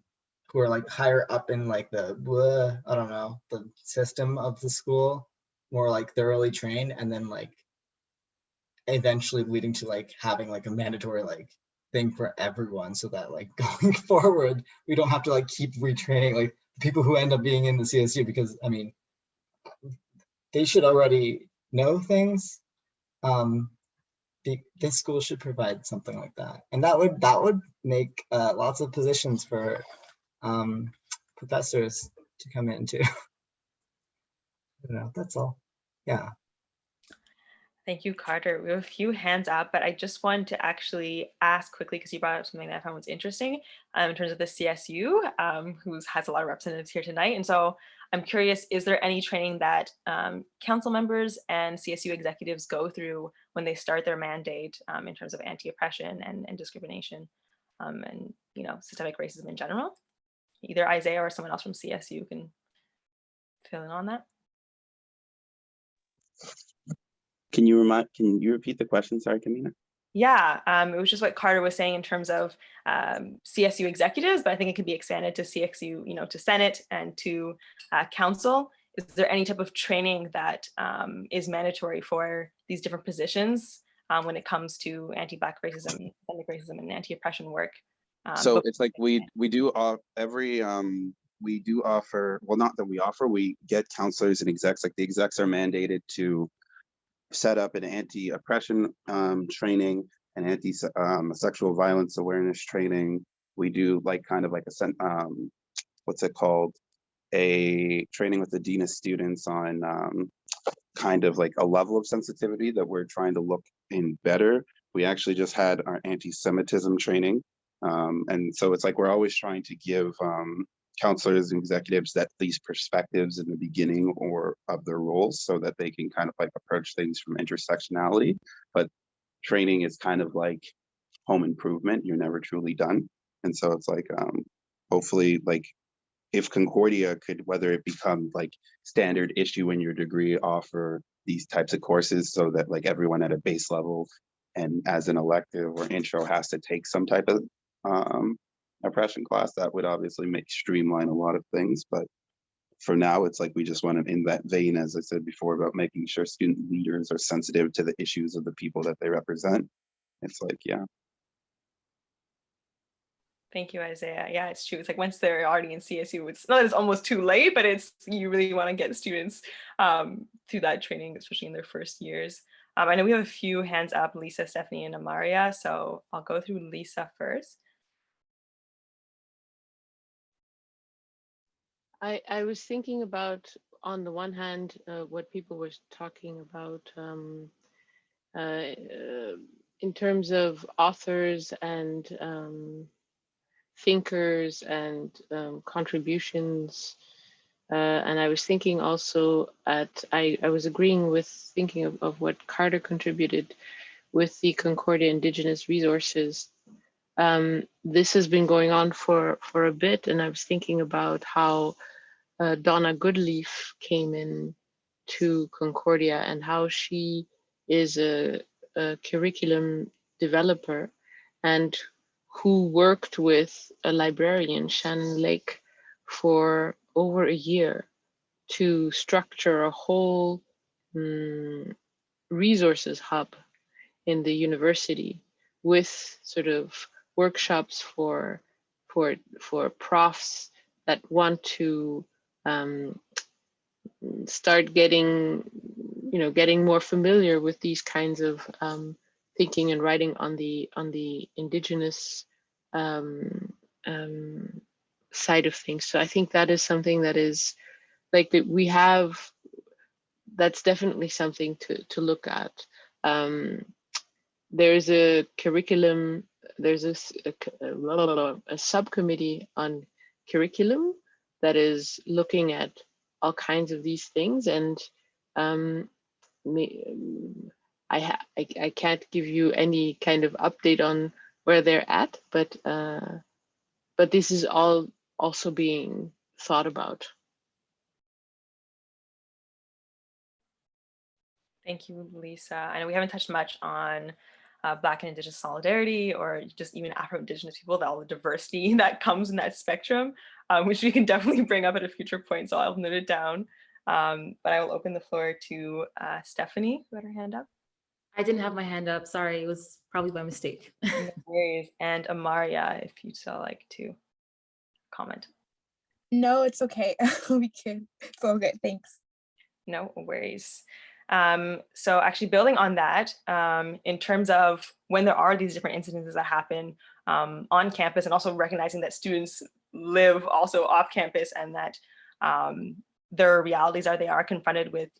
who are higher up in the I don't know, the system of the school more thoroughly trained, and then eventually leading to having a mandatory thing for everyone, so that going forward we don't have to keep retraining people who end up being in the CSU, because I mean they should already know things. This school should provide something like that, and that would make lots of positions for professors to come into. That's all. Yeah. Thank you, Carter. We have a few hands up, but I just wanted to actually ask quickly, because you brought up something that I found was interesting in terms of the CSU, who has a lot of representatives here tonight. And so I'm curious, is there any training that council members and CSU executives go through when they start their mandate in terms of anti-oppression and discrimination and, you know, systemic racism in general? Either Isaiah or someone else from CSU can fill in on that. Can you repeat the question? Sorry, Kamina. Yeah, it was just what Carter was saying in terms of CSU executives, but I think it could be expanded to CSU, you know, to Senate and to council. Is there any type of training that is mandatory for these different positions when it comes to anti-Black racism, systemic racism, and anti-oppression work? So it's like we do offer, well, not that we offer, we get counselors and execs, like the execs are mandated to set up an anti-oppression training and anti-sexual violence awareness training. We do like kind of like a what's it called, a training with the dean of students on kind of like a level of sensitivity that we're trying to look in better. We actually just had our anti-Semitism training, and so it's like we're always trying to give counselors and executives that these perspectives in the beginning or of their roles so that they can kind of like approach things from intersectionality. But training is kind of like home improvement. You're never truly done. And so it's like, hopefully, like if Concordia could, whether it becomes like standard issue in your degree, offer these types of courses so that like everyone at a base level and as an elective or intro has to take some type of oppression class, that would obviously streamline a lot of things. But for now, it's like we just want to, in that vein, as I said before, about making sure student leaders are sensitive to the issues of the people that they represent. It's like, yeah. Thank you, Isaiah. Yeah, it's true. It's like once they're already in CSU, it's not that it's almost too late, but it's, you really want to get students through that training, especially in their first years. I know we have a few hands up, Lisa, Stephanie, and Amaria. So I'll go through Lisa first. I was thinking about, on the one hand, what people were talking about in terms of authors and thinkers and contributions. And I was thinking also I was agreeing with thinking of what Carter contributed with the Concordia Indigenous resources. This has been going on for a bit, and I was thinking about how Donna Goodleaf came in to Concordia and how she is a curriculum developer and who worked with a librarian, Shannon Lake, for over a year to structure a whole resources hub in the university with sort of workshops for profs that want to start getting more familiar with these kinds of thinking and writing on the Indigenous side of things. So I think that is something that is like that we have. That's definitely something to look at. There's a curriculum. There's a subcommittee on curriculum that is looking at all kinds of these things, and I can't give you any kind of update on where they're at, but this is all also being thought about. Thank you, Lisa. I know we haven't touched much on Black and Indigenous solidarity, or just even Afro-Indigenous people, all the diversity that comes in that spectrum, which we can definitely bring up at a future point, so I'll note it down. But I will open the floor to Stephanie, who had her hand up. I didn't have my hand up, sorry, it was probably by mistake. No worries. And Amaria, if you'd still like to comment. No, it's okay. We can. It's all good. Thanks. No worries. So actually building on that, in terms of when there are these different incidences that happen on campus, and also recognizing that students live also off campus, and that their realities are they are confronted with,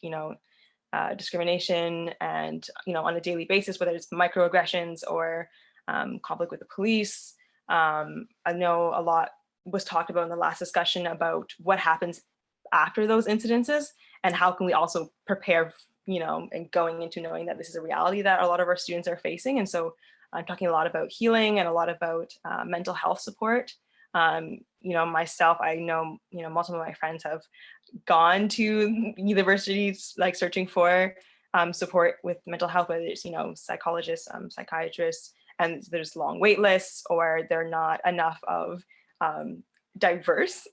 discrimination and, on a daily basis, whether it's microaggressions or conflict with the police. I know a lot was talked about in the last discussion about what happens after those incidences, and how can we also prepare, you know, and going into knowing that this is a reality that a lot of our students are facing. And so I'm talking a lot about healing and a lot about mental health support. You know, myself, I know, you know, multiple of my friends have gone to universities like searching for support with mental health, whether it's, you know, psychologists, psychiatrists, and there's long wait lists, or there are not enough of diverse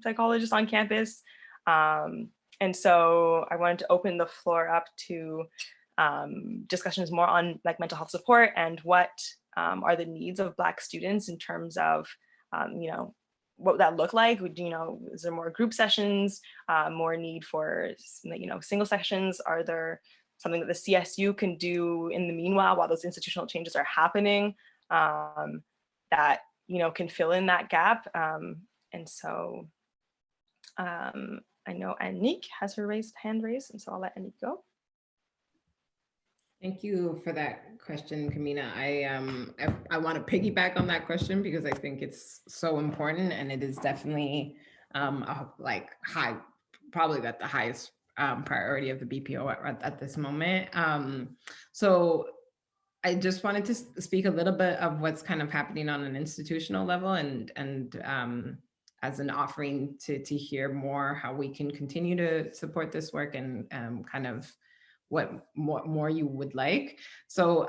psychologists on campus. And so I wanted to open the floor up to discussions more on like mental health support and what are the needs of Black students in terms of, you know, what would that look like? Would, you know, is there more group sessions, more need for, you know, single sessions? Are there something that the CSU can do in the meanwhile while those institutional changes are happening that, you know, can fill in that gap? And so I know Anique has her hand raised, and so I'll let Anique go. Thank you for that question, Kamina. I want to piggyback on that question because I think it's so important, and it is definitely like probably at the highest priority of the BPO at this moment. So I just wanted to speak a little bit of what's kind of happening on an institutional level, and as an offering to hear more how we can continue to support this work, and kind of what more you would like. So,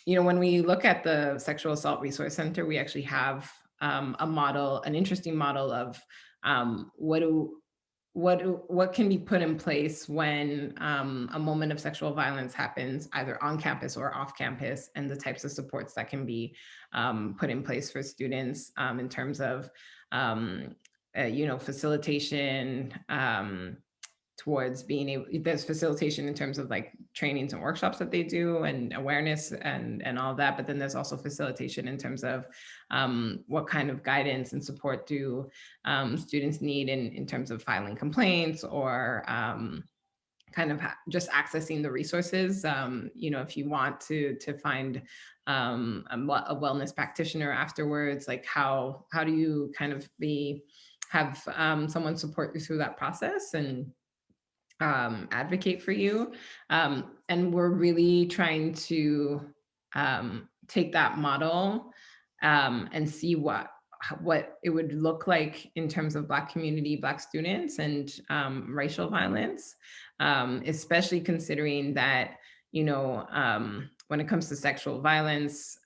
you know, when we look at the Sexual Assault Resource Center, we actually have a model, an interesting model of what can be put in place when a moment of sexual violence happens either on campus or off campus, and the types of supports that can be put in place for students in terms of, you know, facilitation, towards being able, there's facilitation in terms of like trainings and workshops that they do and awareness and all that, but then there's also facilitation in terms of what kind of guidance and support do students need in terms of filing complaints, or kind of just accessing the resources. You know, if you want to find a wellness practitioner afterwards, like how do you kind of have someone support you through that process and advocate for you. And we're really trying to take that model and see what it would look like in terms of Black community, Black students, and racial violence, especially considering that, you know, when it comes to sexual violence,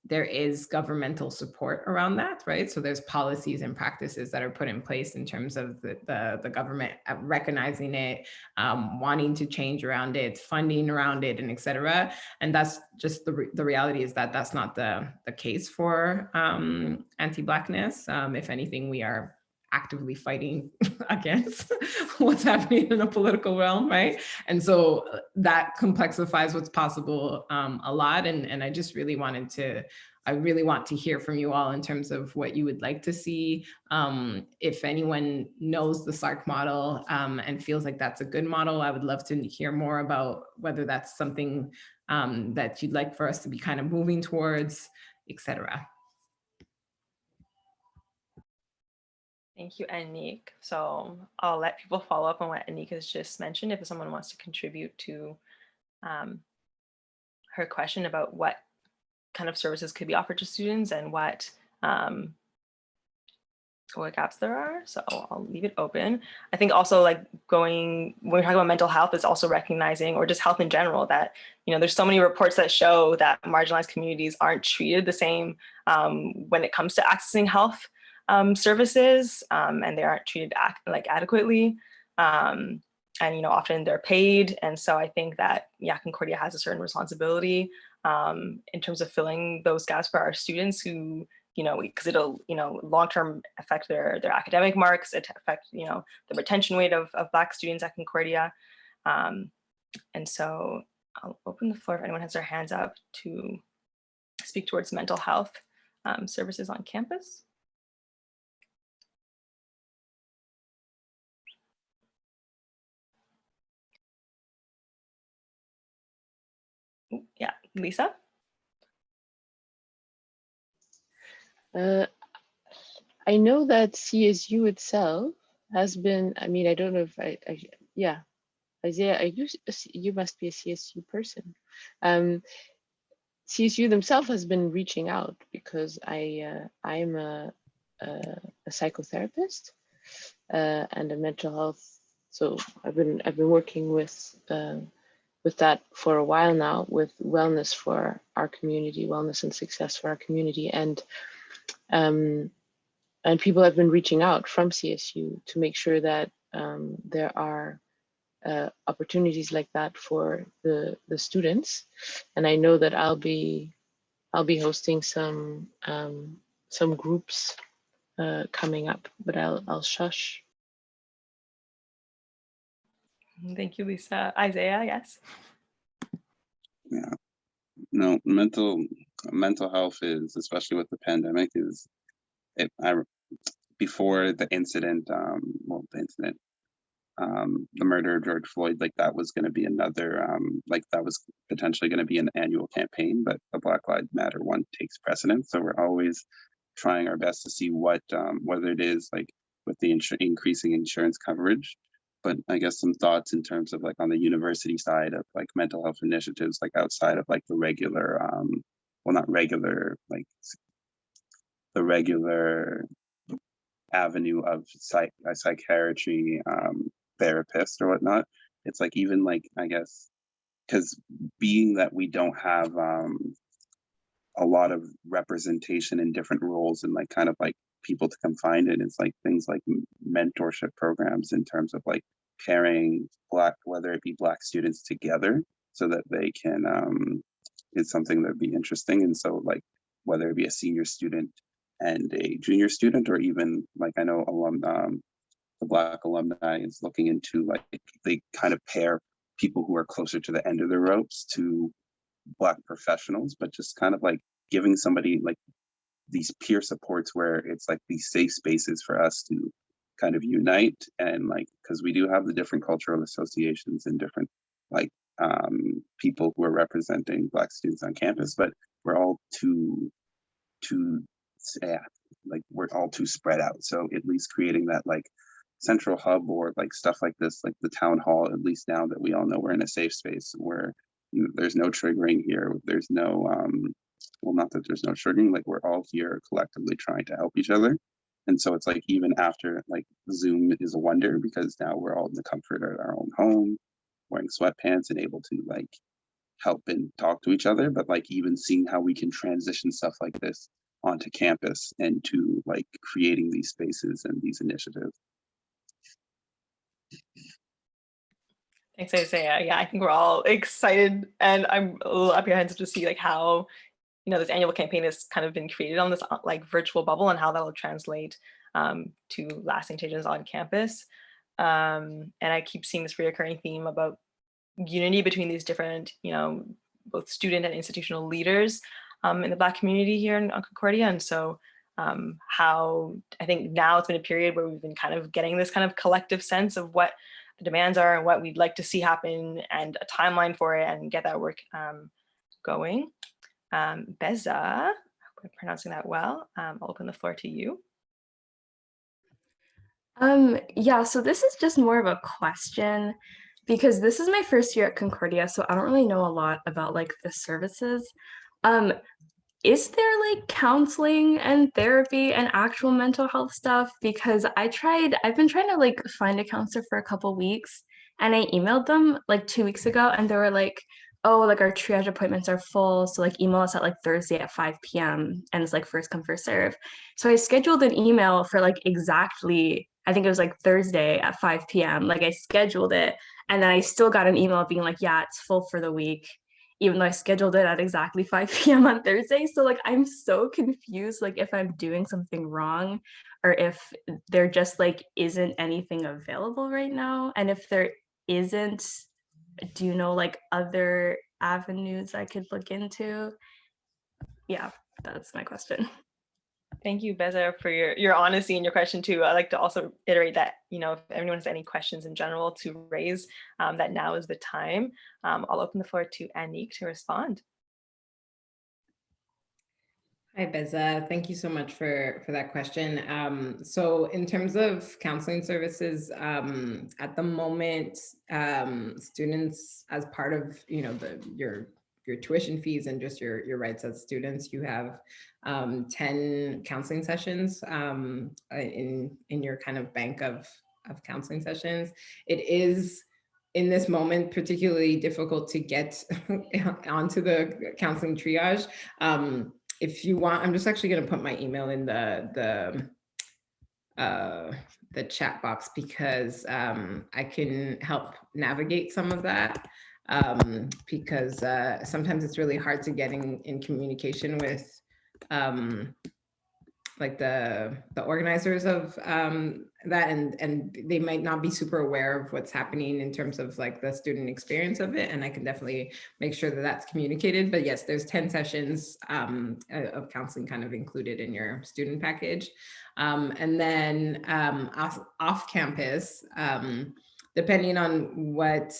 there is governmental support around that, right? So there's policies and practices that are put in place in terms of the government recognizing it, wanting to change around it, funding around it, and et cetera. And that's just the reality is that that's not the case for anti-Blackness. If anything, we are actively fighting against what's happening in the political realm, right? And so that complexifies what's possible a lot. And I just really want to hear from you all in terms of what you would like to see. If anyone knows the SARC model and feels like that's a good model, I would love to hear more about whether that's something that you'd like for us to be kind of moving towards, et cetera. Thank you, Anique. So I'll let people follow up on what Anique has just mentioned if someone wants to contribute to her question about what kind of services could be offered to students and what gaps there are. So I'll leave it open. I think also like when we're talking about mental health, it's also recognizing, or just health in general, that, you know, there's so many reports that show that marginalized communities aren't treated the same when it comes to accessing health services, and they aren't treated adequately. And, you know, often they're paid. And so I think that, yeah, Concordia has a certain responsibility in terms of filling those gaps for our students who, you know, because it'll, you know, long-term affect their academic marks, it affect, you know, the retention rate of Black students at Concordia. And so I'll open the floor if anyone has their hands up to speak towards mental health services on campus. Yeah, Lisa? I know that CSU itself has been, I mean, I don't know if yeah, Isaiah, you must be a CSU person. CSU themselves has been reaching out because I'm a psychotherapist and a mental health. So I've been working with that for a while now, with wellness for our community, wellness and success for our community, and people have been reaching out from CSU to make sure that there are opportunities like that for the students. And I know that I'll be hosting some groups coming up, but I'll shush. Thank you, Lisa. Isaiah, yes. Yeah, no, mental health is, especially with the pandemic, is before the incident, the murder of George Floyd, like that was going to be another, like that was potentially going to be an annual campaign, but the Black Lives Matter one takes precedence. So we're always trying our best to see what, whether it is like with the increasing insurance coverage, but I guess some thoughts in terms of like on the university side of like mental health initiatives, like outside of like the regular, well, not regular, like the regular avenue of psychiatry, therapist or whatnot. It's like, even like, I guess, because being that we don't have a lot of representation in different roles and like kind of like people to confine in, it's like things like mentorship programs in terms of like pairing whether it be Black students together so that they can, it's something that'd be interesting. And so like whether it be a senior student and a junior student, or even like I know the Black alumni is looking into like they kind of pair people who are closer to the end of the ropes to Black professionals, but just kind of like giving somebody like these peer supports where it's like these safe spaces for us to kind of unite. And like, because we do have the different cultural associations and different like people who are representing Black students on campus, but we're all too like we're all too spread out. So at least creating that like central hub or like stuff like this, like the town hall, at least now that we all know we're in a safe space where there's no triggering here, there's no well, not that there's no triggering, like we're all here collectively trying to help each other. And so it's like, even after like Zoom is a wonder because now we're all in the comfort of our own home, wearing sweatpants and able to like help and talk to each other, but like even seeing how we can transition stuff like this onto campus and to like creating these spaces and these initiatives. Thanks, Isaiah. Yeah, I think we're all excited, and I'm a little apprehensive to see like how, you know, this annual campaign has kind of been created on this like virtual bubble and how that will translate to lasting changes on campus. And I keep seeing this reoccurring theme about unity between these different, you know, both student and institutional leaders in the Black community here in Concordia. And so how I think now it's been a period where we've been kind of getting this kind of collective sense of what the demands are and what we'd like to see happen and a timeline for it and get that work going. Beza, I hope I'm pronouncing that well. I'll open the floor to you. Yeah, so this is just more of a question because this is my first year at Concordia, so I don't really know a lot about like the services. Is there like counseling and therapy and actual mental health stuff? Because I've been trying to like find a counselor for a couple weeks, and I emailed them like 2 weeks ago and they were like, oh, like our triage appointments are full. So like email us at like Thursday at 5 p.m. and it's like first come, first serve. So I scheduled an email for like exactly, I think it was like Thursday at 5 p.m. Like I scheduled it and then I still got an email being like, yeah, it's full for the week, even though I scheduled it at exactly 5 p.m. on Thursday. So like, I'm so confused, like if I'm doing something wrong or if there just like isn't anything available right now. And if there isn't, do you know like other avenues I could look into? Yeah, that's my question. Thank you, Beza, for your honesty and your question too. I'd like to also iterate that, you know, if anyone has any questions in general to raise, that now is the time. I'll open the floor to Anique to respond. Hi, Beza. Thank you so much for that question. So in terms of counseling services, at the moment, students, as part of your tuition fees and just your rights as students, you have 10 counseling sessions in your kind of bank of counseling sessions. It is in this moment particularly difficult to get onto the counseling triage. If you want, I'm just actually going to put my email in the chat box because I can help navigate some of that because sometimes it's really hard to get in communication with like the organizers of that, and they might not be super aware of what's happening in terms of like the student experience of it, and I can definitely make sure that that's communicated. But yes, there's 10 sessions of counseling kind of included in your student package. And then off campus, depending on what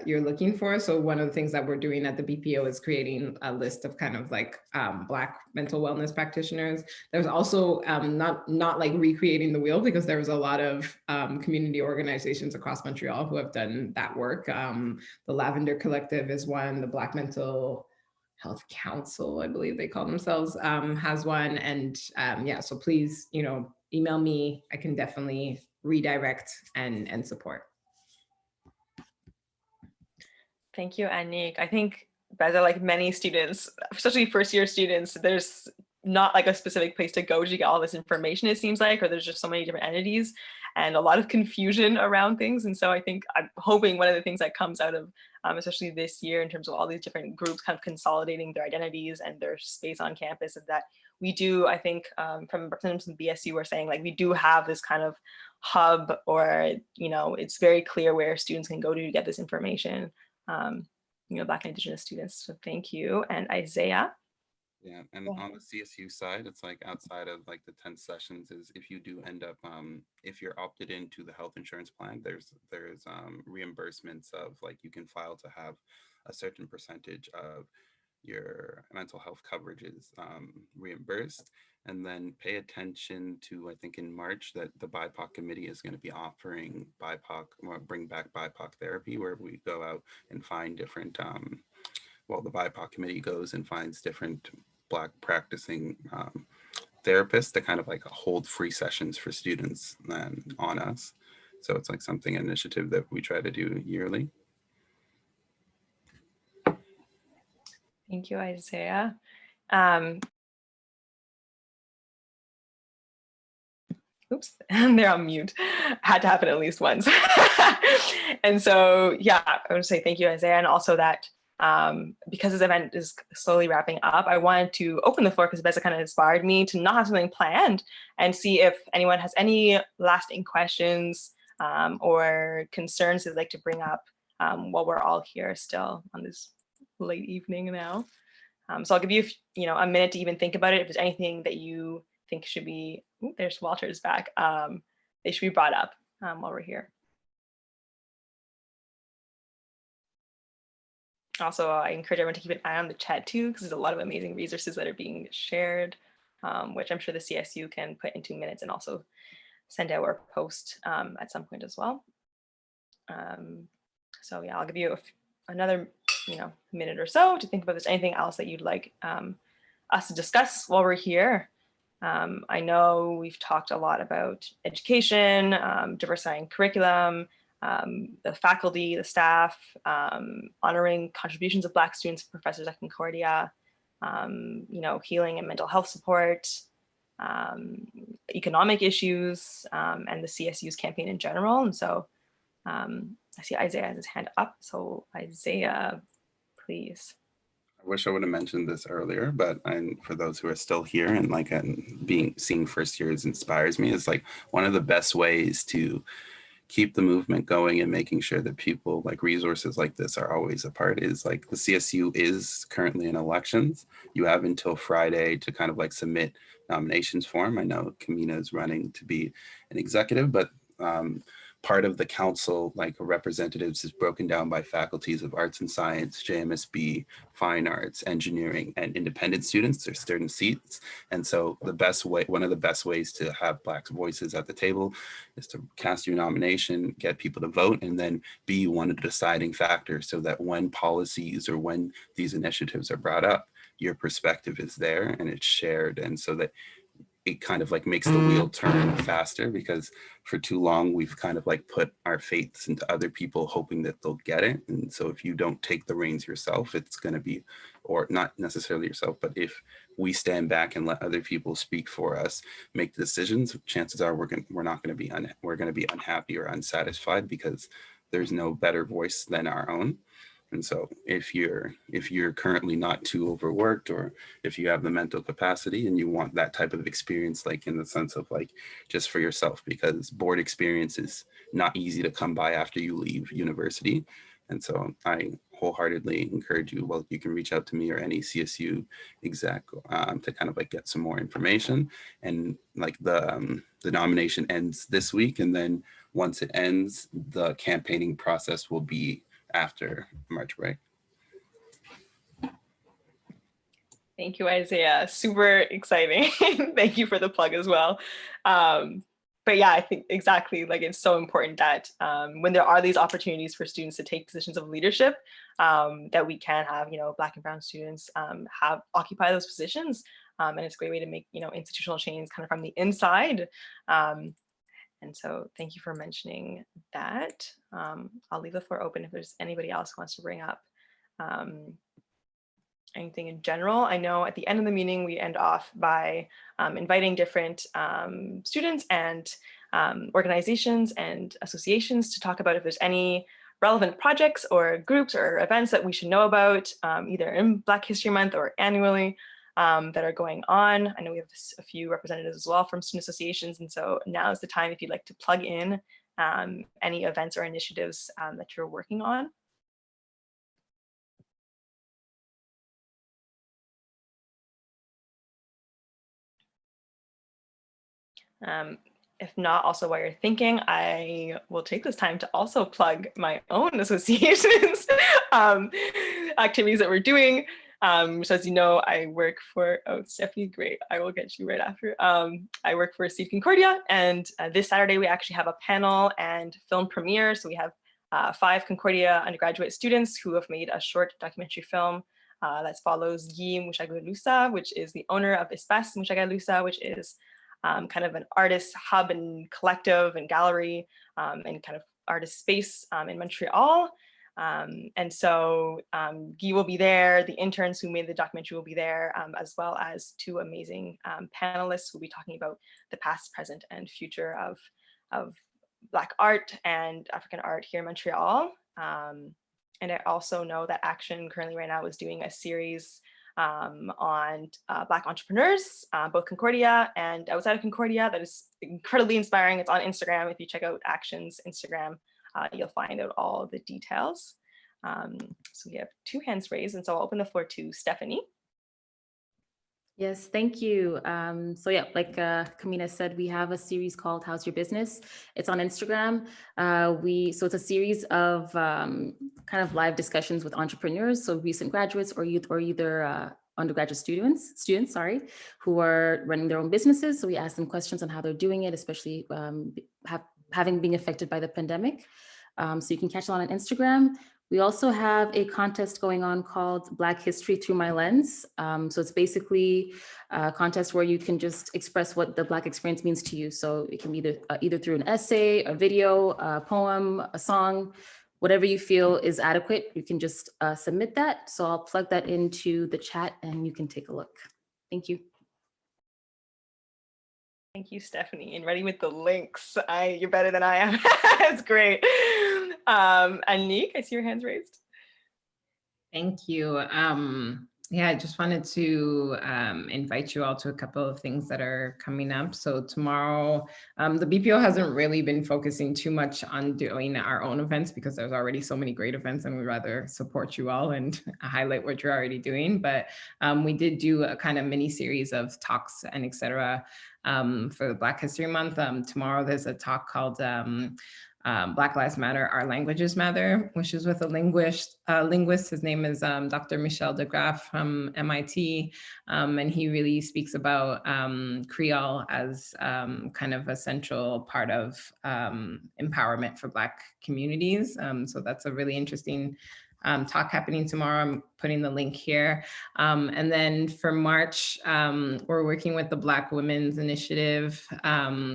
you're looking for. So one of the things that we're doing at the BPO is creating a list of kind of like Black mental wellness practitioners. There's also not like recreating the wheel, because there was a lot of community organizations across Montreal who have done that work. The Lavender Collective is one, the Black Mental Health Council, I believe they call themselves, has one. And yeah, so please, email me. I can definitely redirect and support. Thank you, Anik. I think, Beza, like many students, especially first-year students, there's not like a specific place to go to get all this information, it seems like, or there's just so many different entities and a lot of confusion around things. And so I think I'm hoping one of the things that comes out of, especially this year, in terms of all these different groups kind of consolidating their identities and their space on campus, is that we do, I think, from representatives from BSU were saying, like, we do have this kind of hub, or, it's very clear where students can go to get this information. Black and Indigenous students. So thank you. And Isaiah. Yeah, and on the CSU side, it's like outside of like the 10 sessions is if you do end up, if you're opted into the health insurance plan, there's reimbursements of like you can file to have a certain percentage of your mental health coverages reimbursed. And then pay attention to, I think in March, that the BIPOC committee is going to be offering BIPOC, or bring back BIPOC therapy, where we go out and find different, the BIPOC committee goes and finds different Black practicing therapists to kind of like hold free sessions for students on us. So it's like an initiative that we try to do yearly. Thank you, Isaiah. Oops, they're on mute. Had to happen at least once. And so, yeah, I want to say thank you, Isaiah. And also that because this event is slowly wrapping up, I wanted to open the floor because Beza kind of inspired me to not have something planned and see if anyone has any lasting questions or concerns they'd like to bring up while we're all here still on this late evening now. So I'll give you, a minute to even think about it. If there's anything that you think should be, there's Walter's back. They should be brought up while we're here. Also, I encourage everyone to keep an eye on the chat too, because there's a lot of amazing resources that are being shared, which I'm sure the CSU can put in 2 minutes and also send out or post at some point as well. So yeah, I'll give you another minute or so to think about if there's anything else that you'd like us to discuss while we're here. I know we've talked a lot about education, diversifying curriculum, the faculty, the staff, honoring contributions of Black students and professors at Concordia, healing and mental health support, economic issues, and the CSU's campaign in general. And so I see Isaiah has his hand up. So Isaiah, please. I wish I would have mentioned this earlier, but for those who are still here and seeing first years inspires me, is like one of the best ways to keep the movement going and making sure that people like resources like this are always a part is like the CSU is currently in elections. You have until Friday to kind of like submit nominations for him. I know Kamina is running to be an executive, but part of the council, like representatives, is broken down by faculties of arts and science, JMSB, fine arts, engineering, and independent students. There's student seats. And so the best way, one of the best ways to have Black voices at the table is to cast your nomination, get people to vote, and then be one of the deciding factors so that when policies or when these initiatives are brought up, your perspective is there and it's shared. And so that it kind of like makes the wheel turn faster, because for too long we've kind of like put our faiths into other people hoping that they'll get it. And so if you don't take the reins yourself, it's going to be, or not necessarily yourself, but if we stand back and let other people speak for us, make the decisions, chances are we're going to be unhappy or unsatisfied, because there's no better voice than our own. And so if you're currently not too overworked, or if you have the mental capacity and you want that type of experience, like in the sense of like just for yourself, because board experience is not easy to come by after you leave university. And so I wholeheartedly encourage you, well, you can reach out to me or any CSU exec to kind of like get some more information. And like the nomination ends this week. And then once it ends, the campaigning process will be after March break. Thank you, Isaiah. Super exciting. Thank you for the plug as well. But yeah, I think exactly, like it's so important that when there are these opportunities for students to take positions of leadership, that we can have, Black and brown students occupy those positions. And it's a great way to make, institutional change kind of from the inside. And so thank you for mentioning that. I'll leave the floor open if there's anybody else who wants to bring up anything in general. I know at the end of the meeting, we end off by inviting different students and organizations and associations to talk about if there's any relevant projects or groups or events that we should know about, either in Black History Month or annually, that are going on. I know we have a few representatives as well from student associations. And so now is the time if you'd like to plug in any events or initiatives that you're working on. If not, also while you're thinking, I will take this time to also plug my own associations activities that we're doing. So as you know, I work for, Stephanie, great, I will get you right after. I work for Seed Concordia, and this Saturday we actually have a panel and film premiere. So we have 5 Concordia undergraduate students who have made a short documentary film that follows Guy Mushagalusa, which is the owner of Espace Mushagalusa, which is kind of an artist hub and collective and gallery and kind of artist space in Montreal. And so Guy will be there, the interns who made the documentary will be there, as well as 2 amazing panelists who will be talking about the past, present, and future of Black art and African art here in Montreal. And I also know that Action currently right now is doing a series on Black entrepreneurs, both Concordia and outside of Concordia, that is incredibly inspiring. It's on Instagram. If you check out Action's Instagram, you'll find out all the details. So we have 2 hands raised, and so I'll open the floor to Stephanie. Yes, thank you. So yeah, like Kamina said, we have a series called How's Your Business? It's on Instagram. So it's a series of kind of live discussions with entrepreneurs, so recent graduates or youth or either undergraduate students, who are running their own businesses. So we ask them questions on how they're doing it, especially having been affected by the pandemic. So you can catch that on Instagram. We also have a contest going on called Black History Through My Lens. So it's basically a contest where you can just express what the Black experience means to you. So it can be either through an essay, a video, a poem, a song, whatever you feel is adequate. You can just submit that. So I'll plug that into the chat and you can take a look. Thank you. Thank you, Stephanie, and ready with the links. You're better than I am. That's great. Anique, I see your hands raised. Thank you. Yeah, I just wanted to invite you all to a couple of things that are coming up. So tomorrow, the BPO hasn't really been focusing too much on doing our own events because there's already so many great events and we'd rather support you all and highlight what you're already doing. But we did do a kind of mini series of talks and et cetera for the Black History Month. Tomorrow there's a talk called Black Lives Matter, Our Languages Matter, which is with a linguist. His name is Dr. Michel de Graaf from MIT, and he really speaks about Creole as kind of a central part of empowerment for Black communities. So that's a really interesting talk happening tomorrow. I'm putting the link here. And then for March, we're working with the Black Women's Initiative,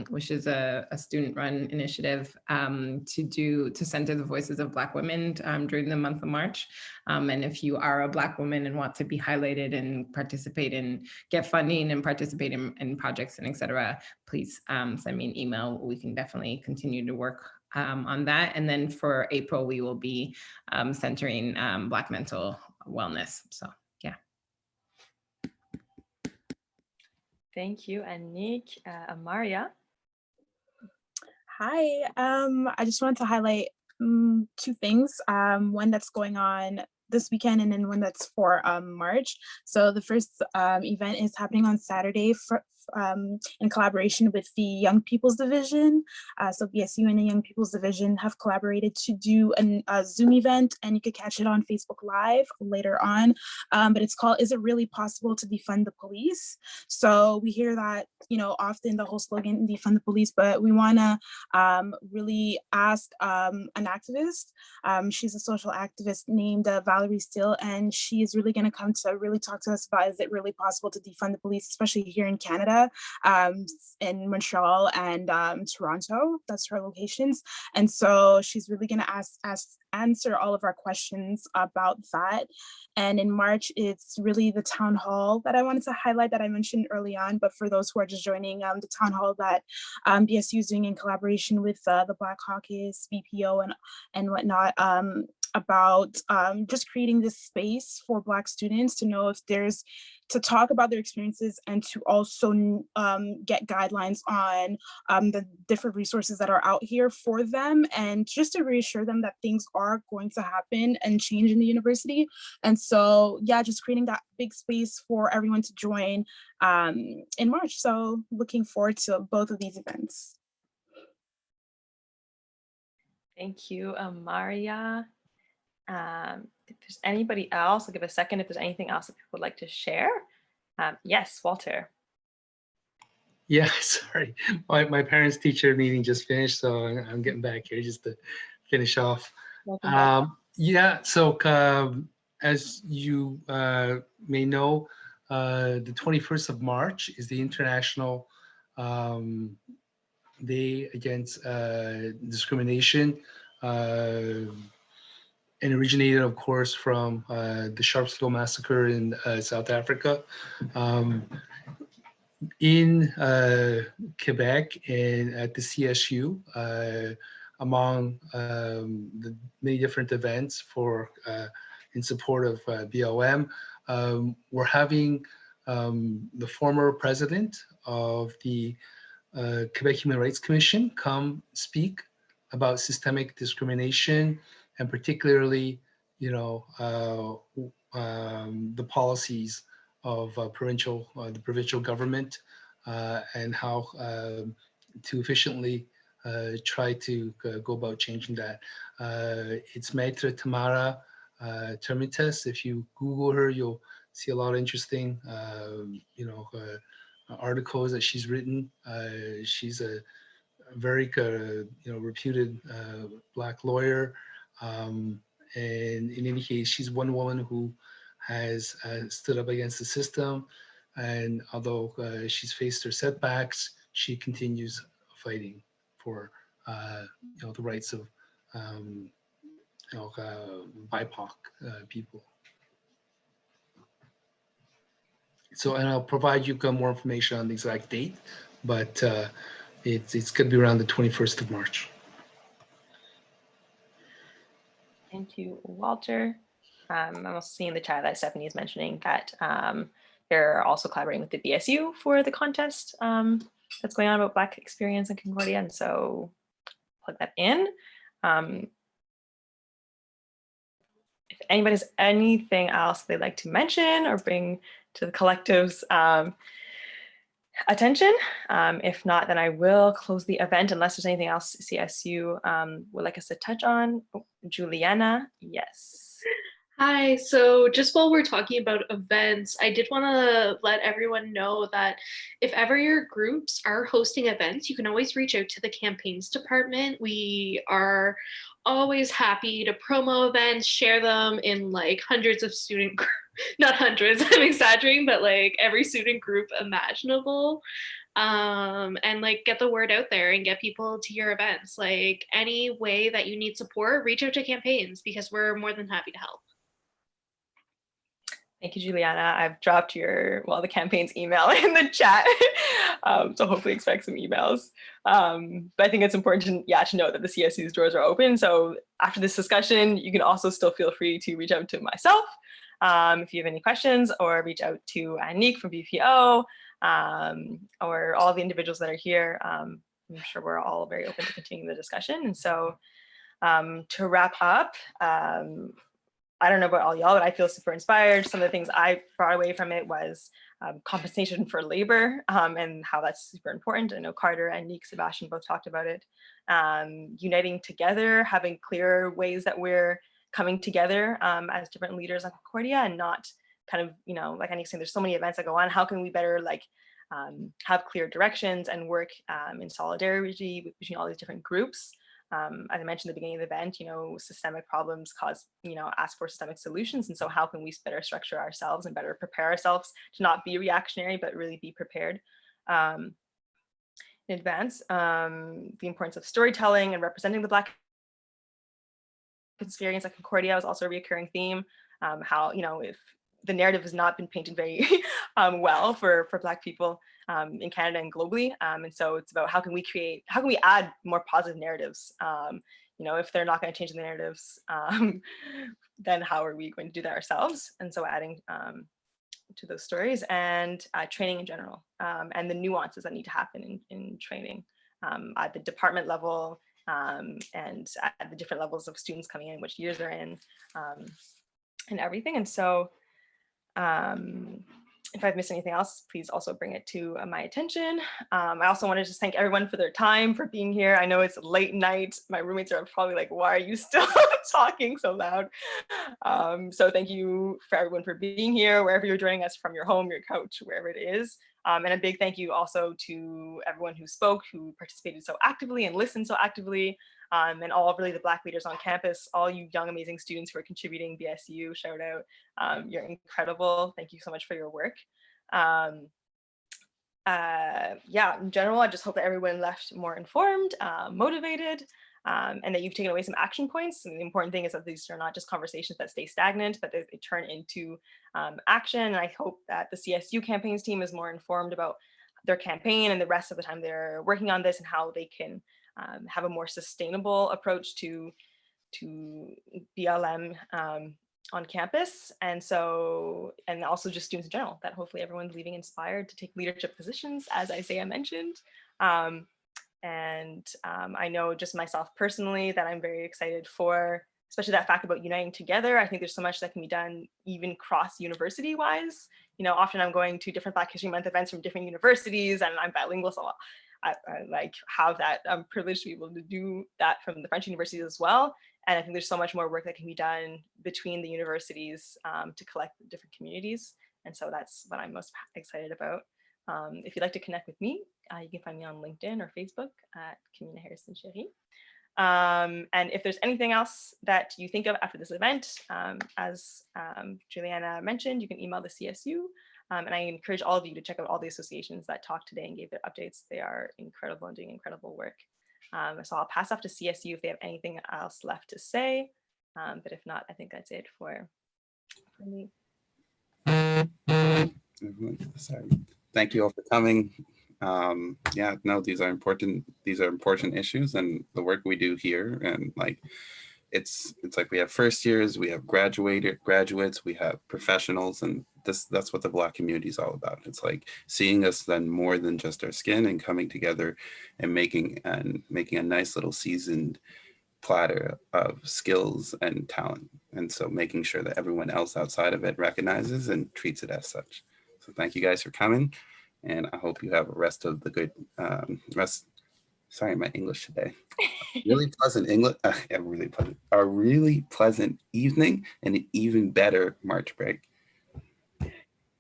which is a student-run initiative to center the voices of Black women during the month of March. And if you are a Black woman and want to be highlighted and participate and get funding and participate in projects and et cetera, please send me an email. We can definitely continue to work on that. And then for April, we will be centering Black mental wellness. So yeah. Thank you, Anik. Amaria. Hi, I just wanted to highlight two things. One that's going on this weekend and then one that's for March. So the first event is happening on Saturday in collaboration with the Young People's Division. So BSU and the Young People's Division have collaborated to do a Zoom event, and you could catch it on Facebook Live later on. But it's called, Is It Really Possible to Defund the Police? So we hear that, often the whole slogan, defund the police, but we wanna really ask an activist. She's a social activist named Valerie Steele, and she is really gonna come to really talk to us about, is it really possible to defund the police, especially here in Canada, in Montreal and Toronto. That's her locations. And so she's really gonna answer all of our questions about that. And in March, it's really the town hall that I wanted to highlight that I mentioned early on, but for those who are just joining, the town hall that BSU is doing in collaboration with the Black Caucus, BPO and whatnot, about just creating this space for Black students to know if there's, to talk about their experiences and to also get guidelines on the different resources that are out here for them, and just to reassure them that things are going to happen and change in the university. And so, yeah, just creating that big space for everyone to join in March. So looking forward to both of these events. Thank you, Amaria. If there's anybody else, I'll give a second if there's anything else that people would like to share. Yes, Walter. Yeah, sorry. My parents' teacher meeting just finished, so I'm getting back here just to finish off. Yeah, so as you may know, the 21st of March is the International Day Against Discrimination, and originated, of course, from the Sharpeville massacre in South Africa. In Quebec and at the CSU, among the many different events in support of BLM, we're having the former president of the Quebec Human Rights Commission come speak about systemic discrimination, and particularly, the policies of the provincial government, and how to efficiently try to go about changing that. It's Maître Tamara Termites. If you Google her, you'll see a lot of interesting, articles that she's written. She's a very reputed Black lawyer. And in any case, she's one woman who has stood up against the system. And although she's faced her setbacks, she continues fighting for the rights of BIPOC people. So, and I'll provide you more information on the exact date, but it's going to be around the 21st of March. Thank you, Walter. I'm also seeing in the chat that Stephanie is mentioning that they're also collaborating with the BSU for the contest that's going on about Black experience in Concordia, and so plug that in. If anybody has anything else they'd like to mention or bring to the collective's attention. If not, then I will close the event unless there's anything else CSU would like us to touch on. Oh, Juliana, yes. Hi, so just while we're talking about events, I did want to let everyone know that if ever your groups are hosting events, you can always reach out to the campaigns department. We are always happy to promo events, share them in like hundreds of student groups, not hundreds, I'm exaggerating, but like every student group imaginable. And like get the word out there and get people to your events. Like any way that you need support, reach out to campaigns because we're more than happy to help. Thank you, Juliana. I've dropped the campaign's email in the chat. So hopefully expect some emails. But I think it's important to know that the CSU's doors are open. So after this discussion, you can also still feel free to reach out to myself if you have any questions, or reach out to Anique from BPO, or all the individuals that are here. I'm sure we're all very open to continuing the discussion. And so to wrap up, I don't know about all y'all, but I feel super inspired. Some of the things I brought away from it was compensation for labor and how that's super important. I know Carter and Nick, Sebastian both talked about it. Uniting together, having clear ways that we're coming together as different leaders on Concordia, and not kind of, like Nick saying, there's so many events that go on. How can we better have clear directions and work in solidarity between all these different groups? As I mentioned at the beginning of the event, systemic problems ask for systemic solutions. And so how can we better structure ourselves and better prepare ourselves to not be reactionary, but really be prepared in advance? The importance of storytelling and representing the Black experience at Concordia was also a recurring theme. How, if the narrative has not been painted very well for Black people in Canada and globally. And so it's about how can we add more positive narratives? If they're not going to change the narratives, then how are we going to do that ourselves? And so adding to those stories, and training in general, and the nuances that need to happen in training at the department level, and at the different levels of students coming in, which years they're in, and everything. And so if I've missed anything else, please also bring it to my attention. I also want to just thank everyone for their time, for being here. I know it's late night. My roommates are probably like, why are you still talking so loud? So thank you for everyone for being here, wherever you're joining us from, your home, your couch, wherever it is. And a big thank you also to everyone who spoke, who participated so actively and listened so actively, and all really the Black leaders on campus, all you young, amazing students who are contributing, BSU, shout out. You're incredible. Thank you so much for your work. In general, I just hope that everyone left more informed, motivated, and that you've taken away some action points. And the important thing is that these are not just conversations that stay stagnant, but they turn into action. And I hope that the CSU campaigns team is more informed about their campaign and the rest of the time they're working on this, and how they can have a more sustainable approach to BLM on campus. And also just students in general, that hopefully everyone's leaving inspired to take leadership positions, as Isaiah mentioned. I know just myself personally that I'm very excited for, especially that fact about uniting together. I think there's so much that can be done even cross university wise. Often I'm going to different Black History Month events from different universities, and I'm bilingual, so I like have that privilege to be able to do that from the French universities as well. And I think there's so much more work that can be done between the universities to collect the different communities. And so that's what I'm most excited about. If you'd like to connect with me, you can find me on LinkedIn or Facebook at Camina Harrison Cherie. And if there's anything else that you think of after this event, as Juliana mentioned, you can email the CSU. And I encourage all of you to check out all the associations that talked today and gave their updates. They are incredible and doing incredible work. So I'll pass off to CSU if they have anything else left to say. But if not, I think that's it for me. Sorry. Thank you all for coming. These are important issues, and the work we do here, and it's like we have first years, we have graduates, we have professionals, and that's what the Black community is all about. It's like seeing us then more than just our skin, and coming together and making a nice little seasoned platter of skills and talent. And so making sure that everyone else outside of it recognizes and treats it as such. So thank you guys for coming. And I hope you have a rest of the good sorry, my English today. Really pleasant English, a really pleasant evening and an even better March break.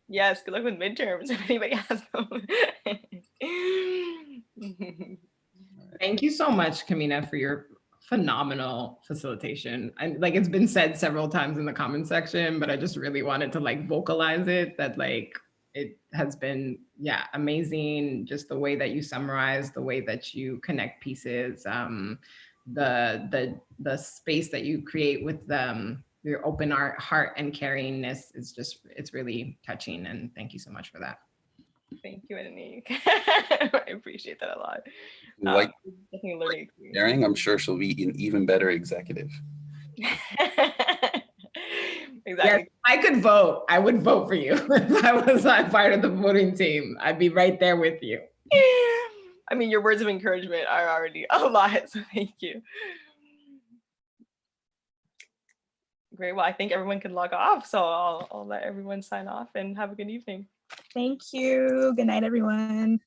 Yes, good luck with midterms if anybody has them. Thank you so much, Kamina, for your phenomenal facilitation. And like it's been said several times in the comment section, but I just really wanted to like vocalize it that like it has been, yeah, amazing. Just the way that you summarize, the way that you connect pieces, the space that you create with your open heart and caringness is just, it's really touching. And thank you so much for that. Thank you, Ananique. I appreciate that a lot. Like Definitely learning experience. sharing, I'm sure she'll be an even better executive. Exactly. Yes, I could vote. I would vote for you if I was not part of the voting team. I'd be right there with you. I mean, your words of encouragement are already a lot, so thank you. Great. Well, I think everyone can log off, so I'll let everyone sign off and have a good evening. Thank you. Good night, everyone.